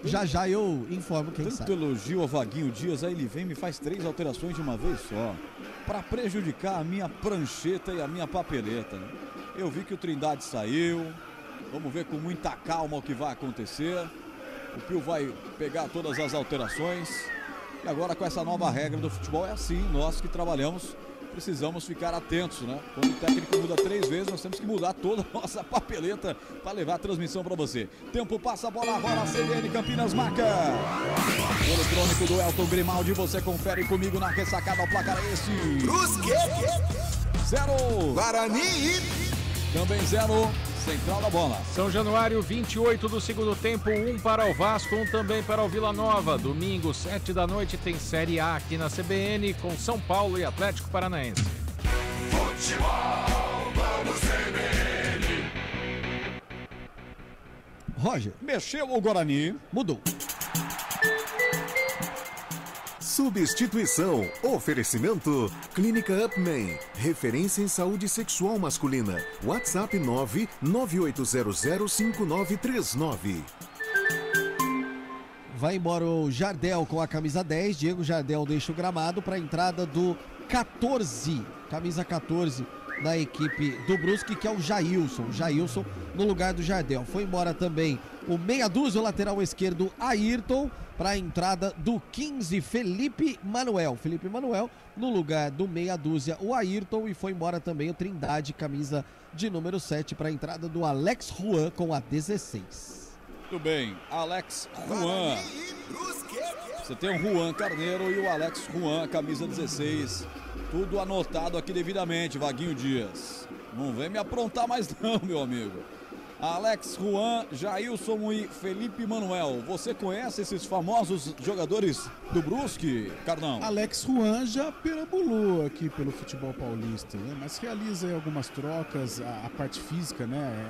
Já eu informo quem sabe. Tanto elogio ao Vaguinho Dias, aí ele vem e me faz 3 alterações de uma vez só, para prejudicar a minha prancheta e a minha papeleta. Eu vi que o Trindade saiu, vamos ver com muita calma o que vai acontecer. O Pio vai pegar todas as alterações. E agora com essa nova regra do futebol é assim, nós que trabalhamos precisamos ficar atentos, né? Quando o técnico muda 3 vezes, nós temos que mudar toda a nossa papeleta para levar a transmissão para você. Tempo passa, a bola agora, CBN Campinas marca. O eletrônico do Elton Grimaldi, você confere comigo na ressacada, o placar é esse. Brusque 0. Guarani também 0. Central da bola. São Januário, 28 do segundo tempo, 1 para o Vasco, 1 também para o Vila Nova. Domingo, 7 da noite, tem Série A aqui na CBN com São Paulo e Atlético Paranaense. Futebol, vamos CBN. Roger. Mexeu o Guarani. Mudou. Substituição. Oferecimento. Clínica Upman. Referência em saúde sexual masculina. WhatsApp 998005939. Vai embora o Jardel com a camisa 10. Diego Jardel deixa o gramado para a entrada do 14. Camisa 14 na equipe do Brusque, que é o Jailson. Jailson no lugar do Jardel. Foi embora também o meia dúzia, o lateral esquerdo Ayrton, para a entrada do 15, Felipe Manuel. Felipe Manuel no lugar do meia dúzia, o Ayrton, e foi embora também o Trindade, camisa de número 7, para a entrada do Alex Juan com a 16. Muito bem, Alex Juan. Você tem o Juan Carneiro e o Alex Juan, camisa 16. Tudo anotado aqui devidamente, Vaguinho Dias. Não vem me aprontar mais não, meu amigo. Alex Juan, Jailson e Felipe Manuel. Você conhece esses famosos jogadores do Brusque, Carnão? Alex Juan já perambulou aqui pelo futebol paulista, né? Mas realiza aí algumas trocas. A parte física, né?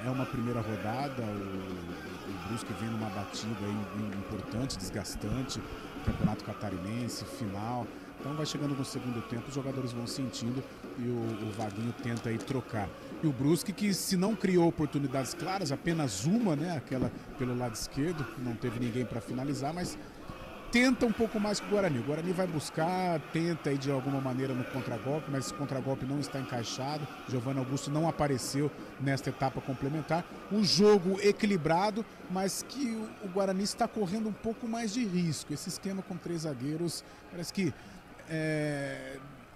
É uma primeira rodada. O Brusque vem numa batida aí importante, desgastante. Campeonato Catarinense, final. Então vai chegando no segundo tempo, os jogadores vão sentindo e o Vaguinho tenta aí trocar. E o Brusque, que se não criou oportunidades claras, apenas uma, né? Aquela pelo lado esquerdo, não teve ninguém para finalizar, mas tenta um pouco mais que o Guarani. O Guarani vai buscar, tenta aí de alguma maneira no contragolpe, mas esse contragolpe não está encaixado. Giovanni Augusto não apareceu nesta etapa complementar. Um jogo equilibrado, mas que o Guarani está correndo um pouco mais de risco. Esse esquema com 3 zagueiros parece que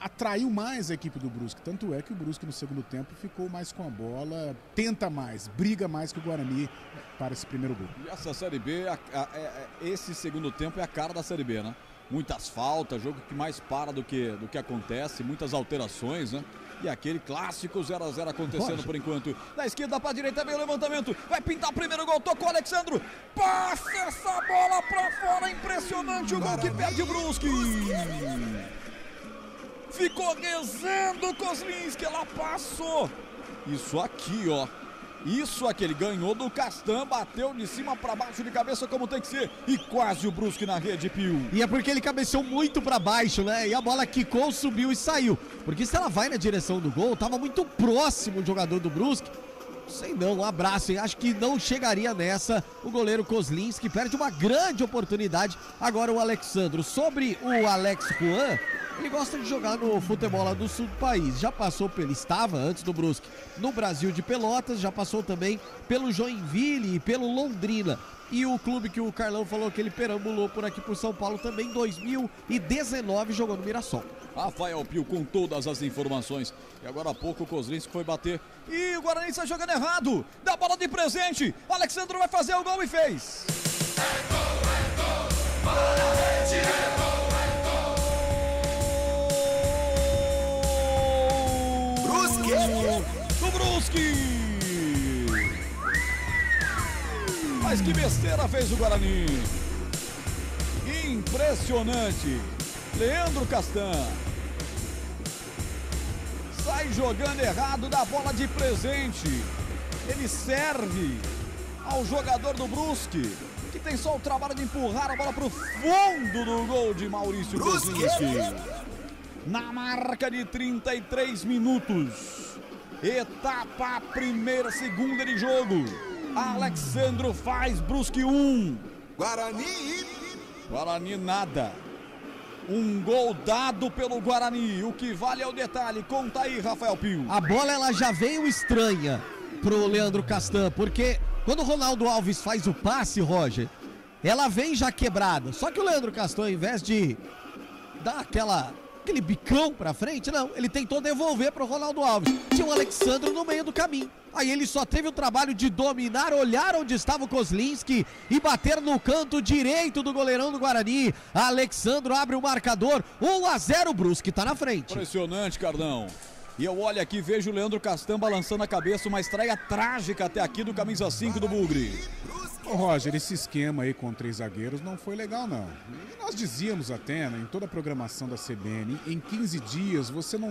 atraiu mais a equipe do Brusque. Tanto é que o Brusque no segundo tempo ficou mais com a bola, tenta mais, briga mais que o Guarani para esse primeiro gol. E essa Série B, esse segundo tempo é a cara da Série B, né? Muitas faltas, jogo que mais para do que acontece, muitas alterações, né? E aquele clássico 0-0 acontecendo por enquanto. Da esquerda para a direita vem o levantamento. Vai pintar o primeiro gol. Tocou o Alexandro. Passa essa bola para fora. Impressionante o gol que perde o Brusque. Ficou rezando o Kozlinski. Ela passou. Isso aqui, ó. Isso aqui, ele ganhou do Castan, bateu de cima para baixo de cabeça como tem que ser. E quase o Brusque na rede, Pio. E é porque ele cabeceou muito para baixo, né? E a bola quicou, subiu e saiu. Porque se ela vai na direção do gol, tava muito próximo o jogador do Brusque. Sei não, um abraço, hein? Acho que não chegaria nessa o goleiro Kozlinski, perde uma grande oportunidade. Agora o Alexandro. Sobre o Alex Juan, ele gosta de jogar no futebol lá do sul do país. Já passou estava antes do Brusque no Brasil de Pelotas, já passou também pelo Joinville e pelo Londrina. E o clube que o Carlão falou que ele perambulou por aqui por São Paulo também, em 2019 jogou no Mirassol. Rafael Pio com todas as informações. E agora há pouco o Kozlinski foi bater. E o Guarani está jogando errado. Dá bola de presente. O Alexandre vai fazer o gol e fez. É gol, bola na rede, é gol. Brusque. Do Brusque. Mas que besteira fez o Guarani. Impressionante. Leandro Castan sai jogando errado, dá bola de presente. Ele serve ao jogador do Brusque, que tem só o trabalho de empurrar a bola para o fundo do gol de Maurício Kozlinski. Na marca de 33 minutos, etapa primeira, segunda de jogo. Alexandro faz, Brusque 1. Guarani nada. Um gol dado pelo Guarani. O que vale é o detalhe. Conta aí, Rafael Pio. A bola ela já veio estranha pro Leandro Castan, porque quando o Ronaldo Alves faz o passe, Roger, ela vem já quebrada. Só que o Leandro Castan, ao invés de dar aquele bicão pra frente, não, ele tentou devolver pro Ronaldo Alves. Tinha o Alexandro no meio do caminho. Aí ele só teve o trabalho de dominar, olhar onde estava o Kozlinski e bater no canto direito do goleirão do Guarani. Alexandro abre o marcador, 1-0, o Brusque tá na frente. Impressionante, Cardão. E eu olho aqui, vejo o Leandro Castan balançando a cabeça, uma estreia trágica até aqui do camisa 5 do Bugre. Ô Roger, esse esquema aí com 3 zagueiros não foi legal não. E nós dizíamos até, né, em toda a programação da CBN, em 15 dias você não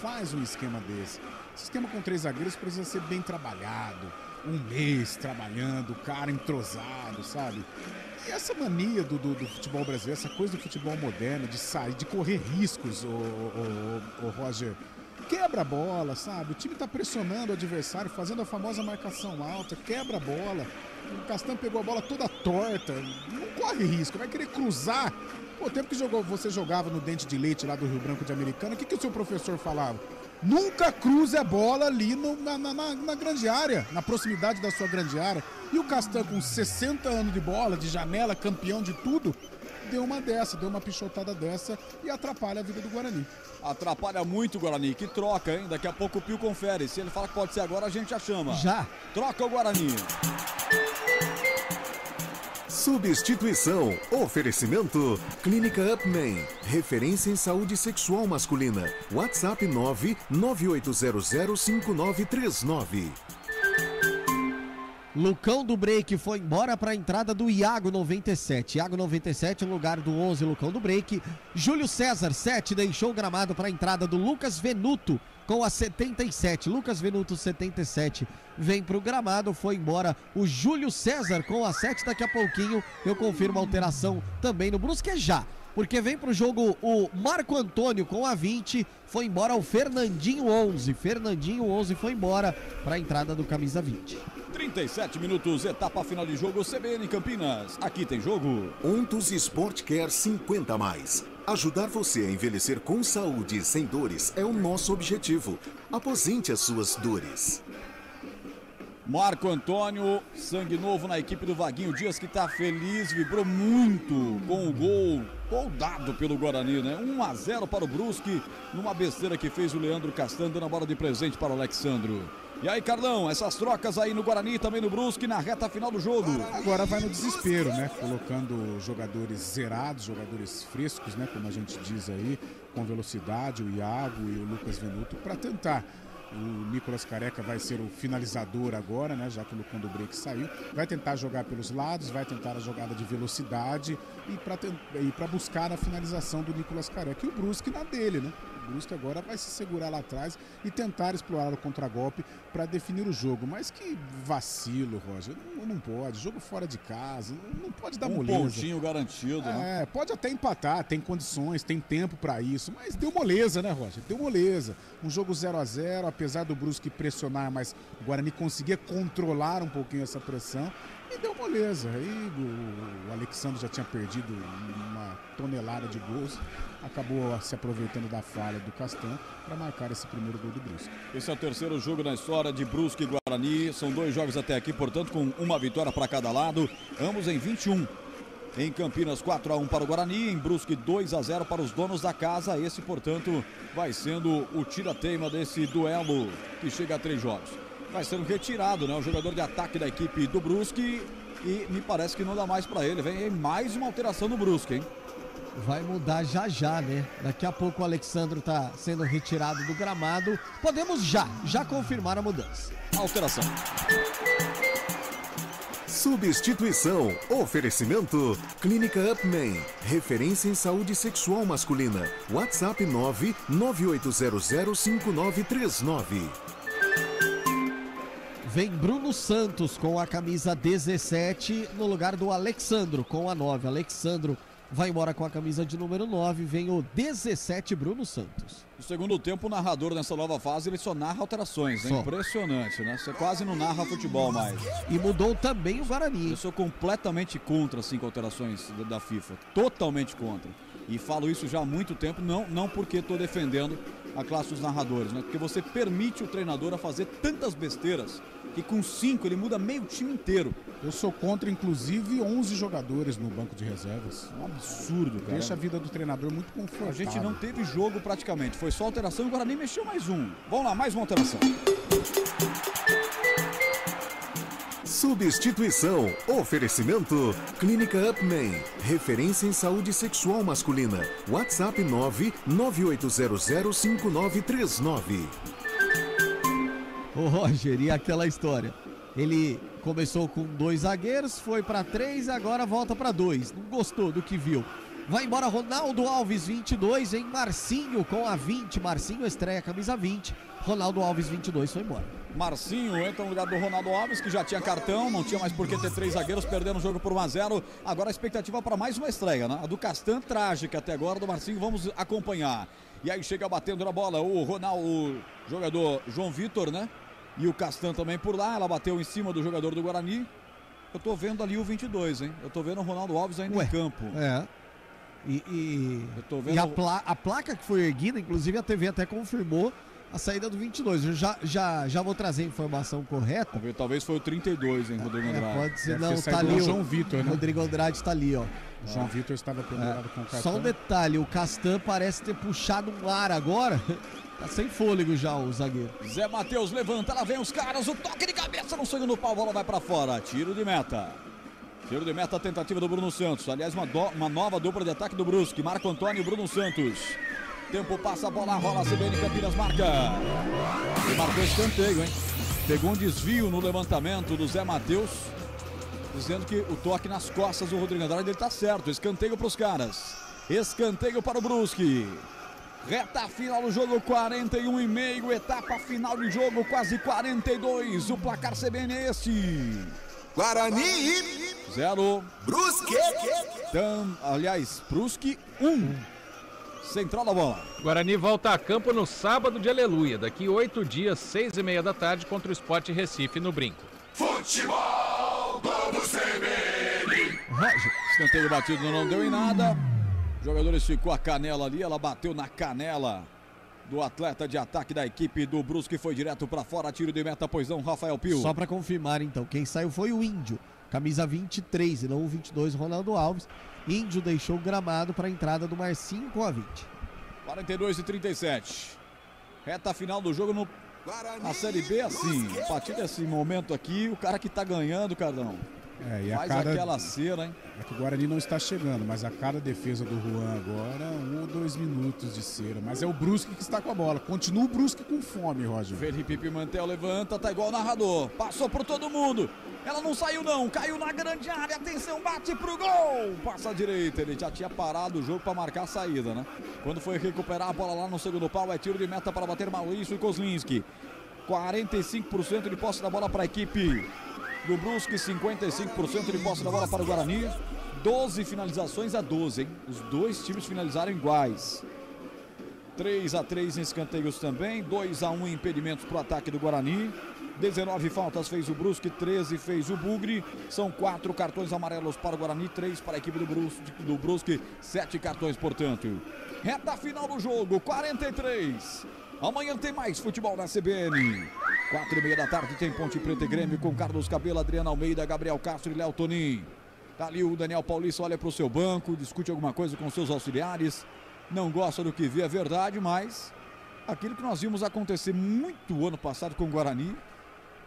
faz um esquema desse. Esse esquema com 3 zagueiros precisa ser bem trabalhado, um mês trabalhando, o cara entrosado, sabe? E essa mania do futebol brasileiro, essa coisa do futebol moderno, de sair, de correr riscos, o Roger, quebra a bola, sabe? O time tá pressionando o adversário, fazendo a famosa marcação alta, quebra a bola. O Castan pegou a bola toda torta, não corre risco, vai querer cruzar. Pô, o tempo que você jogava no Dente de Leite lá do Rio Branco de Americana, o que o seu professor falava? Nunca cruze a bola ali na grande área, na proximidade da sua grande área. E o Castan, com 60 anos de bola, de janela, campeão de tudo, deu uma pichotada dessa e atrapalha a vida do Guarani. Atrapalha muito o Guarani, que troca, hein? Daqui a pouco o Pio confere. Se ele fala que pode ser agora, a gente já chama. Já. Troca o Guarani. Substituição. Oferecimento. Clínica Upman. Referência em saúde sexual masculina. WhatsApp 998005939. Lucão do Break foi embora para a entrada do Iago 97. Iago 97 no lugar do 11, Lucão do Break. Júlio César 7 deixou o gramado para a entrada do Lucas Venuto com a 77. Lucas Venuto 77 vem para o gramado, foi embora o Júlio César com a 7. Daqui a pouquinho eu confirmo a alteração também no Brusque já. porque vem pro jogo o Marco Antônio com a 20, foi embora o Fernandinho 11. Fernandinho 11 foi embora para a entrada do camisa 20. 37 minutos, etapa final de jogo, CBN Campinas. Aqui tem jogo. Ontus Sport Care 50+. Ajudar você a envelhecer com saúde e sem dores é o nosso objetivo. Aposente as suas dores. Marco Antônio, sangue novo na equipe do Vaguinho Dias, que tá feliz, vibrou muito com o gol dado pelo Guarani, né? 1-0 para o Brusque, numa besteira que fez o Leandro Castan, dando a bola de presente para o Alexandro. E aí, Carlão, essas trocas aí no Guarani, também no Brusque, na reta final do jogo. Agora vai no desespero, né? Colocando jogadores zerados, jogadores frescos, né? Como a gente diz aí, com velocidade, o Iago e o Lucas Venuto, para tentar. O Nicolas Careca vai ser o finalizador agora, né? Já que o Lucão do Break saiu. Vai tentar jogar pelos lados, vai tentar a jogada de velocidade e para buscar a finalização do Nicolas Careca. E o Brusque na dele, né? O Brusque agora vai se segurar lá atrás e tentar explorar o contragolpe para definir o jogo. Mas que vacilo, Roger. Não pode. Jogo fora de casa. Não pode dar moleza. Pontinho garantido, né? Pode até empatar. Tem condições, tem tempo para isso. Mas deu moleza, né, Roger? Deu moleza. Um jogo 0-0, apesar do Brusque pressionar, mas o Guarani conseguia controlar um pouquinho essa pressão. E deu moleza. Aí o Alexandre já tinha perdido uma tonelada de gols. Acabou se aproveitando da falha do Castan para marcar esse primeiro gol do Brusque. Esse é o terceiro jogo na história de Brusque e Guarani. São 2 jogos até aqui, portanto, com uma vitória para cada lado. Ambos em 21. Em Campinas, 4-1 para o Guarani. Em Brusque, 2-0 para os donos da casa. Esse, portanto, vai sendo o tira-teima desse duelo que chega a 3 jogos. Vai sendo retirado, né? O jogador de ataque da equipe do Brusque. E me parece que não dá mais para ele. Vem mais uma alteração no Brusque, hein? Vai mudar já, né? Daqui a pouco o Alexandre tá sendo retirado do gramado. Podemos já confirmar a mudança. Alteração. Substituição. Oferecimento. Clínica Upman. Referência em saúde sexual masculina. WhatsApp 998005939. Vem Bruno Santos com a camisa 17 no lugar do Alexandro com a 9. Alexandro vai embora com a camisa de número 9, vem o 17 Bruno Santos. No segundo tempo, o narrador nessa nova fase, ele só narra alterações, né? Impressionante, né? Você quase não narra futebol mais. E mudou também o Guarani. Eu sou completamente contra 5 alterações da FIFA, totalmente contra. E falo isso já há muito tempo, não porque estou defendendo a classe dos narradores, né? Porque você permite o treinador a fazer tantas besteiras que com 5 ele muda meio time inteiro. Eu sou contra, inclusive, 11 jogadores no banco de reservas. Um absurdo, cara. Deixa a vida do treinador muito confortável. A gente não teve jogo praticamente, foi só alteração e o Guarani mexeu mais um. Vamos lá, mais uma alteração. Substituição. Oferecimento. Clínica Upman. Referência em saúde sexual masculina. WhatsApp 998005939. Ô Roger, e aquela história? Ele começou com 2 zagueiros, foi para 3 e agora volta para 2. Não gostou do que viu. Vai embora Ronaldo Alves, 22, em Marcinho com a 20. Marcinho estreia a camisa 20. Ronaldo Alves, 22, foi embora. Marcinho entra no lugar do Ronaldo Alves, que já tinha cartão, não tinha mais por que ter 3 zagueiros, perdendo o jogo por 1-0. Agora a expectativa para mais uma estreia, né? A do Castan, trágica até agora, do Marcinho, vamos acompanhar. E aí chega batendo na bola o Ronaldo, o jogador João Vitor, né? E o Castan também por lá, ela bateu em cima do jogador do Guarani. Eu tô vendo ali o 22, hein? Eu tô vendo o Ronaldo Alves ainda em campo. É. Eu tô vendo... E a placa que foi erguida, inclusive a TV até confirmou a saída do 22. Eu já vou trazer a informação correta. Talvez foi o 32, hein, Rodrigo Andrade. Pode ser, não, tá ali o João Vitor, né? Rodrigo Andrade tá ali, ó. O João Vitor estava pendurado com o cartão. Só um detalhe, o Castan parece ter puxado um ar agora. Tá sem fôlego já o zagueiro. Zé Matheus levanta, lá vem os caras, o toque de cabeça no sonho no pau, a bola vai pra fora, tiro de meta. Tiro de meta, tentativa do Bruno Santos. Aliás, uma nova dupla de ataque do Brusque, Marco Antônio e Bruno Santos. Tempo passa, a bola rola, a CBN Campinas marca. E marcou escanteio, hein? Pegou um desvio no levantamento do Zé Matheus, dizendo que o toque nas costas do Rodrigo Andrade, ele tá certo. Escanteio pros caras. Escanteio para o Brusque. Reta final do jogo, 41,5. Etapa final de jogo, quase 42. O placar CBN é esse. Guarani 0. Brusque! Brusque 1. Central da bola. Guarani volta a campo no sábado de Aleluia. Daqui 8 dias, 6h30 da tarde, contra o Sport Recife no Brinco. Futebol do CBN. Escanteio batido não deu em nada. O jogador esticou a canela ali, ela bateu na canela do atleta de ataque da equipe do Brusque, foi direto para fora, tiro de meta, pois não, Rafael Pio. Só para confirmar então, quem saiu foi o Índio, camisa 23 e não o 22, Ronaldo Alves. Índio deixou o gramado para a entrada do Marcinho com a 20. 42-37. Reta final do jogo na Série B, assim, a partir desse momento aqui, o cara que tá ganhando, Cardão, e faz aquela cera, hein? É que o Guarani não está chegando, mas a cada defesa do Juan agora, 1 ou 2 minutos de cera. Mas é o Brusque que está com a bola. Continua o Brusque com fome, Roger. Felipe Pimentel levanta, tá igual o narrador. Passou por todo mundo. Ela não saiu não, caiu na grande área. Atenção, bate pro gol. Passa à direita, ele já tinha parado o jogo para marcar a saída, né? Quando foi recuperar a bola lá no segundo pau, é tiro de meta para bater Maurício Kozlinski. 45% de posse da bola para a equipe do Brusque, 55% de posse da bola para o Guarani. 12 finalizações a 12, hein? Os dois times finalizaram iguais. 3-3 em escanteios também, 2-1 em impedimentos para o ataque do Guarani. 19 faltas fez o Brusque, 13 fez o Bugre. São 4 cartões amarelos para o Guarani, 3 para a equipe do Brusque, 7 cartões, portanto. Reta final do jogo, 43. Amanhã tem mais futebol na CBN. 4h30 da tarde tem Ponte Preta e Grêmio com Carlos Cabelo, Adriano Almeida, Gabriel Castro e Léo Tonin. Tá ali o Daniel Paulista, olha para o seu banco, discute alguma coisa com seus auxiliares. Não gosta do que vê, é verdade, mas aquilo que nós vimos acontecer muito ano passado com o Guarani,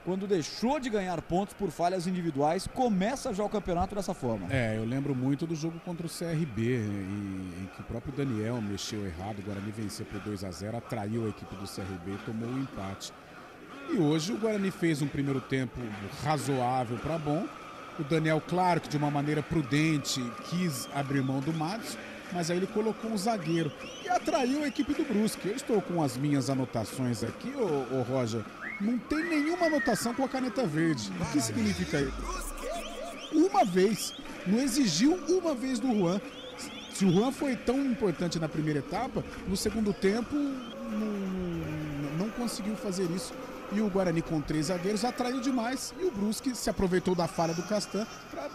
quando deixou de ganhar pontos por falhas individuais, começa já o campeonato dessa forma. Eu lembro muito do jogo contra o CRB, em que o próprio Daniel mexeu errado, o Guarani venceu por 2-0, atraiu a equipe do CRB e tomou um empate. E hoje o Guarani fez um primeiro tempo razoável para bom. O Daniel, claro que de uma maneira prudente, quis abrir mão do Matos, mas aí ele colocou um zagueiro e atraiu a equipe do Brusque. Eu estou com as minhas anotações aqui, ô Roger. Não tem nenhuma anotação com a caneta verde. O que significa isso? Uma vez. Não exigiu uma vez do Juan. Se o Juan foi tão importante na primeira etapa, no segundo tempo não conseguiu fazer isso. E o Guarani com 3 zagueiros atraiu demais. E o Brusque se aproveitou da falha do Castan para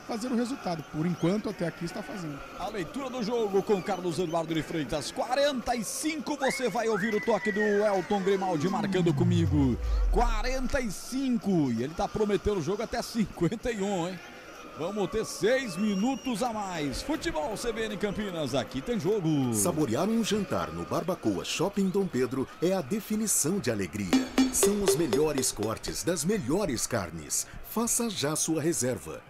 fazer o resultado. Por enquanto, até aqui está fazendo. A leitura do jogo com Carlos Eduardo de Freitas. 45, você vai ouvir o toque do Elton Grimaldi marcando comigo. 45, e ele está prometendo o jogo até 51, hein? Vamos ter 6 minutos a mais. Futebol CBN Campinas, aqui tem jogo. Saborear um jantar no Barbacoa Shopping Dom Pedro é a definição de alegria. São os melhores cortes das melhores carnes. Faça já sua reserva.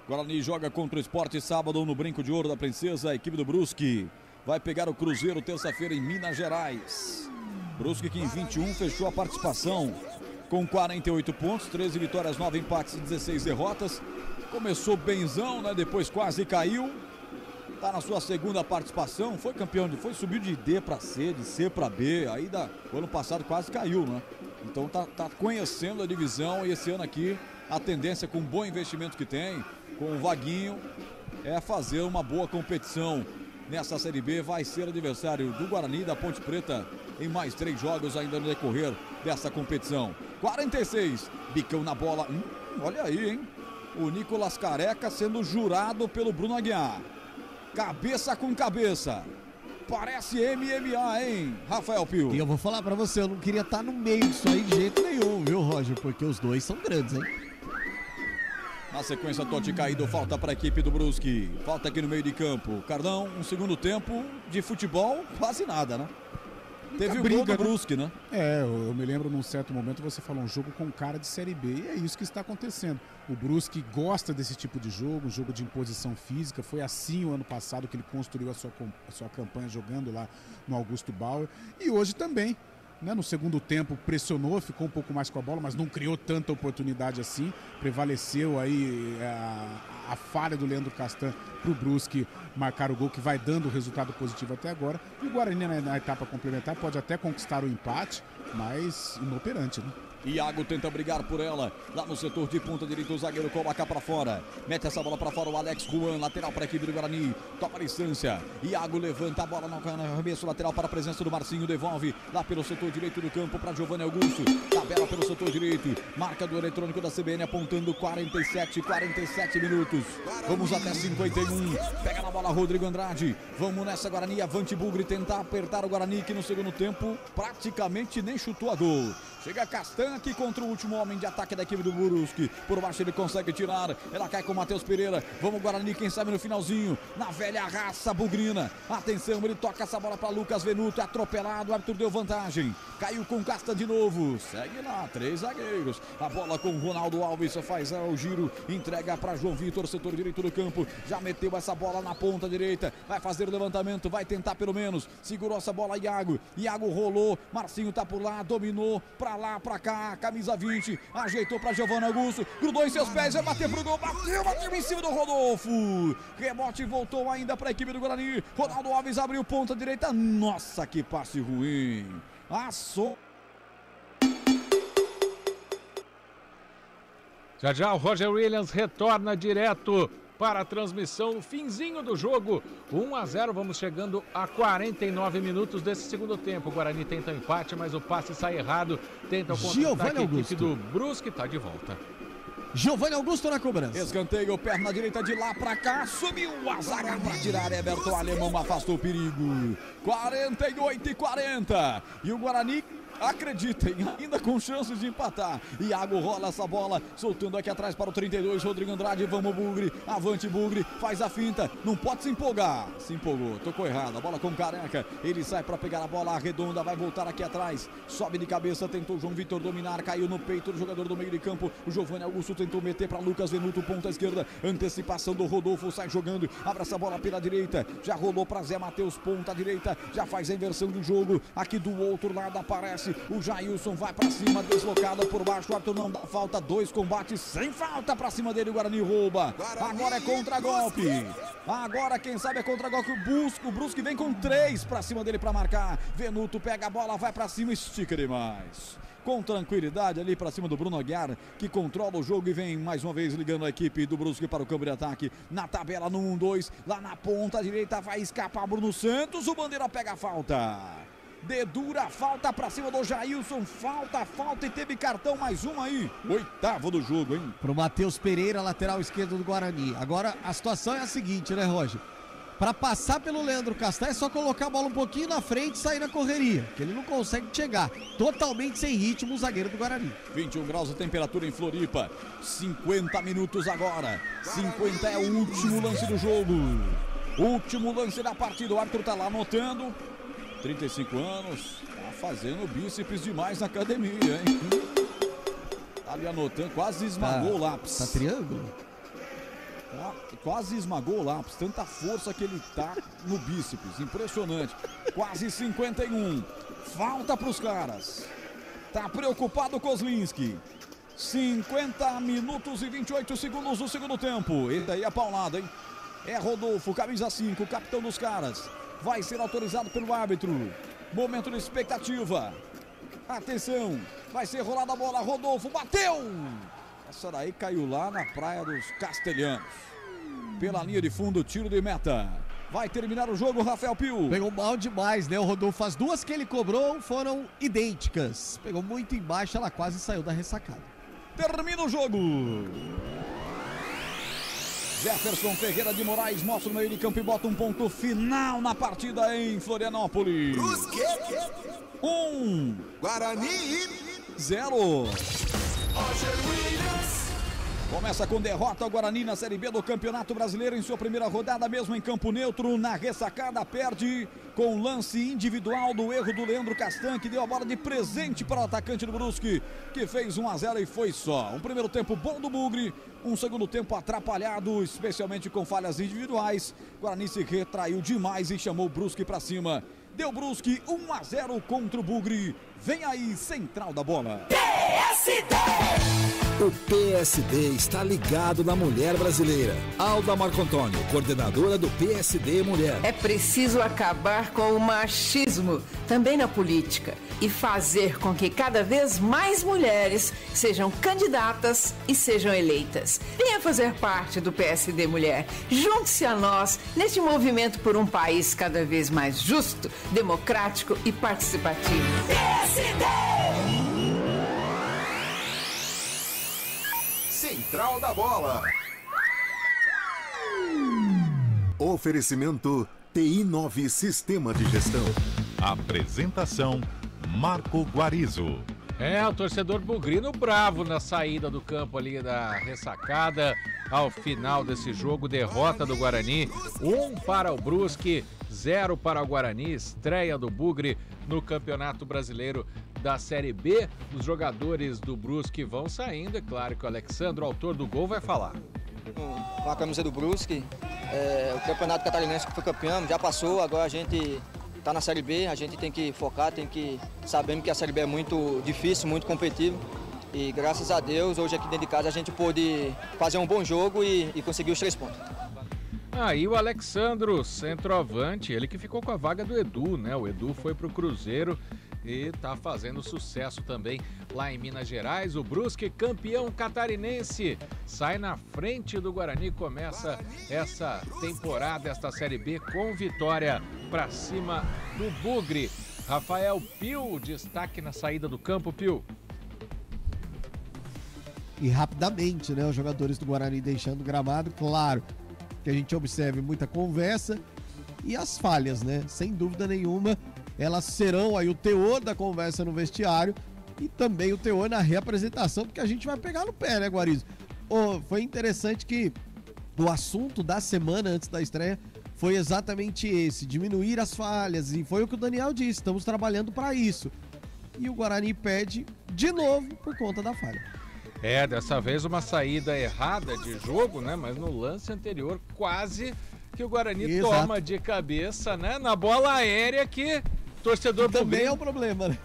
Guarani joga contra o Sport sábado no Brinco de Ouro da Princesa. A equipe do Brusque vai pegar o Cruzeiro terça-feira em Minas Gerais. Brusque que em 21 fechou a participação com 48 pontos, 13 vitórias, 9 empates e 16 derrotas. Começou benzão, né? Depois quase caiu. Tá na sua segunda participação. Foi campeão, subiu de D para C, de C para B. Aí o ano passado quase caiu, né? Então tá conhecendo a divisão e esse ano aqui a tendência com o bom investimento que tem, com o Vaguinho, é fazer uma boa competição nessa Série B. Vai ser adversário do Guarani, da Ponte Preta, em mais 3 jogos ainda no decorrer dessa competição. 46, bicão na bola. Olha aí, hein? O Nicolas Careca sendo jurado pelo Bruno Aguiar. Cabeça com cabeça. Parece MMA, hein, Rafael Pio? E eu vou falar pra você, eu não queria estar no meio disso aí de jeito nenhum, viu, Roger? Porque os dois são grandes, hein? Na sequência, Totti caído, falta para a equipe do Brusque. Falta aqui no meio de campo. Cardão, um segundo tempo de futebol, quase nada, né? Teve o gol do Brusque, né? Eu me lembro num certo momento você falou um jogo com cara de Série B. E é isso que está acontecendo. O Brusque gosta desse tipo de jogo, um jogo de imposição física. Foi assim o ano passado que ele construiu a sua campanha jogando lá no Augusto Bauer. E hoje também. Né, no segundo tempo pressionou, ficou um pouco mais com a bola, mas não criou tanta oportunidade assim. Prevaleceu aí a falha do Leandro Castan para o Brusque marcar o gol, que vai dando resultado positivo até agora. E o Guarani na etapa complementar pode até conquistar o empate, mas inoperante, né? Iago tenta brigar por ela. Lá no setor de ponta direita, o zagueiro coloca para fora. Mete essa bola para fora o Alex Juan. Lateral para a equipe do Guarani. Toma a distância. Iago levanta a bola no arremesso lateral para a presença do Marcinho. Devolve lá pelo setor direito do campo para Giovanni Augusto. Tabela pelo setor direito. Marca do eletrônico da CBN apontando 47 minutos. Vamos até 51. Pega na bola Rodrigo Andrade. Vamos nessa Guarani. Avante Bugre tentar apertar o Guarani que no segundo tempo praticamente nem chutou a gol. Chega Castan aqui contra o último homem de ataque da equipe do Brusque. Por baixo ele consegue tirar. Ela cai com o Matheus Pereira. Vamos Guarani, quem sabe no finalzinho. Na velha raça bugrina. Atenção, ele toca essa bola para Lucas Venuto. Atropelado, o árbitro deu vantagem. Caiu com Castan de novo. Segue lá, 3 zagueiros. A bola com Ronaldo Alves. Faz o giro. Entrega para João Vitor, setor direito do campo. Já meteu essa bola na ponta direita. Vai fazer o levantamento. Vai tentar pelo menos. Segurou essa bola Iago. Iago rolou. Marcinho tá por lá. Dominou. Pra lá, pra cá, camisa 20, ajeitou pra Giovanni Augusto, grudou em seus pés, vai bater pro gol, bateu em cima do Rodolfo, rebote voltou ainda pra equipe do Guarani, Ronaldo Alves abriu ponta direita, nossa, que passe ruim, assou. Já o Roger Williams retorna direto para a transmissão, no finzinho do jogo, 1-0, vamos chegando a 49 minutos desse segundo tempo. O Guarani tenta o empate, mas o passe sai errado, tenta o contra-ataque, a equipe do Brusque está de volta. Giovanni Augusto na cobrança. Escanteio, perna direita de lá pra cá, subiu a zaga pra tirar, Everton Alemão afastou o perigo. 48-40, e o Guarani acreditem, ainda com chances de empatar. Iago rola essa bola, soltando aqui atrás para o 32, Rodrigo Andrade, vamos Bugre, avante Bugre, faz a finta, não pode se empolgar, se empolgou, tocou errado, a bola com Careca, ele sai para pegar a bola arredonda, vai voltar aqui atrás, sobe de cabeça, tentou João Vitor dominar, caiu no peito do jogador do meio de campo, o Giovanni Augusto tentou meter para Lucas Venuto, ponta esquerda, antecipação do Rodolfo, sai jogando, abre essa bola pela direita, já rolou para Zé Matheus, ponta direita, já faz a inversão do jogo, aqui do outro lado aparece o Jailson, vai pra cima, deslocada por baixo, o Arthur não dá falta, 2 combates sem falta pra cima dele, o Guarani rouba, agora é contra-golpe, agora quem sabe é contra-golpe, o Brusque vem com 3 pra cima dele pra marcar, Venuto pega a bola, vai pra cima, estica demais, com tranquilidade ali pra cima do Bruno Aguiar, que controla o jogo e vem mais uma vez ligando a equipe do Brusque para o campo de ataque, na tabela no 1-2, lá na ponta direita vai escapar Bruno Santos, o Bandeira pega a falta. Dedura, falta pra cima do Jailson, falta e teve cartão, mais um aí, 8º do jogo, hein? Pro Matheus Pereira, lateral esquerdo do Guarani. Agora a situação é a seguinte, né, Roger? Pra passar pelo Leandro Castan é só colocar a bola um pouquinho na frente e sair na correria, que ele não consegue chegar. Totalmente sem ritmo o zagueiro do Guarani. 21 graus de temperatura em Floripa, 50 minutos agora, 50 é o último lance do jogo, último lance da partida, o árbitro tá lá anotando. 35 anos, tá fazendo bíceps demais na academia, hein? Tá ali anotando, quase esmagou o lápis. Tá triângulo? Quase esmagou o lápis, tanta força que ele tá no bíceps, impressionante. Quase 51, falta pros caras. Tá preocupado o Kozlinski. 50 minutos e 28 segundos do segundo tempo. Ele daí a paulada, hein? É Rodolfo, camisa 5, capitão dos caras. Vai ser autorizado pelo árbitro. Momento de expectativa. Atenção, vai ser rolada a bola. Rodolfo bateu. Essa daí caiu lá na praia dos Castelhanos. Pela linha de fundo, tiro de meta. Vai terminar o jogo, Rafael Pio. Pegou mal demais, né? O Rodolfo, as 2 que ele cobrou foram idênticas. Pegou muito embaixo, ela quase saiu da ressacada. Termina o jogo. Jefferson Ferreira de Moraes mostra o meio de campo e bota um ponto final na partida em Florianópolis. 1, Guarani 0. Começa com derrota o Guarani na Série B do Campeonato Brasileiro em sua primeira rodada, mesmo em campo neutro, na ressacada, perde com lance individual do erro do Leandro Castan, que deu a bola de presente para o atacante do Brusque, que fez 1-0 e foi só. Um primeiro tempo bom do Bugre, um segundo tempo atrapalhado, especialmente com falhas individuais. O Guarani se retraiu demais e chamou o Brusque para cima. Deu Brusque 1-0 contra o Bugre. Vem aí, central da bola. PSD! O PSD está ligado na mulher brasileira. Alda Marco Antônio, coordenadora do PSD Mulher. É preciso acabar com o machismo, também na política, e fazer com que cada vez mais mulheres sejam candidatas e sejam eleitas. Venha fazer parte do PSD Mulher. Junte-se a nós neste movimento por um país cada vez mais justo, democrático e participativo. PSD! Central da Bola. Oferecimento TI9 Sistema de Gestão. Apresentação Marco Guarizo. O torcedor bugrino bravo na saída do campo ali da ressacada. Ao final desse jogo, derrota do Guarani. 1 para o Brusque, 0 para o Guarani. Estreia do Bugre no Campeonato Brasileiro da Série B. Os jogadores do Brusque vão saindo. É claro que o Alexandre, o autor do gol, vai falar. Com a camisa do Brusque, o Campeonato Catarinense que foi campeão já passou, agora a gente está na Série B, a gente tem que focar, sabendo que a Série B é muito difícil, muito competitiva. E graças a Deus, hoje aqui dentro de casa a gente pôde fazer um bom jogo e conseguir os 3 pontos. Aí o Alexandro, centroavante, ele que ficou com a vaga do Edu, né? O Edu foi pro Cruzeiro e tá fazendo sucesso também lá em Minas Gerais. O Brusque, campeão catarinense, sai na frente do Guarani, começa essa temporada, esta Série B com vitória pra cima do Bugre. Rafael Pio, destaque na saída do campo, Pio. E rapidamente, né, os jogadores do Guarani deixando o gramado, claro que a gente observe muita conversa e as falhas, né, sem dúvida nenhuma, elas serão aí o teor da conversa no vestiário e também o teor na reapresentação, porque a gente vai pegar no pé, né, Guarizo? Foi interessante que o assunto da semana antes da estreia foi exatamente esse, diminuir as falhas, e foi o que o Daniel disse, estamos trabalhando para isso. E o Guarani perde de novo por conta da falha. Dessa vez uma saída errada de jogo, né? Mas no lance anterior, quase que o Guarani toma de cabeça, né? Na bola aérea que torcedor bugrino... Também é um problema, né?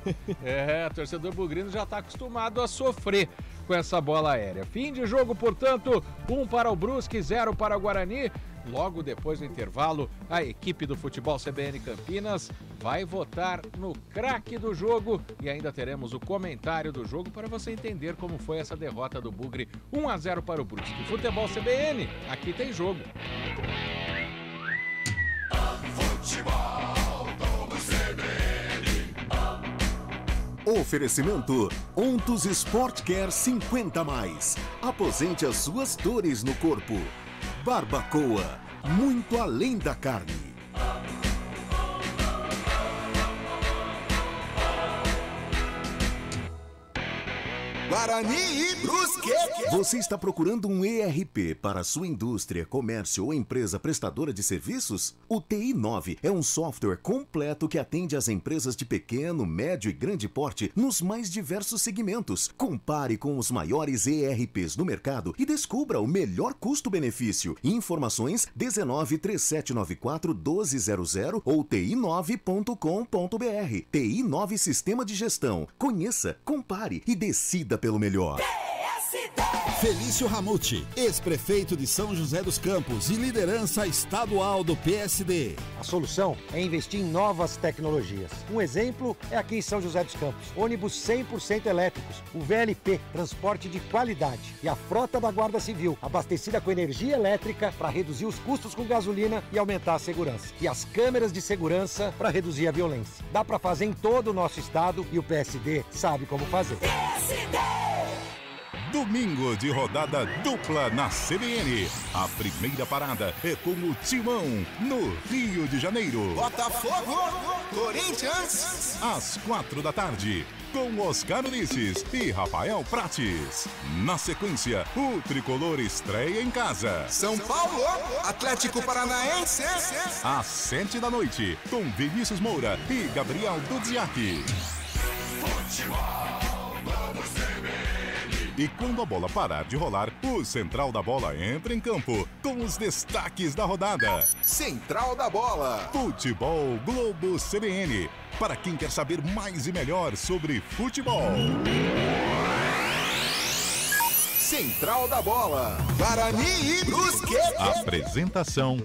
Torcedor bugrino já está acostumado a sofrer com essa bola aérea. Fim de jogo, portanto, 1 para o Brusque, 0 para o Guarani. Logo depois do intervalo, a equipe do Futebol CBN Campinas vai votar no craque do jogo e ainda teremos o comentário do jogo para você entender como foi essa derrota do Bugre. 1-0 para o Brusque. Futebol CBN, aqui tem jogo. Futebol do CBN. Oferecimento Ontus Sport Care 50+. Aposente as suas dores no corpo. Barbacoa, muito além da carne. Guarani e Brusque. Você está procurando um ERP para sua indústria, comércio ou empresa prestadora de serviços? O TI9 é um software completo que atende às empresas de pequeno, médio e grande porte nos mais diversos segmentos. Compare com os maiores ERPs no mercado e descubra o melhor custo-benefício. Informações 19 3794 1200 ou ti9.com.br. TI9 Sistema de Gestão. Conheça, compare e decida pelo melhor. Felício Ramute, ex-prefeito de São José dos Campos e liderança estadual do PSD. A solução é investir em novas tecnologias. Um exemplo é aqui em São José dos Campos. Ônibus 100% elétricos, o VLP, transporte de qualidade. E a frota da Guarda Civil, abastecida com energia elétrica para reduzir os custos com gasolina e aumentar a segurança. E as câmeras de segurança para reduzir a violência. Dá para fazer em todo o nosso estado e o PSD sabe como fazer. PSD! Domingo de rodada dupla na CBN. A primeira parada é com o Timão, no Rio de Janeiro. Botafogo, Corinthians. Às 4 da tarde, com Oscar Ulisses e Rafael Prates. Na sequência, o tricolor estreia em casa. São Paulo, Atlético Paranaense. Às 7 da noite, com Vinícius Moura e Gabriel Dudziak. Futebol. E quando a bola parar de rolar, o Central da Bola entra em campo com os destaques da rodada. Central da Bola. Futebol Globo CBN. Para quem quer saber mais e melhor sobre futebol. Central da Bola. Guarani e Brusque. Apresentação: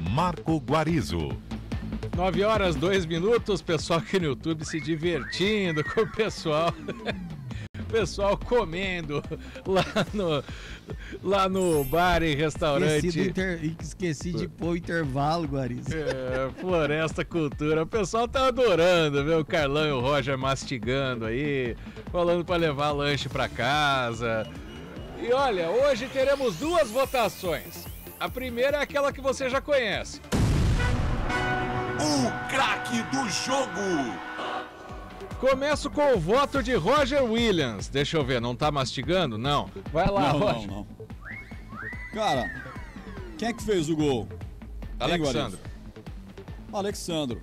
Marco Guarizo. 9 horas, 2 minutos, pessoal aqui no YouTube se divertindo com o pessoal. Pessoal comendo lá no bar e restaurante. Esqueci de pôr o intervalo, Guariz. Floresta Cultura. O pessoal tá adorando ver o Carlão e o Roger mastigando aí, falando para levar lanche para casa. E olha, hoje teremos 2 votações. A primeira é aquela que você já conhece. O craque do jogo. Começo com o voto de Roger Williams. Deixa eu ver, não tá mastigando? Não. Vai lá, Roger. Não. Cara, quem é que fez o gol? Alexandro. Alexandro.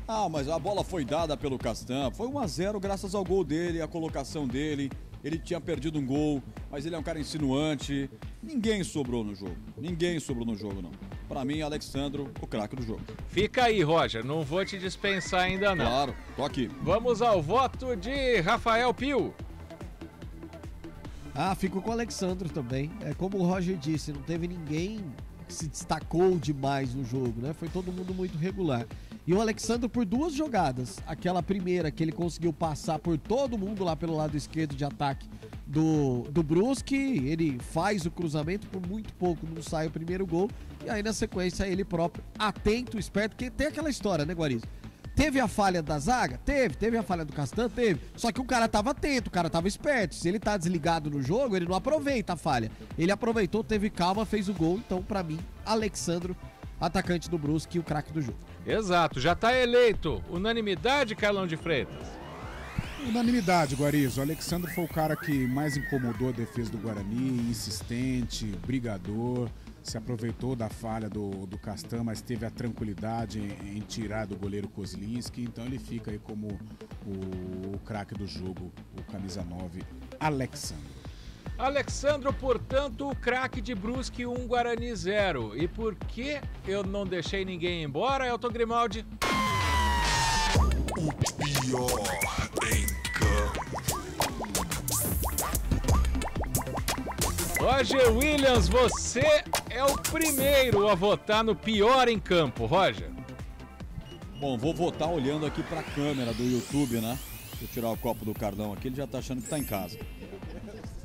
Ah, mas a bola foi dada pelo Castan. Foi 1-0 graças ao gol dele, a colocação dele. Ele tinha perdido um gol, mas ele é um cara insinuante. Ninguém sobrou no jogo. Não. Pra mim, Alexandro, o craque do jogo. Fica aí, Roger. Não vou te dispensar ainda, não. Claro, tô aqui. Vamos ao voto de Rafael Pio. Fico com o Alexandro também. É como o Roger disse, não teve ninguém que se destacou demais no jogo, né? Foi todo mundo muito regular. E o Alexandro por 2 jogadas. Aquela primeira que ele conseguiu passar por todo mundo lá pelo lado esquerdo de ataque do Brusque. Ele faz o cruzamento, por muito pouco não sai o primeiro gol. E aí na sequência ele próprio, atento, esperto, porque tem aquela história, né, Guarizo? Teve a falha da zaga? Teve a falha do Castan? Teve. Só que o cara tava atento, o cara tava esperto. Se ele tá desligado no jogo, ele não aproveita a falha. Ele aproveitou, teve calma, fez o gol. Então, pra mim, Alexandro, atacante do Brusque, o craque do jogo. Exato, já tá eleito. Unanimidade, Carlão de Freitas? Unanimidade, Guarizo. O Alexandro foi o cara que mais incomodou a defesa do Guarani, insistente, brigador, se aproveitou da falha do Castan, mas teve a tranquilidade em tirar do goleiro Kozlinski, então ele fica aí como o craque do jogo, o camisa 9, Alexandro. Alexandro, portanto, o craque de Brusque 1, Guarani 0. E por que eu não deixei ninguém embora, Elton Grimaldi? O pior em campo. Roger Williams, você é o primeiro a votar no pior em campo, Roger. Bom, vou votar olhando aqui pra câmera do YouTube, né? Deixa eu tirar o copo do Cardão aqui, ele já tá achando que tá em casa.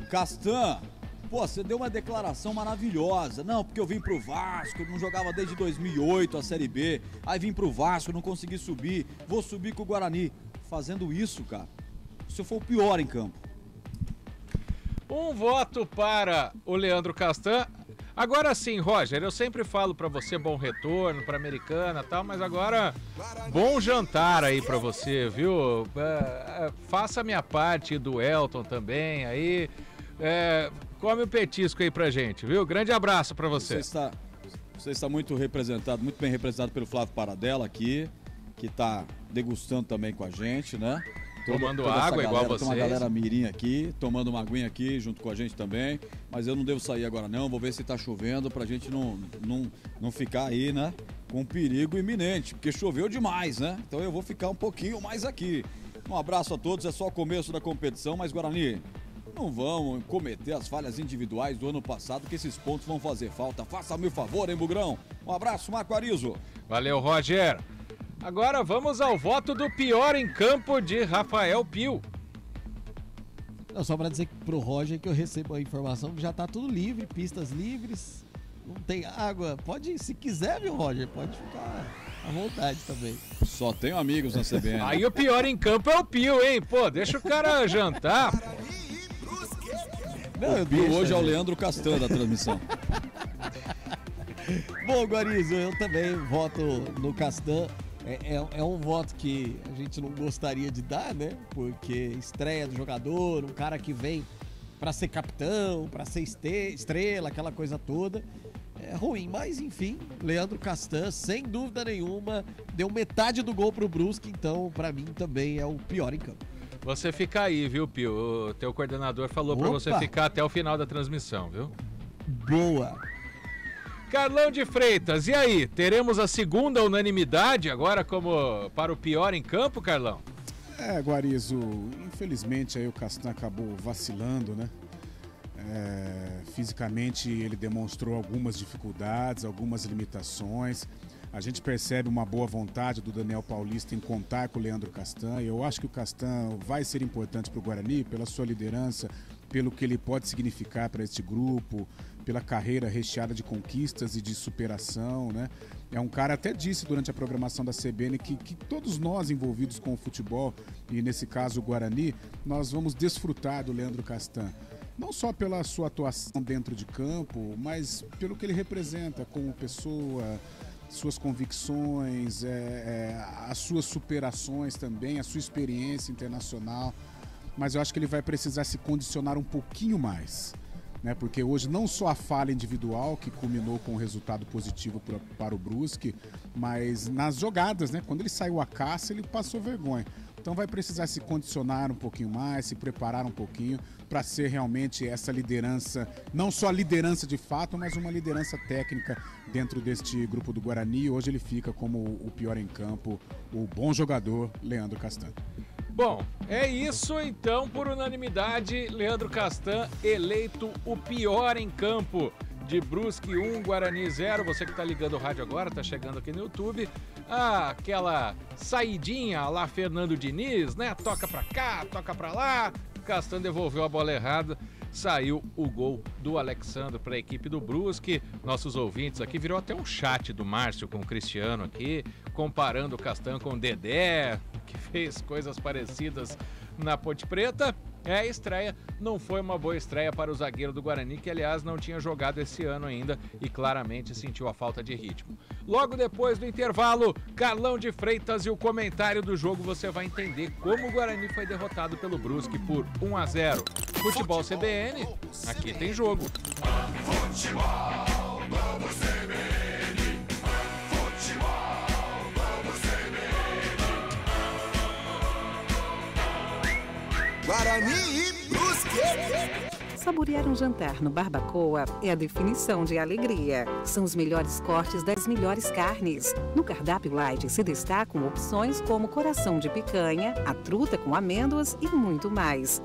Castan, pô, você deu uma declaração maravilhosa. Não, porque eu vim pro Vasco, não jogava desde 2008 a Série B. Aí vim pro Vasco, não consegui subir, vou subir com o Guarani. Fazendo isso, cara, você foi o pior em campo. Um voto para o Leandro Castan. Agora sim, Roger, eu sempre falo pra você bom retorno pra Americana e tal, mas agora bom jantar aí pra você, viu? Faça a minha parte do Elton também aí. Come o petisco aí pra gente, viu? Grande abraço pra você. Você está muito representado, muito bem representado pelo Flávio Paradella aqui, que tá degustando também com a gente, né? Tomando água igual vocês. Tem uma galera mirim aqui, tomando uma aguinha aqui junto com a gente também. Mas eu não devo sair agora não, vou ver se tá chovendo pra gente não ficar aí, né? Com perigo iminente, porque choveu demais, né? Então eu vou ficar um pouquinho mais aqui. Um abraço a todos, é só o começo da competição, mas Guarani, não vão cometer as falhas individuais do ano passado, que esses pontos vão fazer falta. Faça-me o favor, hein, Bugrão? Um abraço, Marco Arizo. Valeu, Roger. Agora vamos ao voto do pior em campo de Rafael Pio. Não, só para dizer pro Roger que eu recebo a informação que já tá tudo livre, pistas livres, não tem água. Pode, se quiser, viu, Roger, pode ficar à vontade também. Só tenho amigos na CBN. Aí o pior em campo é o Pio, hein? Pô, deixa o cara jantar. Não, o Pio hoje é o Leandro Castan da transmissão. Bom, Guarizo, eu também voto no Castan. É um voto que a gente não gostaria de dar, né? Porque estreia do jogador, um cara que vem pra ser capitão, pra ser estrela, aquela coisa toda. É ruim, mas enfim, Leandro Castan, sem dúvida nenhuma, deu metade do gol pro Brusque, então pra mim também é o pior em campo. Você fica aí, viu, Pio? O teu coordenador falou pra você ficar até o final da transmissão, viu? Boa! Carlão de Freitas, e aí? Teremos a segunda unanimidade agora como para o pior em campo, Carlão? Guarizo, infelizmente aí o Castan acabou vacilando, né? Fisicamente ele demonstrou algumas dificuldades, algumas limitações. A gente percebe uma boa vontade do Daniel Paulista em contar com o Leandro Castan. Eu acho que o Castan vai ser importante para o Guarani pela sua liderança, pelo que ele pode significar para este grupo, pela carreira recheada de conquistas e de superação, né? É um cara, até disse durante a programação da CBN que todos nós envolvidos com o futebol, e nesse caso o Guarani, nós vamos desfrutar do Leandro Castan. Não só pela sua atuação dentro de campo, mas pelo que ele representa como pessoa, suas convicções, as suas superações também, a sua experiência internacional. Mas eu acho que ele vai precisar se condicionar um pouquinho mais, né? Porque hoje não só a falha individual, que culminou com um resultado positivo para o Brusque, mas nas jogadas, né? Quando ele saiu à caça, ele passou vergonha. Então vai precisar se condicionar um pouquinho mais, se preparar um pouquinho para ser realmente essa liderança, não só a liderança de fato, mas uma liderança técnica dentro deste grupo do Guarani. Hoje ele fica como o pior em campo, o bom jogador Leandro Castan. Bom, é isso então, por unanimidade, Leandro Castan eleito o pior em campo. De Brusque 1, Guarani 0. Você que está ligando o rádio agora, está chegando aqui no YouTube. Aquela saidinha lá Fernando Diniz, né? Toca pra cá, toca pra lá. Castan devolveu a bola errada. Saiu o gol do Alexandre para a equipe do Brusque. Nossos ouvintes aqui, virou até um chat do Márcio com o Cristiano aqui, comparando o Castan com o Dedé, que fez coisas parecidas na Ponte Preta. A estreia não foi uma boa estreia para o zagueiro do Guarani, que aliás não tinha jogado esse ano ainda e claramente sentiu a falta de ritmo. Logo depois do intervalo, Carlão de Freitas e o comentário do jogo, você vai entender como o Guarani foi derrotado pelo Brusque por 1-0. Futebol CBN, aqui tem jogo. Futebol, vamos CBN. Futebol, vamos CBN. Guarani e Brusque. Saborear um jantar no Barbacoa é a definição de alegria. São os melhores cortes das melhores carnes. No cardápio light se destacam opções como coração de picanha, a truta com amêndoas e muito mais.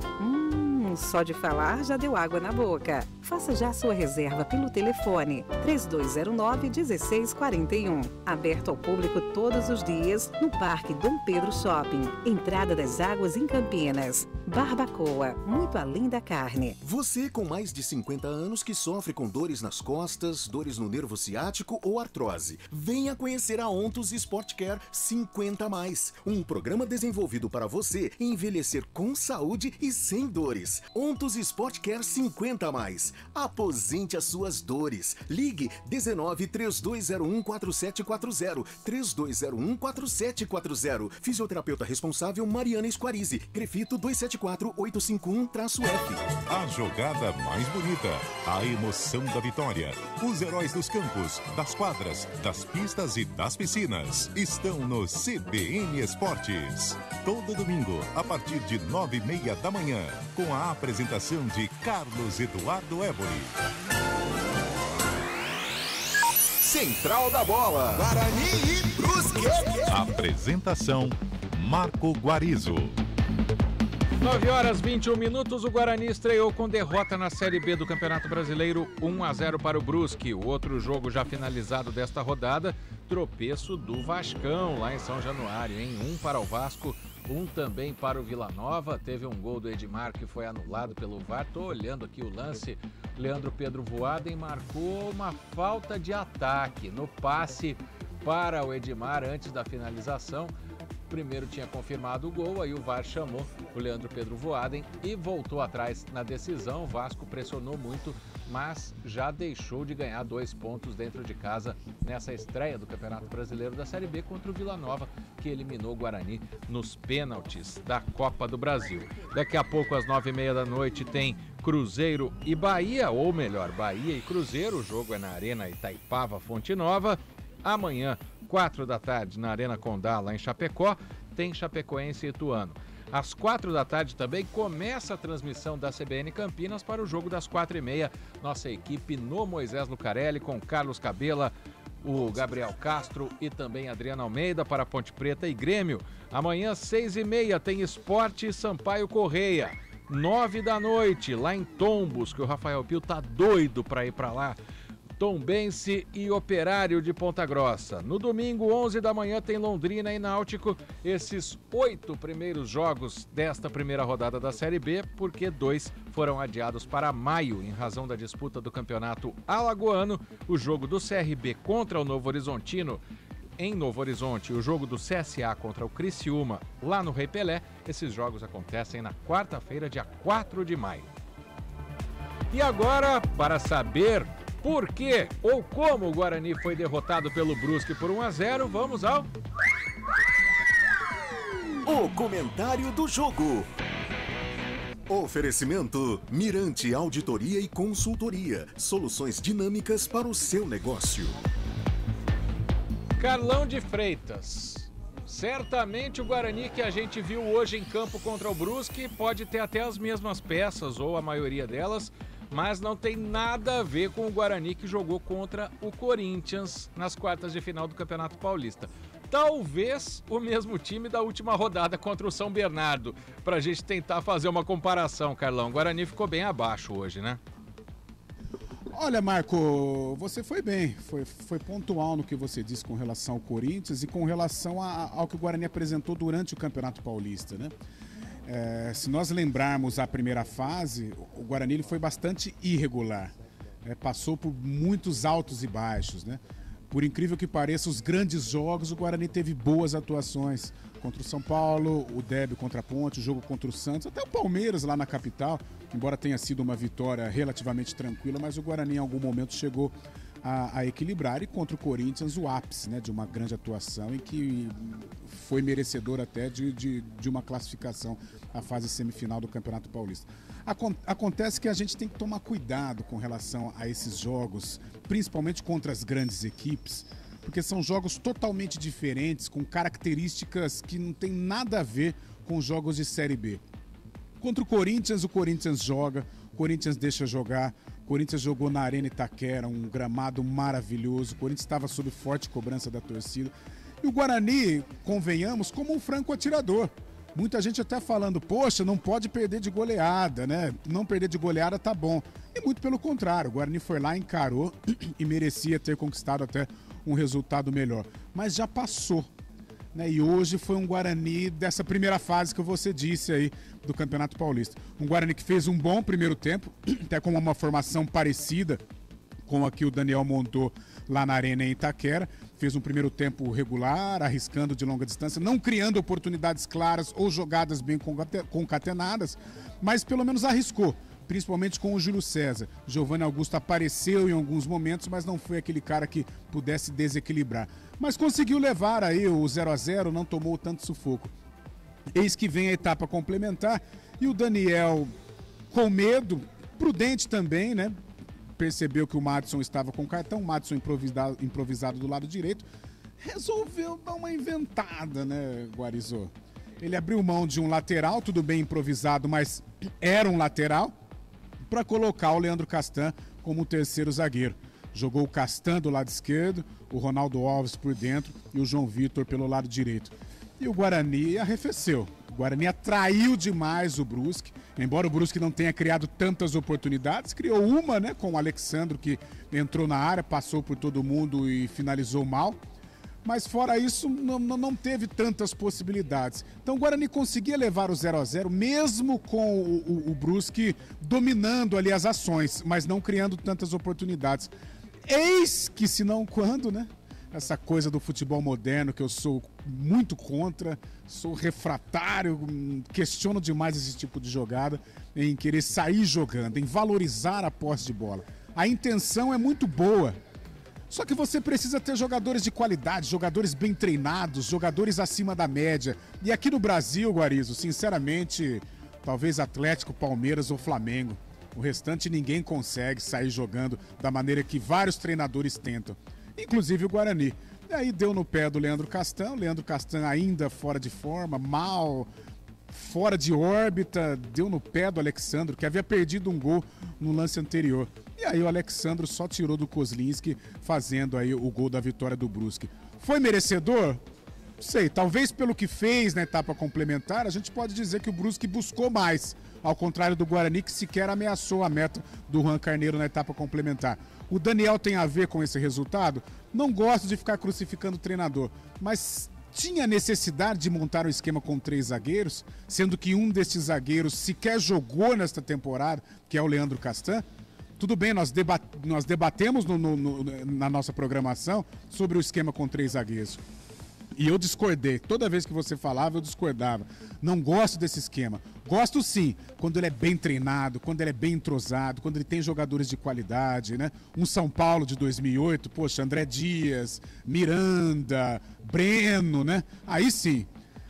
Só de falar já deu água na boca. Faça já sua reserva pelo telefone 3209-1641. Aberto ao público todos os dias no Parque Dom Pedro Shopping. Entrada das Águas em Campinas. Barbacoa, muito além da carne. Você com mais de 50 anos que sofre com dores nas costas, dores no nervo ciático ou artrose. Venha conhecer a Ontos Sport Care 50+. Um programa desenvolvido para você envelhecer com saúde e sem dores. Ontos Sport Care 50+. Aposente as suas dores. Ligue 19-3201-4740. 3201-4740. Fisioterapeuta responsável Mariana Esquarize. Grefito 274851-F. A jogada mais bonita. A emoção da vitória. Os heróis dos campos, das quadras, das pistas e das piscinas estão no CBN Esportes. Todo domingo, a partir de 9h30 da manhã, com a apresentação de Carlos Eduardo Évori. Central da Bola, Guarani e Brusque. Apresentação, Marco Guarizo. 9h21, o Guarani estreou com derrota na Série B do Campeonato Brasileiro, 1-0 para o Brusque. O outro jogo já finalizado desta rodada, tropeço do Vascão, lá em São Januário, hein? 1 para o Vasco, 1 também para o Vila Nova. Teve um gol do Edmar que foi anulado pelo VAR. Tô olhando aqui o lance. Leandro Pedro Voaden marcou uma falta de ataque no passe para o Edmar antes da finalização. Primeiro tinha confirmado o gol, aí o VAR chamou o Leandro Pedro Voaden e voltou atrás na decisão. O Vasco pressionou muito, mas já deixou de ganhar 2 pontos dentro de casa nessa estreia do Campeonato Brasileiro da Série B contra o Vila Nova, que eliminou o Guarani nos pênaltis da Copa do Brasil. Daqui a pouco, às 9h30 da noite, tem Cruzeiro e Bahia, ou melhor, Bahia e Cruzeiro. O jogo é na Arena Itaipava, Fonte Nova. Amanhã, 4 da tarde, na Arena Condá, lá em Chapecó, tem Chapecoense e Ituano. Às 4 da tarde também começa a transmissão da CBN Campinas para o jogo das 4h30. Nossa equipe no Moisés Lucarelli, com Carlos Cabela, o Gabriel Castro e também Adriano Almeida para Ponte Preta e Grêmio. Amanhã, 6h30, tem Sport e Sampaio Correia. 9 da noite, lá em Tombos, que o Rafael Pio tá doido para ir para lá. Tombense e Operário de Ponta Grossa. No domingo, 11 da manhã, tem Londrina e Náutico. Esses 8 primeiros jogos desta primeira rodada da Série B, porque 2 foram adiados para maio, em razão da disputa do campeonato alagoano. O jogo do CRB contra o Novo Horizontino, em Novo Horizonte, o jogo do CSA contra o Criciúma, lá no Rei Pelé. Esses jogos acontecem na quarta-feira, dia 4 de maio. E agora, para saber por que ou como o Guarani foi derrotado pelo Brusque por 1-0, vamos ao... O comentário do jogo. Oferecimento Mirante Auditoria e Consultoria. Soluções dinâmicas para o seu negócio. Carlão de Freitas. Certamente o Guarani que a gente viu hoje em campo contra o Brusque pode ter até as mesmas peças, ou a maioria delas, mas não tem nada a ver com o Guarani que jogou contra o Corinthians nas quartas de final do Campeonato Paulista. Talvez o mesmo time da última rodada contra o São Bernardo, para a gente tentar fazer uma comparação, Carlão. O Guarani ficou bem abaixo hoje, né? Olha, Marco, você foi bem, foi pontual no que você disse com relação ao Corinthians e com relação ao que o Guarani apresentou durante o Campeonato Paulista, né? Se nós lembrarmos a primeira fase, o Guarani ele foi bastante irregular, passou por muitos altos e baixos, né? Por incrível que pareça, os grandes jogos, o Guarani teve boas atuações contra o São Paulo, o derby contra a Ponte, o jogo contra o Santos, até o Palmeiras lá na capital, embora tenha sido uma vitória relativamente tranquila, mas o Guarani em algum momento chegou a equilibrar, e contra o Corinthians o ápice, né, de uma grande atuação em que foi merecedor até de uma classificação à fase semifinal do Campeonato Paulista. Acontece que a gente tem que tomar cuidado com relação a esses jogos, principalmente contra as grandes equipes, porque são jogos totalmente diferentes, com características que não tem nada a ver com jogos de Série B. Contra o Corinthians joga, o Corinthians deixa jogar, o Corinthians jogou na Arena Itaquera, um gramado maravilhoso, o Corinthians estava sob forte cobrança da torcida. E o Guarani, convenhamos, como um franco atirador. Muita gente até falando, poxa, não pode perder de goleada, né? Não perder de goleada tá bom. E muito pelo contrário, o Guarani foi lá, encarou e merecia ter conquistado até um resultado melhor. Mas já passou, né? E hoje foi um Guarani dessa primeira fase que você disse aí do Campeonato Paulista. Um Guarani que fez um bom primeiro tempo, até com uma formação parecida com a que o Daniel montou lá na Arena em Itaquera. Fez um primeiro tempo regular, arriscando de longa distância, não criando oportunidades claras ou jogadas bem concatenadas, mas pelo menos arriscou, principalmente com o Júlio César. Giovanni Augusto apareceu em alguns momentos, mas não foi aquele cara que pudesse desequilibrar. Mas conseguiu levar aí o 0-0, não tomou tanto sufoco. Eis que vem a etapa complementar e o Daniel, com medo, prudente também, né? Percebeu que o Madison estava com cartão, o Madison improvisado do lado direito, resolveu dar uma inventada, né, Guarizô? Ele abriu mão de um lateral, tudo bem improvisado, mas era um lateral, para colocar o Leandro Castan como o terceiro zagueiro. Jogou o Castan do lado esquerdo, o Ronaldo Alves por dentro e o João Vitor pelo lado direito. E o Guarani arrefeceu. O Guarani atraiu demais o Brusque, embora o Brusque não tenha criado tantas oportunidades, criou uma, né, com o Alexandro, que entrou na área, passou por todo mundo e finalizou mal. Mas fora isso, não teve tantas possibilidades. Então o Guarani conseguia levar o 0-0, mesmo com o Brusque dominando ali as ações, mas não criando tantas oportunidades. Eis que, se não quando, né? Essa coisa do futebol moderno que eu sou muito contra, sou refratário, questiono demais esse tipo de jogada, em querer sair jogando, em valorizar a posse de bola. A intenção é muito boa, só que você precisa ter jogadores de qualidade, jogadores bem treinados, jogadores acima da média. E aqui no Brasil, Guarizo, sinceramente, talvez Atlético, Palmeiras ou Flamengo. O restante ninguém consegue sair jogando da maneira que vários treinadores tentam. Inclusive o Guarani. E aí deu no pé do Leandro Castan. Leandro Castan ainda fora de forma, mal, fora de órbita. Deu no pé do Alexandro, que havia perdido um gol no lance anterior. E aí o Alexandro só tirou do Kozlinski, fazendo aí o gol da vitória do Brusque. Foi merecedor? Não sei, talvez pelo que fez na etapa complementar, a gente pode dizer que o Brusque buscou mais. ao contrário do Guarani, que sequer ameaçou a meta do Juan Carneiro na etapa complementar. O Daniel tem a ver com esse resultado? Não gosto de ficar crucificando o treinador, mas tinha necessidade de montar um esquema com 3 zagueiros, sendo que um destes zagueiros sequer jogou nesta temporada, que é o Leandro Castan? Tudo bem, nós debatemos na nossa programação sobre o esquema com 3 zagueiros. E eu discordei. Toda vez que você falava, eu discordava. Não gosto desse esquema. Gosto sim, quando ele é bem treinado, quando ele é bem entrosado, quando ele tem jogadores de qualidade, né? Um São Paulo de 2008, poxa, André Dias, Miranda, Breno, né? Aí sim.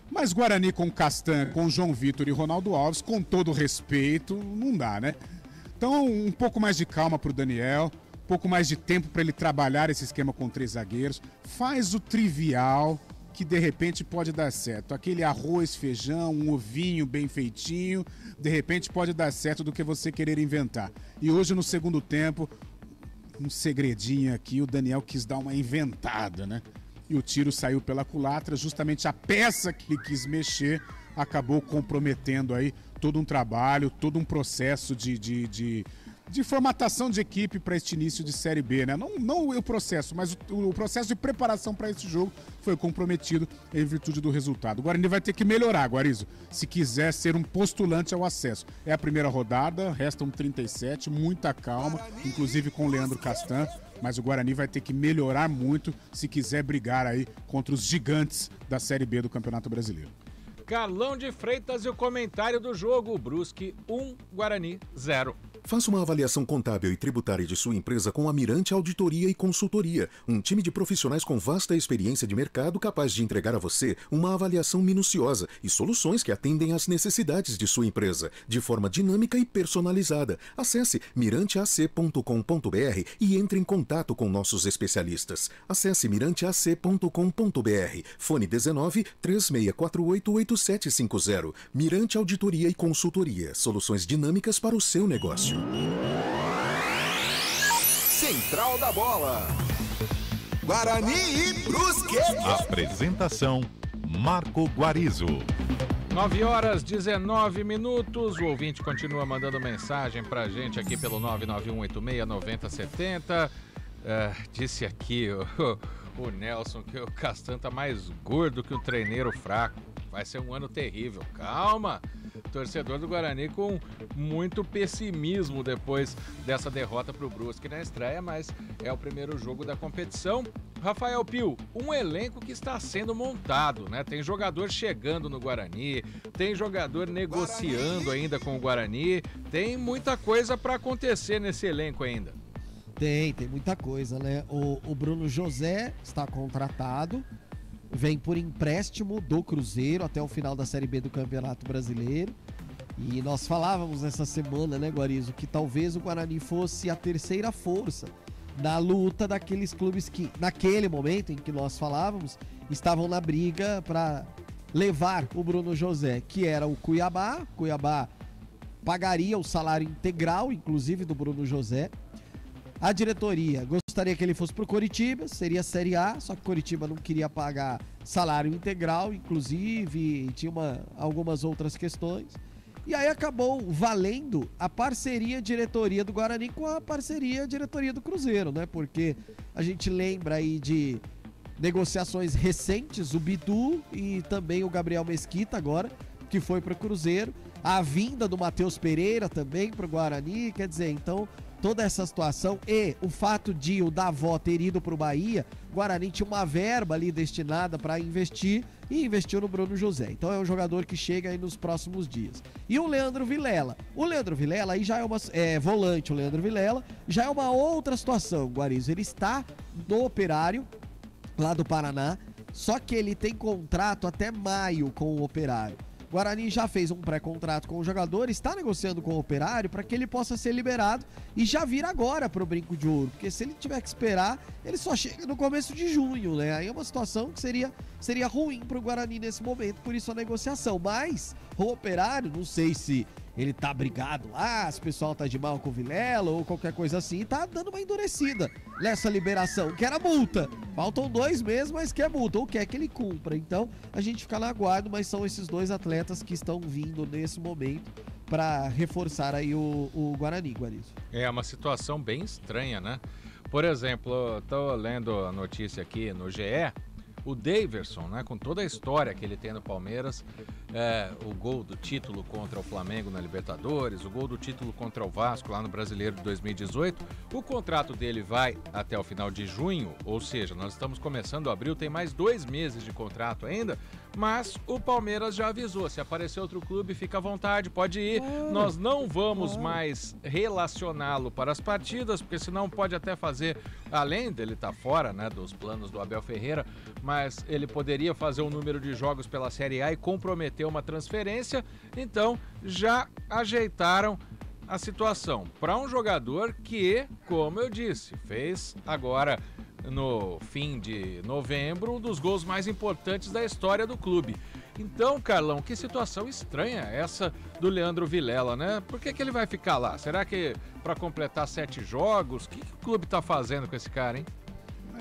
Mas Guarani com Castan, com João Vitor e Ronaldo Alves, com todo respeito, não dá, né? Então, um pouco mais de calma para o Daniel, um pouco mais de tempo para ele trabalhar esse esquema com 3 zagueiros. Faz o trivial, que de repente pode dar certo. Aquele arroz, feijão, um ovinho bem feitinho, de repente pode dar certo do que você querer inventar. E hoje, no segundo tempo, um segredinho aqui, o Daniel quis dar uma inventada, né? E o tiro saiu pela culatra, justamente a peça que ele quis mexer acabou comprometendo aí todo um trabalho, todo um processo de formatação de equipe para este início de Série B, né? Não o processo, mas o processo de preparação para esse jogo foi comprometido em virtude do resultado. O Guarani vai ter que melhorar, Guarizo, se quiser ser um postulante ao acesso. É a primeira rodada, restam 37, muita calma, inclusive com o Leandro Castan, mas o Guarani vai ter que melhorar muito se quiser brigar aí contra os gigantes da Série B do Campeonato Brasileiro. Carlão de Freitas e o comentário do jogo. Brusque 1, Guarani 0. Faça uma avaliação contábil e tributária de sua empresa com a Mirante Auditoria e Consultoria, um time de profissionais com vasta experiência de mercado capaz de entregar a você uma avaliação minuciosa e soluções que atendem às necessidades de sua empresa, de forma dinâmica e personalizada. Acesse miranteac.com.br e entre em contato com nossos especialistas. Acesse miranteac.com.br, fone 19 3648 8750. Mirante Auditoria e Consultoria, soluções dinâmicas para o seu negócio. Central da Bola. Guarani e Brusque. Apresentação: Marco Guarizo. 9h19. O ouvinte continua mandando mensagem pra gente aqui pelo 991869070. Disse aqui o Nelson que o Castan tá mais gordo que um treineiro fraco. Vai ser um ano terrível. Calma! Torcedor do Guarani com muito pessimismo depois dessa derrota para o Brusque na estreia, mas é o primeiro jogo da competição. Rafael Pio, um elenco que está sendo montado, né? Tem jogador chegando no Guarani, tem jogador negociando ainda com o Guarani, tem muita coisa para acontecer nesse elenco ainda. Tem muita coisa, né? O Bruno José está contratado, vem por empréstimo do Cruzeiro até o final da Série B do Campeonato Brasileiro. E nós falávamos essa semana, né, Guarizo, que talvez o Guarani fosse a terceira força na luta daqueles clubes que, naquele momento em que nós falávamos, estavam na briga para levar o Bruno José, que era o Cuiabá. Cuiabá pagaria o salário integral, inclusive, do Bruno José. A diretoria gostaria que ele fosse pro Coritiba, seria Série A, só que Coritiba não queria pagar salário integral, inclusive, tinha algumas outras questões. E aí acabou valendo a parceria diretoria do Guarani com a parceria diretoria do Cruzeiro, né? Porque a gente lembra aí de negociações recentes, o Bidu e também o Gabriel Mesquita agora, que foi pro Cruzeiro. A vinda do Matheus Pereira também pro Guarani, quer dizer, então toda essa situação e o fato de o Davó ter ido pro Bahia, o Guarani tinha uma verba ali destinada para investir e investiu no Bruno José. Então é um jogador que chega aí nos próximos dias. E o Leandro Vilela. O Leandro Vilela aí já é volante, o Leandro Vilela já é uma outra situação, Guarizo. Ele está no Operário, lá do Paraná, só que ele tem contrato até maio com o Operário. O Guarani já fez um pré-contrato com o jogador, está negociando com o Operário para que ele possa ser liberado e já vir agora para o Brinco de Ouro, porque se ele tiver que esperar, ele só chega no começo de junho, né? Aí é uma situação que seria ruim para o Guarani nesse momento, por isso a negociação. Mas o Operário, não sei se ele tá brigado lá, se o pessoal tá de mal com o Vilela ou qualquer coisa assim, tá dando uma endurecida nessa liberação, que era multa. Faltam 2 meses, mas que é multa, ou quer que ele cumpra. Então, a gente fica na aguardo, mas são esses 2 atletas que estão vindo nesse momento para reforçar aí o Guarani, Guarizo. É uma situação bem estranha, né? Por exemplo, eu estou lendo a notícia aqui no GE, o Daverson, né, com toda a história que ele tem no Palmeiras, o gol do título contra o Flamengo na Libertadores, o gol do título contra o Vasco lá no Brasileiro de 2018, o contrato dele vai até o final de junho, ou seja, nós estamos começando abril, tem mais 2 meses de contrato ainda, mas o Palmeiras já avisou, se aparecer outro clube, fica à vontade, pode ir, nós não vamos mais relacioná-lo para as partidas, porque senão pode até fazer, além dele estar fora, né, dos planos do Abel Ferreira, mas ele poderia fazer um número de jogos pela Série A e comprometer uma transferência, então já ajeitaram a situação para um jogador que, como eu disse, fez agora no fim de novembro um dos gols mais importantes da história do clube. Então, Carlão, que situação estranha essa do Leandro Vilela, né? Por que ele vai ficar lá? Será que para completar 7 jogos? O que o clube tá fazendo com esse cara, hein?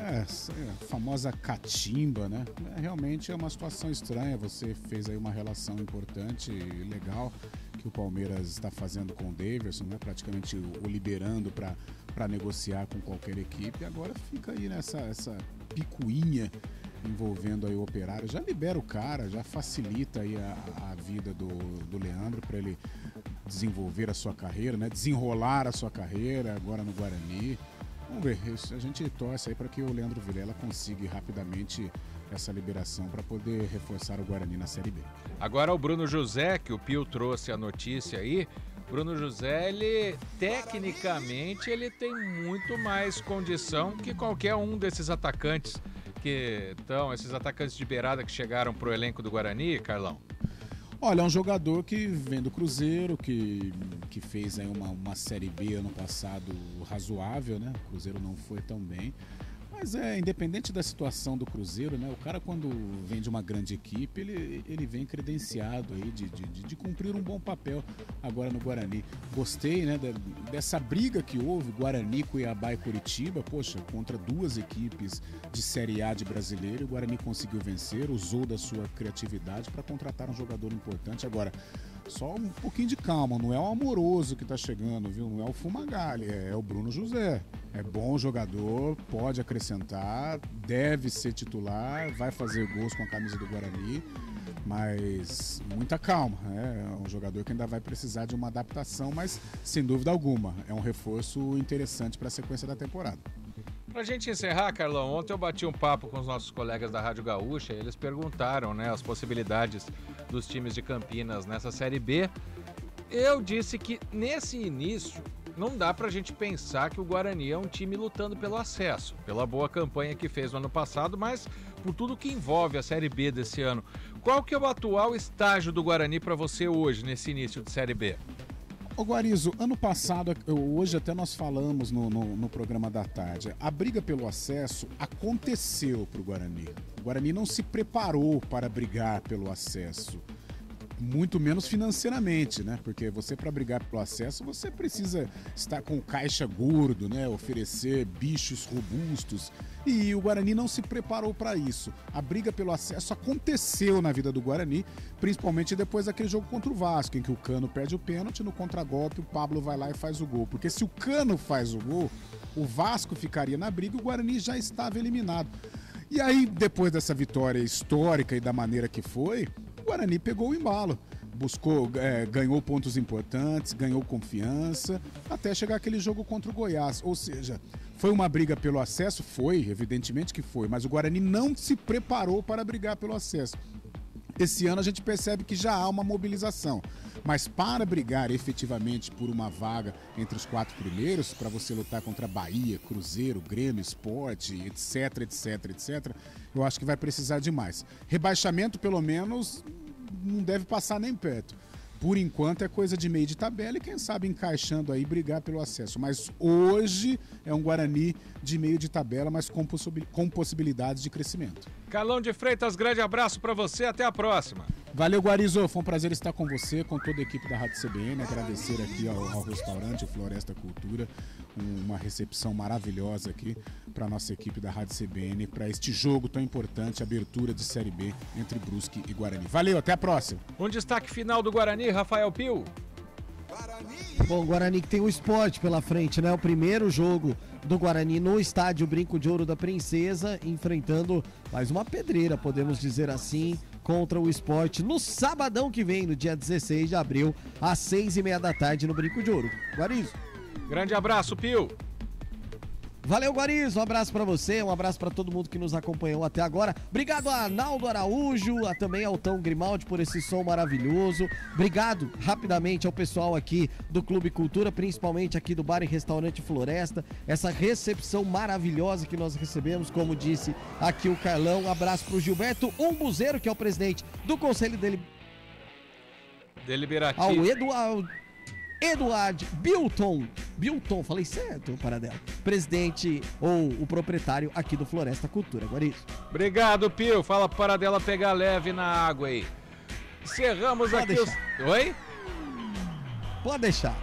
A famosa catimba, né? Realmente é uma situação estranha. Você fez aí uma relação importante e legal que o Palmeiras está fazendo com o Daverson, né? Praticamente o liberando para negociar com qualquer equipe. Agora fica aí essa picuinha envolvendo aí o Operário. Já libera o cara, já facilita aí a vida do Leandro para ele desenvolver a sua carreira, né? Desenrolar a sua carreira agora no Guarani. Vamos ver, a gente torce aí para que o Leandro Vilela consiga rapidamente essa liberação para poder reforçar o Guarani na Série B. Agora o Bruno José, que o Pio trouxe a notícia aí, Bruno José, ele tecnicamente ele tem muito mais condição que qualquer um desses atacantes que estão, esses atacantes de beirada que chegaram pro elenco do Guarani, Carlão. Olha, é um jogador que vem do Cruzeiro, que fez aí uma Série B ano passado razoável, né? O Cruzeiro não foi tão bem. Mas independente da situação do Cruzeiro, né? O cara quando vem de uma grande equipe, ele vem credenciado aí de cumprir um bom papel agora no Guarani. Gostei, né, dessa briga que houve, Guarani, Cuiabá e Curitiba, poxa, contra 2 equipes de Série A de brasileiro, o Guarani conseguiu vencer, usou da sua criatividade para contratar um jogador importante. Agora, só um pouquinho de calma, não é o Amoroso que tá chegando, viu? Não é o Fumagalli, é o Bruno José. É bom jogador, pode acrescentar, deve ser titular, vai fazer gols com a camisa do Guarani, mas muita calma. É um jogador que ainda vai precisar de uma adaptação, mas sem dúvida alguma, é um reforço interessante para a sequência da temporada. Pra gente encerrar, Carlão, ontem eu bati um papo com os nossos colegas da Rádio Gaúcha e eles perguntaram, né, as possibilidades dos times de Campinas nessa Série B. Eu disse que nesse início não dá pra gente pensar que o Guarani é um time lutando pelo acesso, pela boa campanha que fez no ano passado, mas por tudo que envolve a Série B desse ano. Qual que é o atual estágio do Guarani pra você hoje, nesse início de Série B? Ô Guarizo, ano passado, hoje até nós falamos no programa da tarde, a briga pelo acesso aconteceu pro Guarani. O Guarani não se preparou para brigar pelo acesso. Muito menos financeiramente, né? Porque você, para brigar pelo acesso, você precisa estar com caixa gordo, né? Oferecer bichos robustos. E o Guarani não se preparou para isso. A briga pelo acesso aconteceu na vida do Guarani, principalmente depois daquele jogo contra o Vasco, em que o Cano perde o pênalti, no contragolpe o Pablo vai lá e faz o gol. Porque se o Cano faz o gol, o Vasco ficaria na briga e o Guarani já estava eliminado. E aí, depois dessa vitória histórica e da maneira que foi, o Guarani pegou o embalo, buscou, ganhou pontos importantes, ganhou confiança, até chegar aquele jogo contra o Goiás. Ou seja, foi uma briga pelo acesso? Foi, evidentemente que foi, mas o Guarani não se preparou para brigar pelo acesso. Esse ano a gente percebe que já há uma mobilização, mas para brigar efetivamente por uma vaga entre os 4 primeiros, para você lutar contra Bahia, Cruzeiro, Grêmio, Sport, etc, eu acho que vai precisar de mais. Rebaixamento, pelo menos, não deve passar nem perto. Por enquanto é coisa de meio de tabela e quem sabe encaixando aí brigar pelo acesso. Mas hoje é um Guarani de meio de tabela, mas com possibilidades de crescimento. Carlão de Freitas, grande abraço para você, até a próxima. Valeu, Guarizo, foi um prazer estar com você, com toda a equipe da Rádio CBN, agradecer aqui ao restaurante Floresta Cultura, uma recepção maravilhosa aqui para a nossa equipe da Rádio CBN, para este jogo tão importante, abertura de Série B entre Brusque e Guarani. Valeu, até a próxima. Um destaque final do Guarani, Rafael Pio. Bom, o Guarani que tem o Sport pela frente, né? O primeiro jogo do Guarani no estádio Brinco de Ouro da Princesa, enfrentando mais uma pedreira, podemos dizer assim, contra o Sport no sabadão que vem, no dia 16 de abril, às 6h30 da tarde no Brinco de Ouro. Guarizo. Grande abraço, Pio. Valeu, Guarizo, um abraço pra você, um abraço pra todo mundo que nos acompanhou até agora. Obrigado a Naldo Araújo, também ao Tão Grimaldi por esse som maravilhoso. Obrigado rapidamente ao pessoal aqui do Clube Cultura, principalmente aqui do Bar e Restaurante Floresta. Essa recepção maravilhosa que nós recebemos, como disse aqui o Carlão. Um abraço pro Gilberto Umbuzeiro, que é o presidente do Conselho Deliberativo. Ao Eduardo Bilton, falei certo, Paradela, presidente ou o proprietário aqui do Floresta Cultura. Guarizo. Obrigado, Pio. Fala pro Paradela pegar leve na água aí. Encerramos Pode aqui deixar. Oi? Pode deixar.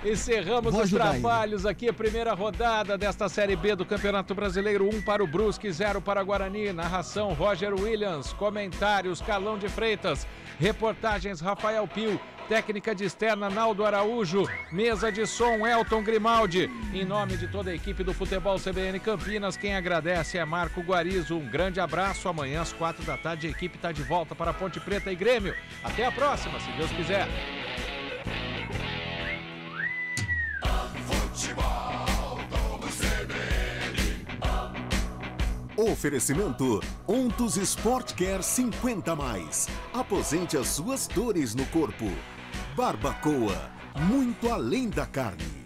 Encerramos Vou os ajudar trabalhos aqui, a primeira rodada desta Série B do Campeonato Brasileiro, 1 para o Brusque, 0 para o Guarani, narração Roger Williams, comentários Carlão de Freitas, reportagens Rafael Pio, técnica de externa Naldo Araújo, mesa de som Elton Grimaldi. Em nome de toda a equipe do Futebol CBN Campinas, quem agradece é Marco Guarizo. Um grande abraço, amanhã às 4 da tarde a equipe está de volta para Ponte Preta e Grêmio. Até a próxima, se Deus quiser. Oferecimento Ontus Sport Care 50+. Aposente as suas dores no corpo. Barbacoa, muito além da carne.